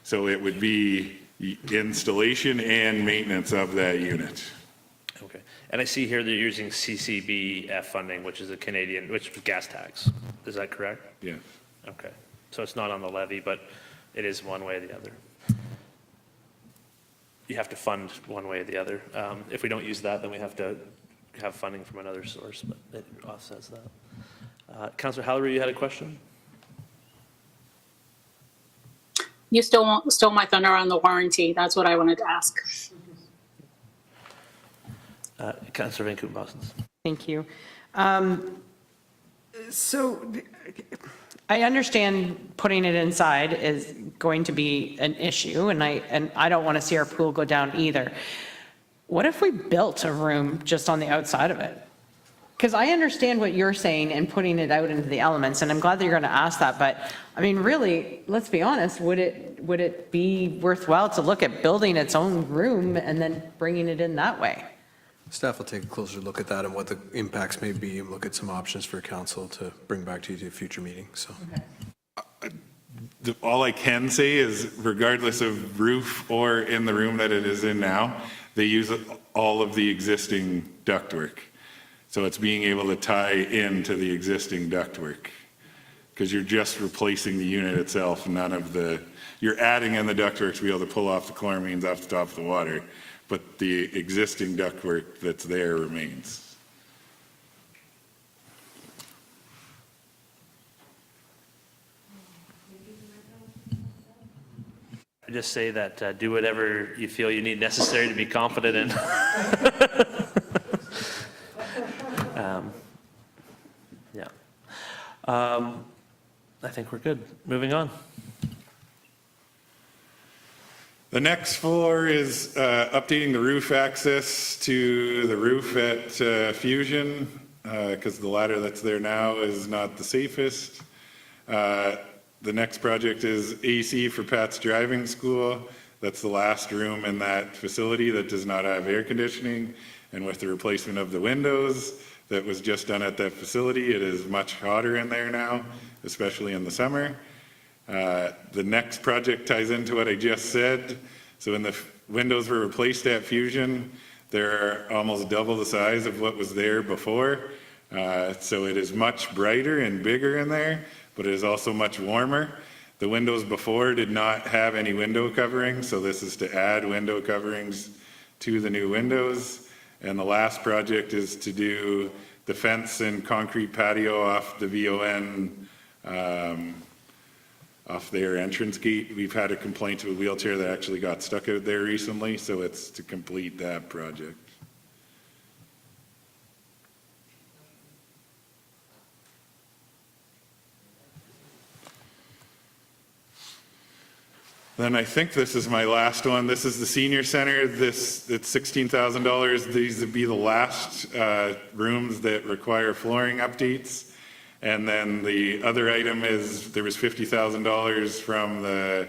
So it would be installation and maintenance of that unit. okay. And I see here they're using CCBF funding, which is which is gas tax. Is that correct? Yeah. Okay. So it's not on the levy, but it is one way or the other. You have to fund one way or the other. If we don't use that, then we have to have funding from another source, but it offsets that. Councillor Hallery, you had a question? You stole my thunder on the warranty. That's what I wanted to ask. Councillor Van Koop-Bosens. Thank you. So I understand putting it inside is going to be an issue, and I don't want to see our pool go down either. What if we built a room just on the outside of it? Because I understand what you're saying and putting it out into the elements, and I'm glad that you're going to ask that. But I mean, really, let's be honest, would it be worthwhile to look at building its own room and then bringing it in that way? Staff will take a closer look at that and what the impacts may be, and look at some options for council to bring back to you to a future meeting, so. All I can say is, regardless of roof or in the room that it is in now, they use all of the existing ductwork. So it's being able to tie into the existing ductwork, because you're just replacing the unit itself, you're adding in the ductwork to be able to pull off the chloramines off the top of the water, but the existing ductwork that's there remains. I just say that do whatever you feel you need necessary to be confident in. Yeah. I think we're good. Moving on. The next floor is updating the roof access to the roof at Fusion, because the ladder that's there now is not the safest. The next project is AC for Pat's driving school. That's the last room in that facility that does not have air conditioning. And with the replacement of the windows that was just done at that facility, it is much hotter in there now, especially in the summer. The next project ties into what I just said. So when the windows were replaced at Fusion, They're almost double the size of what was there before. So it is much brighter and bigger in there, but it is also much warmer. The windows before did not have any window coverings, so this is to add window coverings to the new windows. And the last project is to do the fence and concrete patio off the VON, off their entrance gate. We've had a complaint of a wheelchair that actually got stuck out there recently, so it's to complete that project. Then I think this is my last one. This is the senior center. It's $16,000. These would be the last rooms that require flooring updates. And then the other item is there was $50,000 from the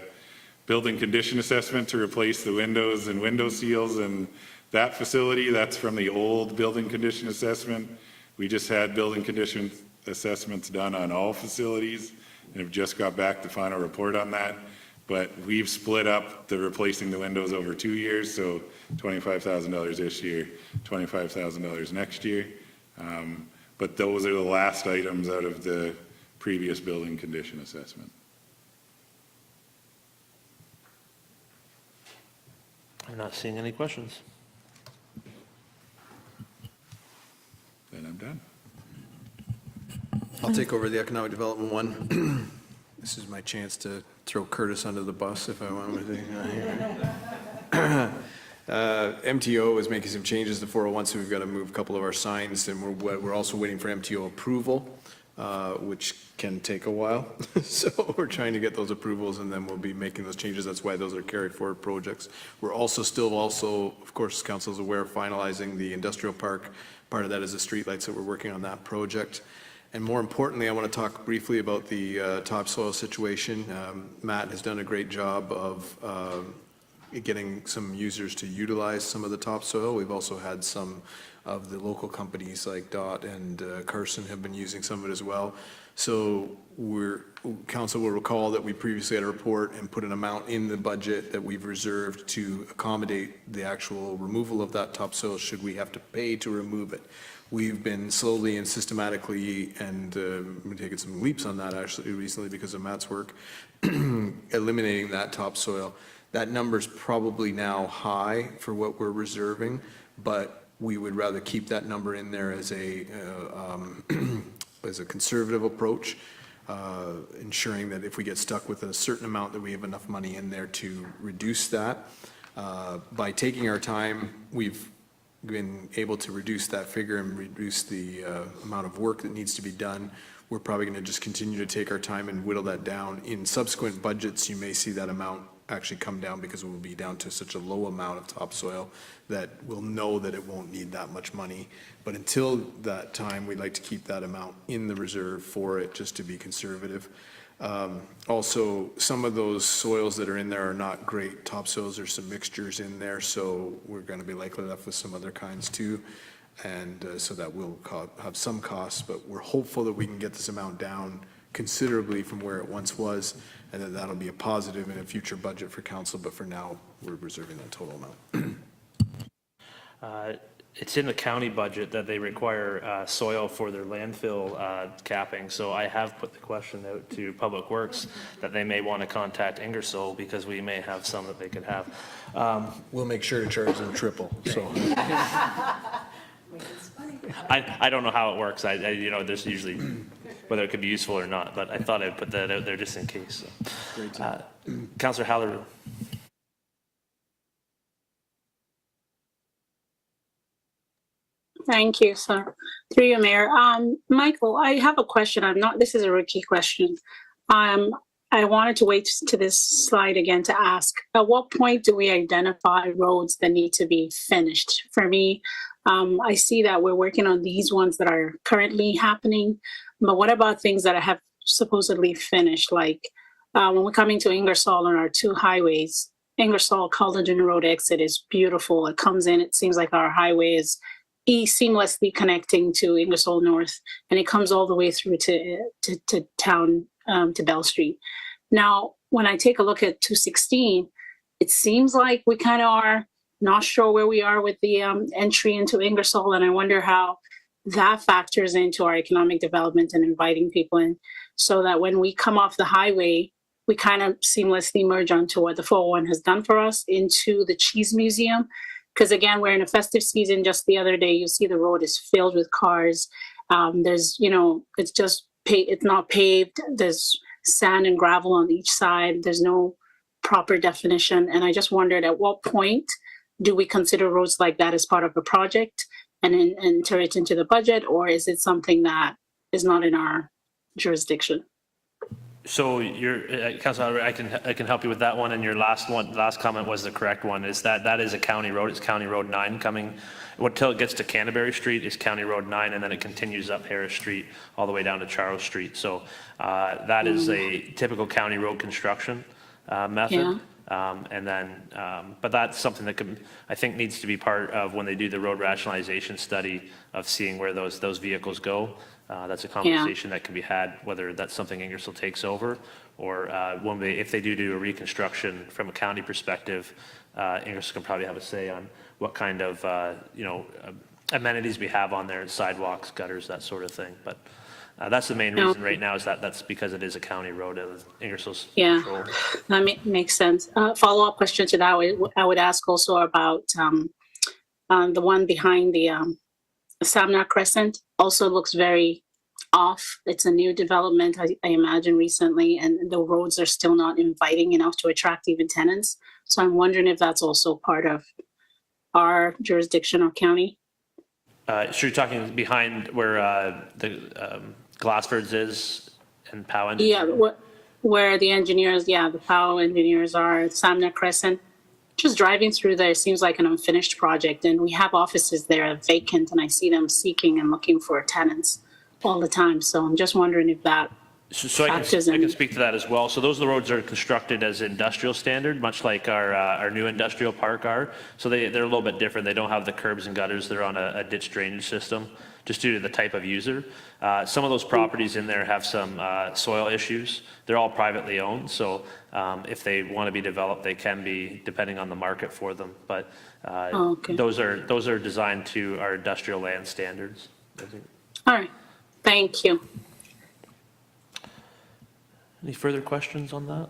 building condition assessment to replace the windows and window seals in that facility. That's from the old building condition assessment. We just had building condition assessments done on all facilities and have just got back the final report on that. But we've split up the replacing the windows over 2 years, so $25,000 this year, $25,000 next year. But those are the last items out of the previous building condition assessment. I'm not seeing any questions. Then I'm done. I'll take over the economic development one. This is my chance to throw Curtis under the bus if I want to. MTO is making some changes to 401, so we've got to move a couple of our signs, and we're also waiting for MTO approval, which can take a while. So we're trying to get those approvals, and then we'll be making those changes. That's why those are carried forward projects. We're also, of course, council is aware, finalizing the industrial park. Part of that is the streetlights that we're working on that project. And more importantly, I want to talk briefly about the topsoil situation. Matt has done a great job of getting some users to utilize some of the topsoil. We've also had some of the local companies like DOT and Carson have been using some of it as well. So council will recall that we previously had a report and put an amount in the budget that we've reserved to accommodate the actual removal of that topsoil should we have to pay to remove it. We've been slowly and systematically, and we've taken some leaps on that actually recently because of Matt's work, eliminating that topsoil. That number's probably now high for what we're reserving, but we would rather keep that number in there as a conservative approach, ensuring that if we get stuck with a certain amount that we have enough money in there to reduce that. By taking our time, we've been able to reduce that figure and reduce the amount of work that needs to be done. We're probably going to just continue to take our time and whittle that down. In subsequent budgets, you may see that amount actually come down because it will be down to such a low amount of topsoil that we'll know that it won't need that much money. But until that time, we'd like to keep that amount in the reserve for it just to be conservative. Also, some of those soils that are in there are not great topsoils. There's some mixtures in there, so we're going to be likely left with some other kinds too. And so that will have some costs, but we're hopeful that we can get this amount down considerably from where it once was, and that that'll be a positive in a future budget for council, but for now, we're reserving that total amount. It's in the county budget that they require soil for their landfill capping, so I have put the question out to Public Works that they may want to contact Ingersoll because we may have some that they could have. We'll make sure to charge them triple, so. I don't know how it works. There's usually whether it could be useful or not, but I thought I'd put that out there just in case. So. Councillor Hallerud. Thank you, sir. Through you, Mayor. Michael, I have a question. This is a rookie question. I wanted to wait to this slide again to ask, at what point do we identify roads that need to be finished? For me, I see that we're working on these ones that are currently happening, but what about things that I have supposedly finished? Like when we're coming to Ingersoll on our two highways, Ingersoll Calderton Road exit is beautiful. It comes in, it seems like our highway is seamlessly connecting to Ingersoll North, and it comes all the way through to town, to Bell Street. Now, when I take a look at 216, it seems like we kind of are not sure where we are with the entry into Ingersoll, and I wonder how that factors into our economic development and inviting people in, so that when we come off the highway, we kind of seamlessly merge onto what the 401 has done for us into the Cheese Museum. Because again, we're in a festive season. Just the other day, you see the road is filled with cars. There's, it's just it's not paved. There's sand and gravel on each side. There's no proper definition. And I just wondered, at what point do we consider roads like that as part of a project and enter it into the budget, or is it something that is not in our jurisdiction? So Councilor, I can help you with that one, and your last comment was the correct one, is that is a county road. It's County Road 9 coming, until it gets to Canterbury Street is County Road 9, and then it continues up Harris Street all the way down to Charles Street. So that is a typical county road construction method. Yeah. But that's something that I think needs to be part of when they do the road rationalization study of seeing where those vehicles go. That's a conversation that can be had, whether that's something Ingersoll takes over, or if they do a reconstruction from a county perspective, Ingersoll can probably have a say on what kind of amenities we have on there, sidewalks, gutters, that sort of thing. But that's the main reason right now, is that's because it is a county road of Ingersoll's control. That makes sense. Follow-up question to that, I would ask also about the one behind the Samna Crescent. Also looks very off. It's a new development, I imagine, recently, and the roads are still not inviting enough to attract even tenants. So I'm wondering if that's also part of our jurisdiction or county. So you're talking behind where the Glassfords is and Powell Engineers? Yeah, where the engineers, the Powell engineers are, Samna Crescent. Just driving through there seems like an unfinished project, and we have offices there vacant, and I see them seeking and looking for tenants all the time. So I'm just wondering if that So I can speak to that as well. So those roads are constructed as industrial standard, much like our new industrial park are. So they're a little bit different. They don't have the curbs and gutters. They're on a ditch drainage system, just due to the type of user. Some of those properties in there have some soil issues. They're all privately owned, so if they want to be developed, they can be, depending on the market for them. But those are designed to our industrial land standards. All right, thank you. Any further questions on that?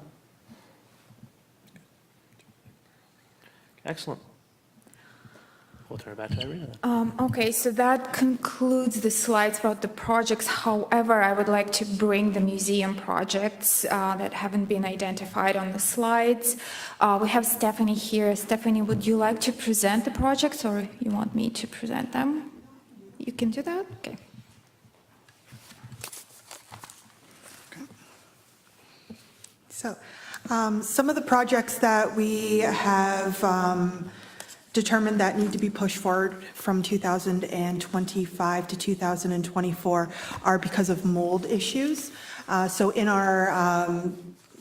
Excellent. We'll turn it back to Irina then. Okay, so that concludes the slides about the projects. However, I would like to bring the museum projects that haven't been identified on the slides. We have Stephanie here. Stephanie, would you like to present the projects, or you want me to present them? You can do that? Okay. So some of the projects that we have determined that need to be pushed forward from 2025 to 2024 are because of mold issues. So in our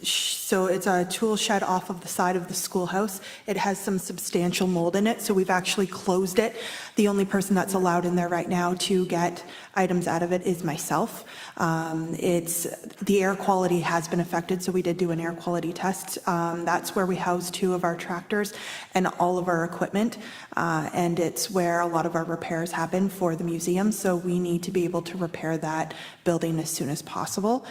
so it's a tool shed off of the side of the schoolhouse. It has some substantial mold in it, so we've actually closed it. The only person that's allowed in there right now to get items out of it is myself. The air quality has been affected, so we did do an air quality test. That's where we house 2 of our tractors and all of our equipment, and it's where a lot of our repairs happen for the museum, so we need to be able to repair that building as soon as possible.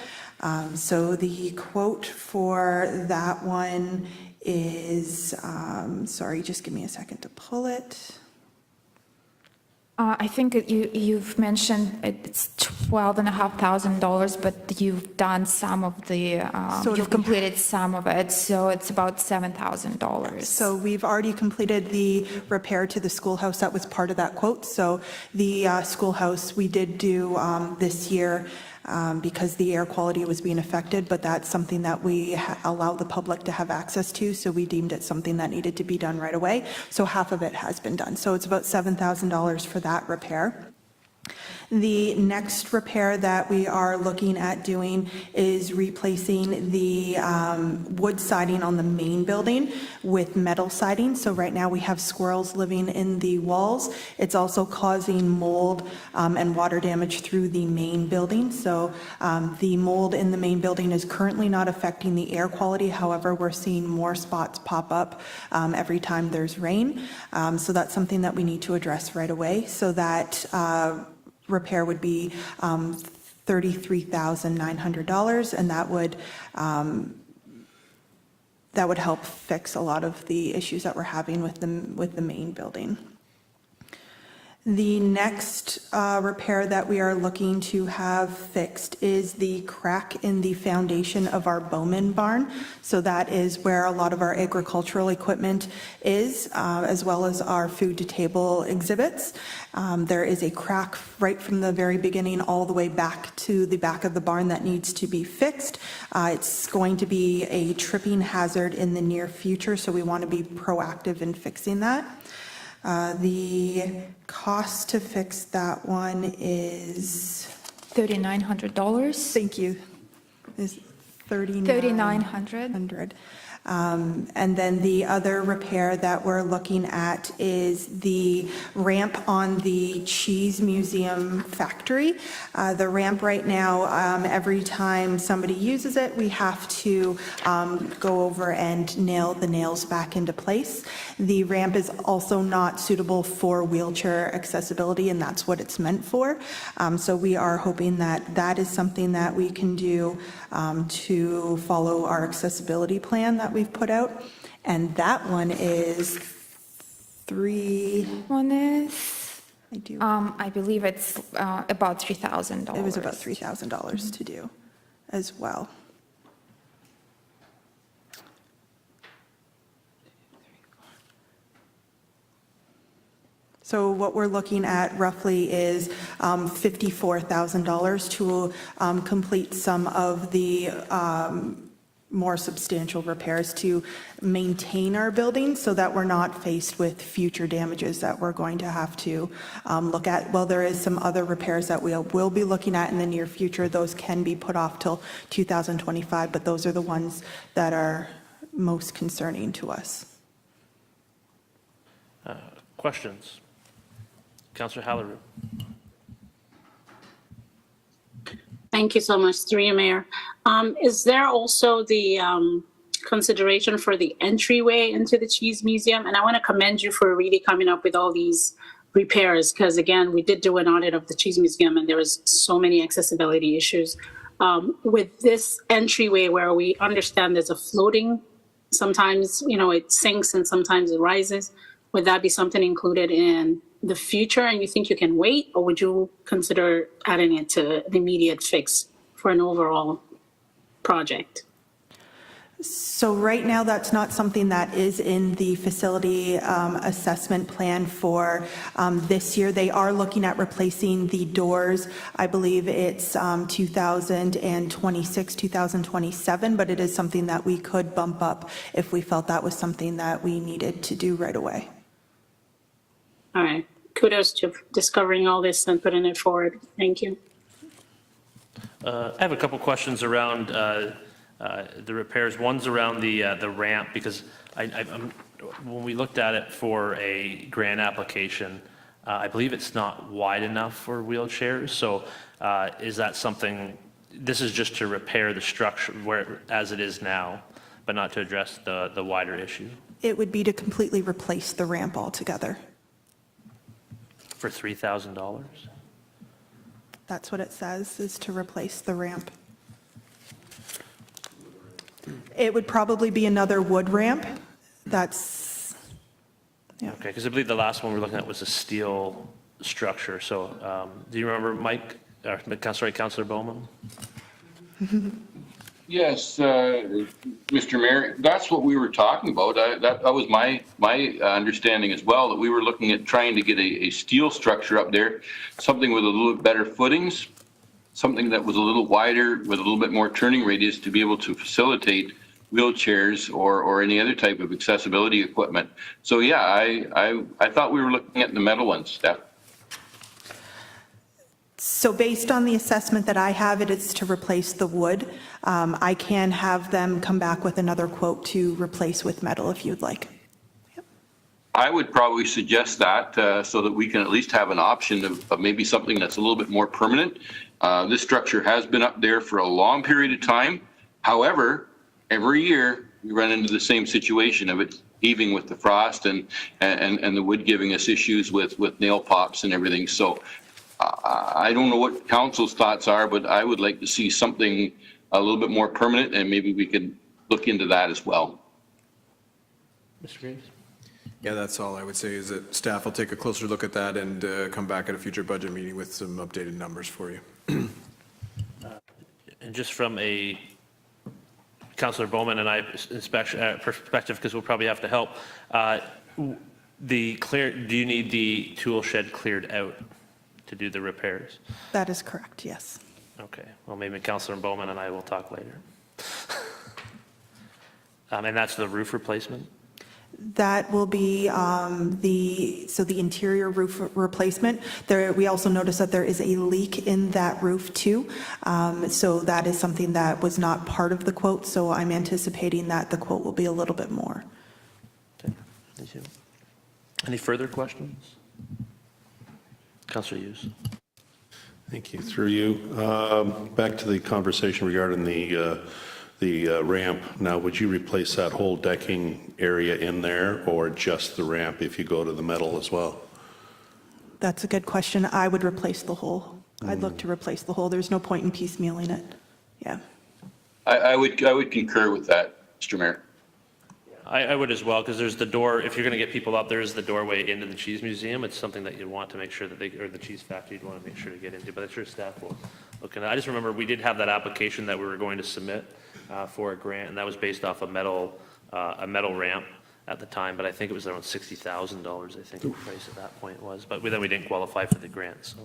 So the quote for that one is, sorry, just give me a second to pull it. I think you've mentioned it's $12,500, but you've done some of the, you've completed some of it, so it's about $7,000. So we've already completed the repair to the schoolhouse. That was part of that quote. So the schoolhouse we did do this year because the air quality was being affected, but that's something that we allow the public to have access to, so we deemed it something that needed to be done right away. So half of it has been done. So it's about $7,000 for that repair. The next repair that we are looking at doing is replacing the wood siding on the main building with metal siding. So right now we have squirrels living in the walls. It's also causing mold and water damage through the main building. So the mold in the main building is currently not affecting the air quality. However, we're seeing more spots pop up every time there's rain. So that's something that we need to address right away. So that repair would be $33,900, and that would help fix a lot of the issues that we're having with the main building. The next repair that we are looking to have fixed is the crack in the foundation of our Bowman barn. So that is where a lot of our agricultural equipment is, as well as our food-to-table exhibits. There is a crack right from the very beginning all the way back to the back of the barn that needs to be fixed. It's going to be a tripping hazard in the near future, so we want to be proactive in fixing that. The cost to fix that one is $3,900. Thank you. Is $3,900. And then the other repair that we're looking at is the ramp on the Cheese Museum factory. The ramp right now, every time somebody uses it, we have to go over and nail the nails back into place. The ramp is also not suitable for wheelchair accessibility, and that's what it's meant for. So we are hoping that that is something that we can do to follow our accessibility plan that we've put out. And that one is I believe it's about $3,000. It was about $3,000 to do as well. So what we're looking at roughly is $54,000 to complete some of the more substantial repairs to maintain our building so that we're not faced with future damages that we're going to have to look at. Well, there is some other repairs that we will be looking at in the near future. Those can be put off till 2025, but those are the ones that are most concerning to us. Questions? Councillor Halleru. Thank you so much, through you, Mayor. Is there also the consideration for the entryway into the Cheese Museum? And I want to commend you for really coming up with all these repairs, because again, we did do an audit of the Cheese Museum and there was so many accessibility issues. With this entryway where we understand there's a floating, sometimes, it sinks and sometimes it rises, would that be something included in the future and you think you can wait, or would you consider adding it to the immediate fix for an overall project? So right now, that's not something that is in the facility assessment plan for this year. They are looking at replacing the doors. I believe it's 2026, 2027, but it is something that we could bump up if we felt that was something that we needed to do right away. All right. Kudos to discovering all this and putting it forward. Thank you. I have a couple questions around the repairs. One's around the ramp, because when we looked at it for a grant application, I believe it's not wide enough for wheelchairs. So is that something, this is just to repair the structure as it is now, but not to address the wider issue? It would be to completely replace the ramp altogether. For $3,000? That's what it says, is to replace the ramp. It would probably be another wood ramp. That's, yeah. Okay, because I believe the last one we're looking at was a steel structure. So do you remember, Mike, Councillor Bowman? Yes, Mr. Mayor, that's what we were talking about. That was my understanding as well, that we were looking at trying to get a steel structure up there, something with a little bit better footings, something that was a little wider with a little bit more turning radius to be able to facilitate wheelchairs or any other type of accessibility equipment. So yeah, I thought we were looking at the metal ones, Steph. So based on the assessment that I have, it is to replace the wood. I can have them come back with another quote to replace with metal if you'd like. I would probably suggest that so that we can at least have an option of maybe something that's a little bit more permanent. This structure has been up there for a long period of time. However, every year we run into the same situation of it heaving with the frost and the wood giving us issues with nail pops and everything. So I don't know what council's thoughts are, but I would like to see something a little bit more permanent, and maybe we could look into that as well. Mr. Graves? Yeah, that's all I would say is that staff will take a closer look at that and come back at a future budget meeting with some updated numbers for you. And just from a Councillor Bowman and I perspective, because we'll probably have to help, do you need the tool shed cleared out to do the repairs? That is correct, yes. Okay, well, maybe Councillor Bowman and I will talk later. And that's the roof replacement? That will be the interior roof replacement. We also noticed that there is a leak in that roof too. So that is something that was not part of the quote. So I'm anticipating that the quote will be a little bit more. Okay, thank you. Any further questions? Councillor Hughes. Thank you. Through you. Back to the conversation regarding the ramp. Now, would you replace that whole decking area in there or just the ramp if you go to the metal as well? That's a good question. I would replace the whole. I'd look to replace the whole. There's no point in piecemealing it. Yeah. I would concur with that, Mr. Mayor. I would as well, because there's the door, if you're going to get people up, there is the doorway into the cheese museum. It's something that you want to make sure that or the cheese factory, you'd want to make sure to get into, but I'm sure staff will look at it. I just remember we did have that application that we were going to submit for a grant, and that was based off a metal ramp at the time, but I think it was around $60,000, I think the price at that point was, but then we didn't qualify for the grant, so.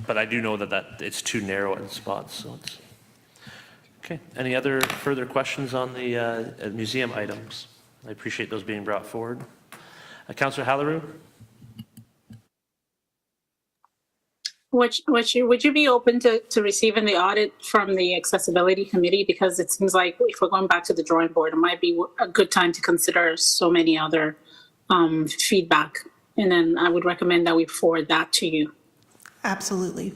But I do know that it's too narrow in spots, so it's. Okay, any other further questions on the museum items? I appreciate those being brought forward. Councillor Halleru? Would you be open to receiving the audit from the accessibility committee? Because it seems like if we're going back to the drawing board, it might be a good time to consider so many other feedback. And then I would recommend that we forward that to you. Absolutely.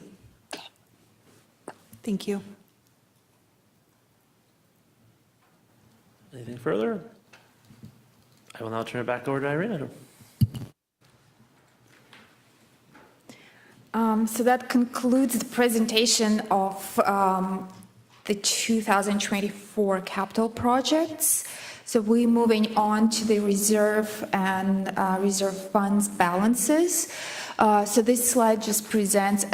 Thank you. Anything further? I will now turn it back over to Irene. So that concludes the presentation of the 2024 capital projects. So we're moving on to the reserve and reserve funds balances. So this slide just presents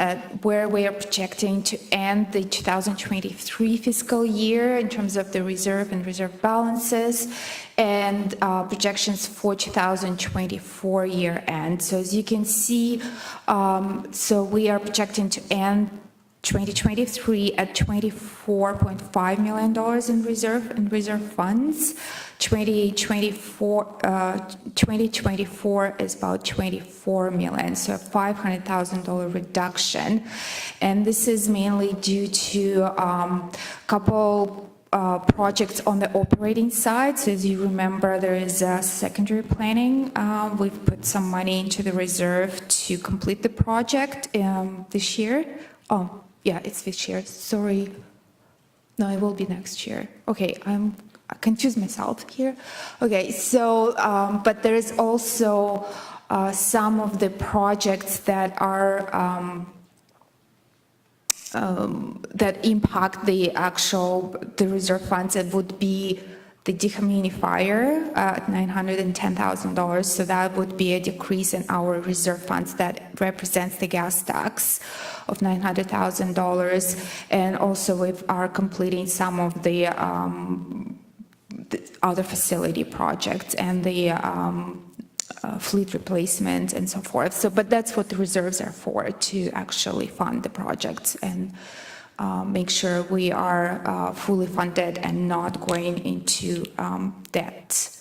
where we are projecting to end the 2023 fiscal year in terms of the reserve and reserve balances and projections for 2024 year end. So as you can see, so we are projecting to end 2023 at $24.5 million in reserve and reserve funds. 2024 is about $24 million, so a $500,000 reduction. And this is mainly due to a couple projects on the operating side. So as you remember, there is secondary planning. We've put some money into the reserve to complete the project this year. Oh, yeah, it's this year. Sorry. No, it will be next year. Okay, I confused myself here. Okay, so, but there is also some of the projects that are that impact the reserve funds. It would be the dehumidifier at $910,000. So that would be a decrease in our reserve funds that represents the gas tax of $900,000. And also we are completing some of the other facility projects and the fleet replacement and so forth. So, but that's what the reserves are for, to actually fund the projects and make sure we are fully funded and not going into debt.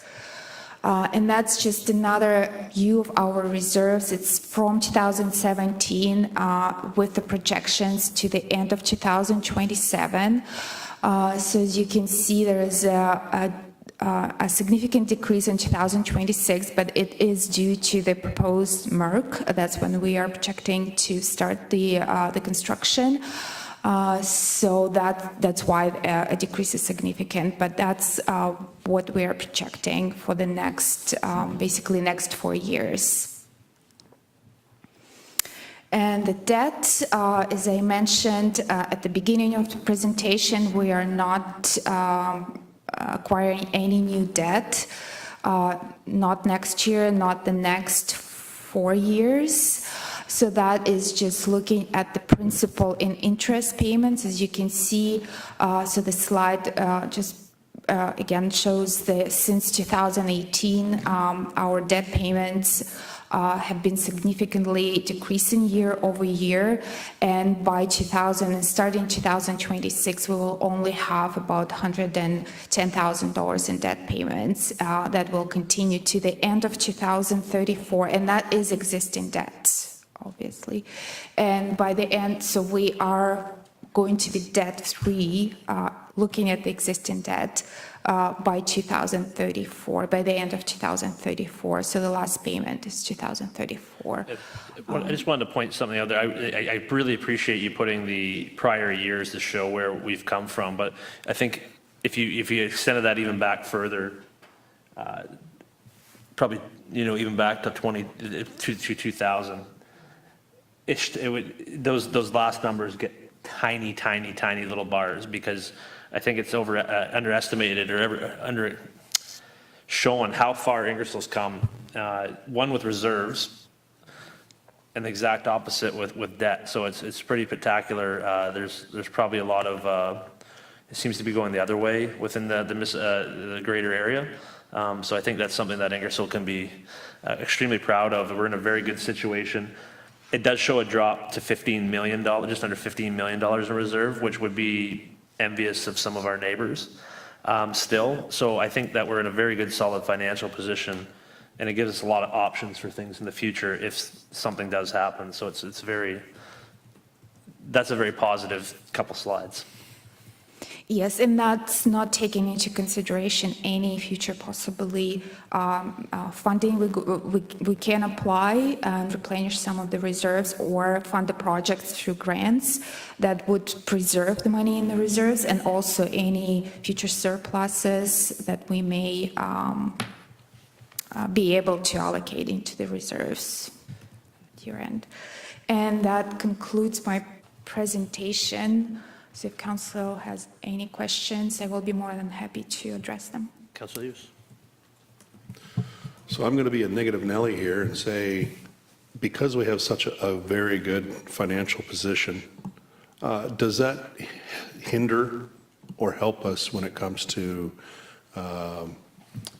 And that's just another view of our reserves. It's from 2017 with the projections to the end of 2027. So as you can see, there is a significant decrease in 2026, but it is due to the proposed MRC. That's when we are projecting to start the construction. So that's why a decrease is significant, but that's what we are projecting for the next, basically next 4 years. And the debt, as I mentioned at the beginning of the presentation, we are not acquiring any new debt, not next year, not the next 4 years. So that is just looking at the principal and interest payments. As you can see, so the slide again shows that since 2018, our debt payments have been significantly decreasing year over year, and by starting 2026, we will only have about $110,000 in debt payments that will continue to the end of 2034, and that is existing debt, obviously. And by the end, so we are going to be debt-free, looking at the existing debt by 2034, by the end of 2034. So the last payment is 2034. I just wanted to point something out there. I really appreciate you putting the prior years to show where we've come from, but I think if you extended that even back further, probably, even back to 2000, those last numbers get tiny, tiny, tiny little bars, because I think it's underestimated or shown how far Ingersoll's come. One with reserves, and the exact opposite with debt. So it's pretty spectacular. There's probably a lot of it seems to be going the other way within the greater area. So I think that's something that Ingersoll can be extremely proud of. We're in a very good situation. It does show a drop to $15 million, just under $15 million in reserve, which would be envious of some of our neighbors still. So I think that we're in a very good, solid financial position, and it gives us a lot of options for things in the future if something does happen. So that's a very positive couple slides. Yes, and that's not taking into consideration any future possibly funding. We can apply and replenish some of the reserves or fund the projects through grants that would preserve the money in the reserves, and also any future surpluses that we may be able to allocate into the reserves at year end. And that concludes my presentation. So if council has any questions, I will be more than happy to address them. Councilor Hughes. So I'm going to be a negative Nelly here and say, because we have such a very good financial position, does that hinder or help us when it comes to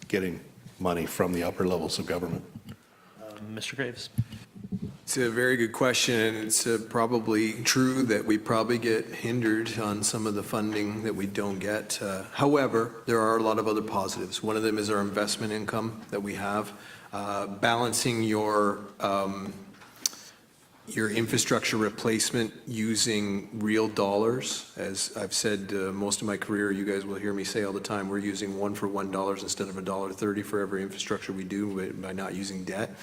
getting money from the upper levels of government? Mr. Graves. It's a very good question, and it's probably true that we probably get hindered on some of the funding that we don't get. However, there are a lot of other positives. One of them is our investment income that we have. Balancing your infrastructure replacement using real dollars. As I've said most of my career, you guys will hear me say all the time, we're using $1 for $1 instead of $1.30 for every infrastructure we do by not using debt.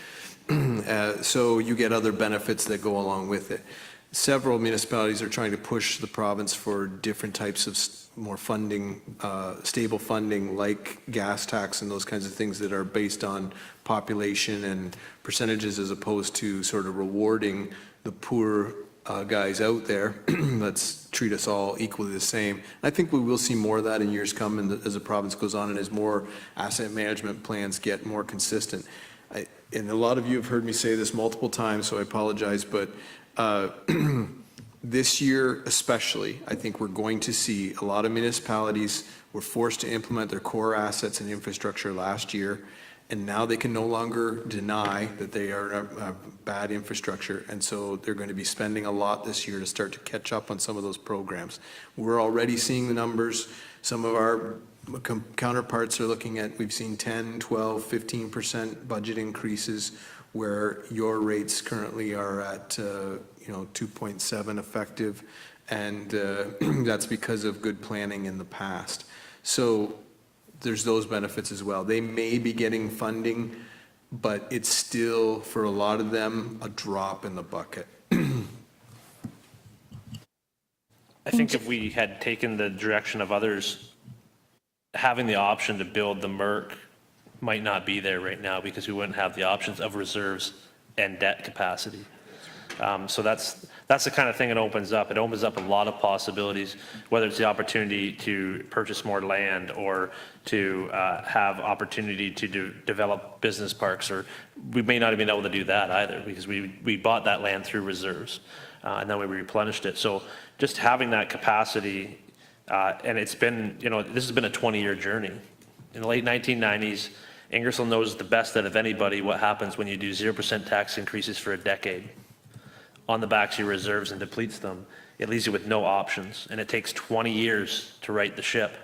So you get other benefits that go along with it. Several municipalities are trying to push the province for different types of more funding, stable funding, like gas tax and those kinds of things that are based on population and percentages, as opposed to sort of rewarding the poor guys out there. Let's treat us all equally the same. I think we will see more of that in years come as the province goes on and as more asset management plans get more consistent. And a lot of you have heard me say this multiple times, so I apologize, but this year especially, I think we're going to see a lot of municipalities were forced to implement their core assets and infrastructure last year, and now they can no longer deny that they are a bad infrastructure, and so they're going to be spending a lot this year to start to catch up on some of those programs. We're already seeing the numbers. Some of our counterparts are looking at, we've seen 10, 12, 15% budget increases, where your rates currently are at, 2.7 effective, and that's because of good planning in the past. So there's those benefits as well. They may be getting funding, but it's still, for a lot of them, a drop in the bucket. I think if we had taken the direction of others, having the option to build the MERC might not be there right now, because we wouldn't have the options of reserves and debt capacity. So that's the kind of thing it opens up. It opens up a lot of possibilities, whether it's the opportunity to purchase more land, or to have opportunity to develop business parks, or we may not have been able to do that either, because we bought that land through reserves, and then we replenished it. So just having that capacity, and it's been, this has been a 20-year journey. In the late 1990s, Ingersoll knows the best out of anybody what happens when you do 0% tax increases for a decade on the backs of your reserves and depletes them. It leaves you with no options, and it takes 20 years to right the ship,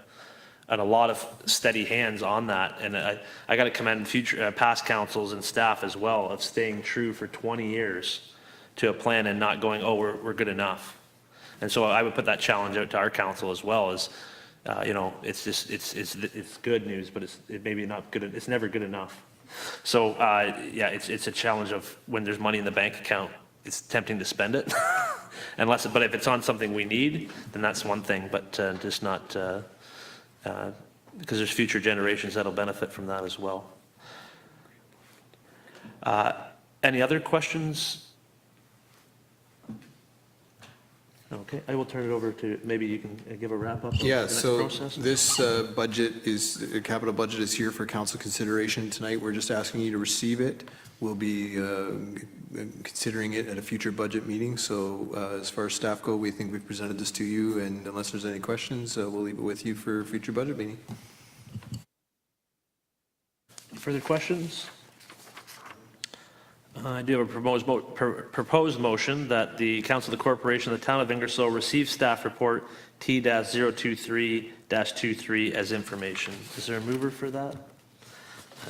and a lot of steady hands on that. And I got to commend past councils and staff as well, of staying true for 20 years to a plan and not going, oh, we're good enough. And so I would put that challenge out to our council as well, as it's just it's good news, but it maybe not good. It's never good enough. So yeah, it's a challenge of, when there's money in the bank account, it's tempting to spend it, but if it's on something we need, then that's one thing. But just not, because there's future generations that'll benefit from that as well. Any other questions? Okay, I will turn it over to, maybe you can give a wrap up of the next process. This capital budget is here for council consideration tonight. We're just asking you to receive it. We'll be considering it at a future budget meeting. So as far as staff go, we think we've presented this to you, and unless there's any questions, we'll leave it with you for a future budget meeting. Further questions? I do have a proposed motion that the Council of the Corporation of the Town of Ingersoll receive staff report T-023-23 as information. Is there a mover for that?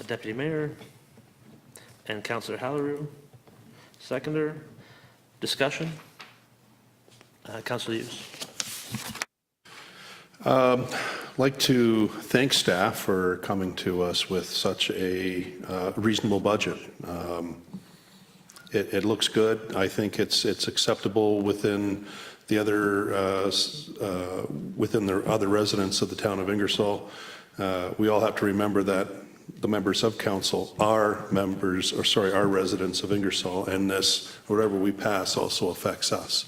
Deputy Mayor and Councillor Halleru. Seconder. Discussion? Councillor Hughes. I'd like to thank staff for coming to us with such a reasonable budget. It looks good. I think it's acceptable within the other residents of the town of Ingersoll. We all have to remember that the members of council are residents of Ingersoll, and this, whatever we pass, also affects us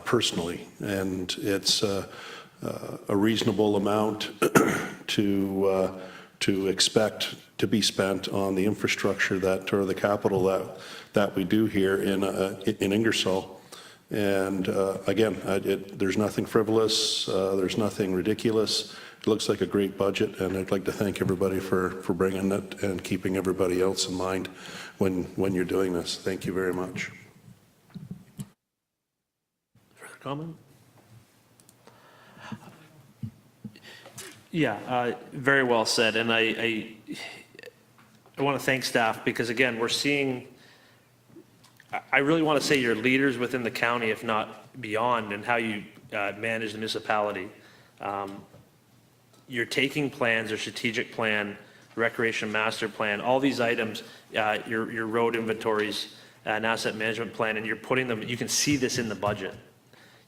personally. And it's a reasonable amount to expect to be spent on the infrastructure or the capital that we do here in Ingersoll. And again, there's nothing frivolous, there's nothing ridiculous. It looks like a great budget, and I'd like to thank everybody for bringing it and keeping everybody else in mind when you're doing this. Thank you very much. Further comment? Yeah, very well said. And I want to thank staff, because again, we're seeing, I really want to say you're leaders within the county, if not beyond, in how you manage the municipality. You're taking plans, or strategic plan, recreation master plan, all these items, your road inventories, and asset management plan, and you're putting them, you can see this in the budget.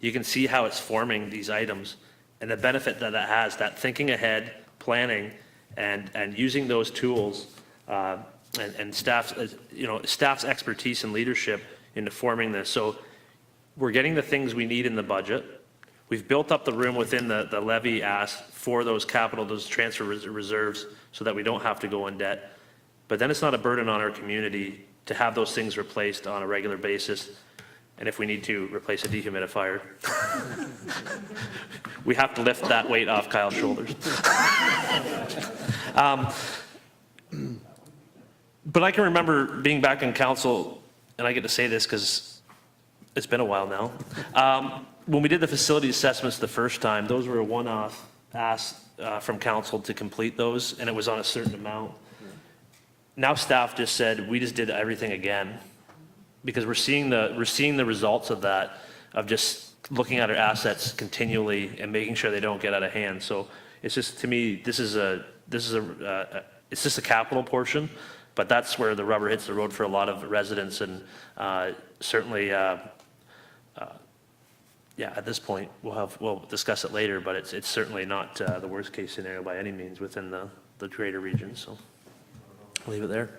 You can see how it's forming these items, and the benefit that has, that thinking ahead, planning, and using those tools, and staff's expertise and leadership into forming this. So we're getting the things we need in the budget. We've built up the room within the levy ask for those transfer reserves, so that we don't have to go in debt. But then it's not a burden on our community to have those things replaced on a regular basis. And if we need to replace a dehumidifier, we have to lift that weight off Kyle's shoulders. But I can remember being back in council, and I get to say this because it's been a while now. When we did the facility assessments the first time, those were a one-off ask from council to complete those, and it was on a certain amount. Now staff just said, we just did everything again, because we're seeing the results of that, of just looking at our assets continually and making sure they don't get out of hand. So it's just, to me, it's just a capital portion, but that's where the rubber hits the road for a lot of residents, and certainly, yeah, at this point, we'll discuss it later, but it's certainly not the worst case scenario by any means within the greater region, so I'll leave it there.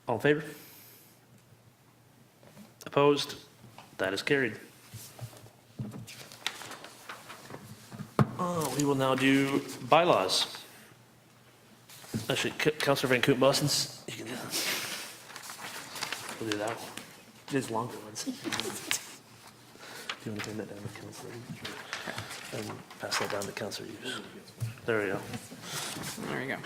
All in favor? Opposed? That is carried. We will now do bylaws. Actually, Councillor Van Koot-Bosens, you can do that. We'll do that one. These longer ones. Do you want to bring that down to Councillor? And pass that down to Councillor Hughes. There we go. There you go.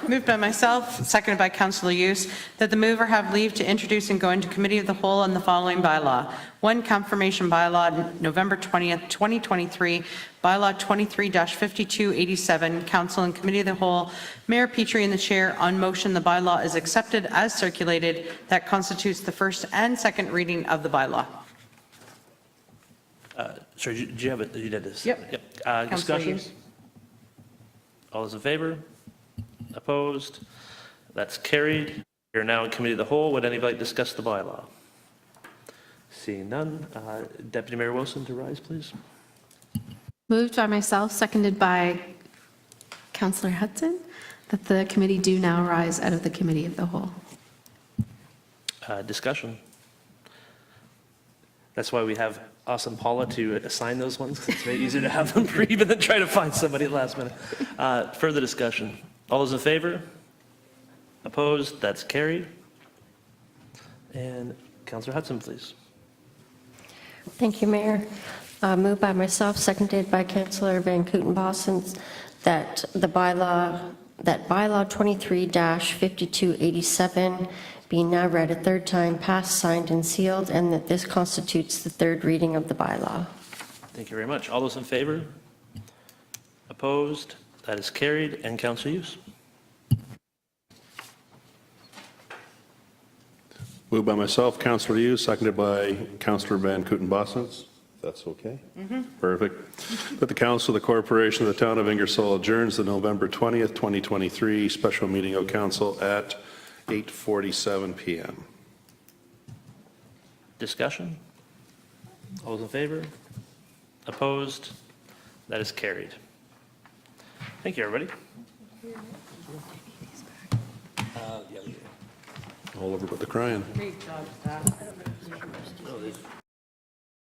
Moved by myself, seconded by Councillor Hughes, that the mover have leave to introduce and go into committee of the whole on the following bylaw. 1, confirmation bylaw, November 20th, 2023, bylaw 23-5287, council and committee of the whole. Mayor Petrie and the chair. On motion, the bylaw is accepted as circulated. That constitutes the first and second reading of the bylaw. Sorry, do you have it? You did this? Yep. Councillor Discussion? Hughes. All those in favor? Opposed? That's carried. We're now in committee of the whole. Would anybody like to discuss the bylaw? Seeing none, Deputy Mayor Wilson to rise, please. Moved by myself, seconded by Councillor Hudson, that the committee do now rise out of the committee of the whole. Discussion. That's why we have Awesome Paula to assign those ones, 'cause it's very easier to have them even than try to find somebody at the last minute. Further discussion. All those in favor? Opposed? That's carried. And Councillor Hudson, please. Thank you, Mayor. Moved by myself, seconded by Councillor Van Koot-Bosens, that bylaw 23-5287 be now read a third time, passed, signed, and sealed, and that this constitutes the third reading of the bylaw. Thank you very much. All those in favor? Opposed? That is carried. And Councillor Hughes. Moved by myself, Councillor Hughes, seconded by Councillor Van Koot-Bosens. That's okay? Perfect. That the Council of the Corporation of the Town of Ingersoll adjourns the November 20th, 2023 special meeting of Council at 8:47 p.m. Discussion? All those in favor? Opposed? That is carried. Thank you, everybody. All over but the crying. Great job, staff.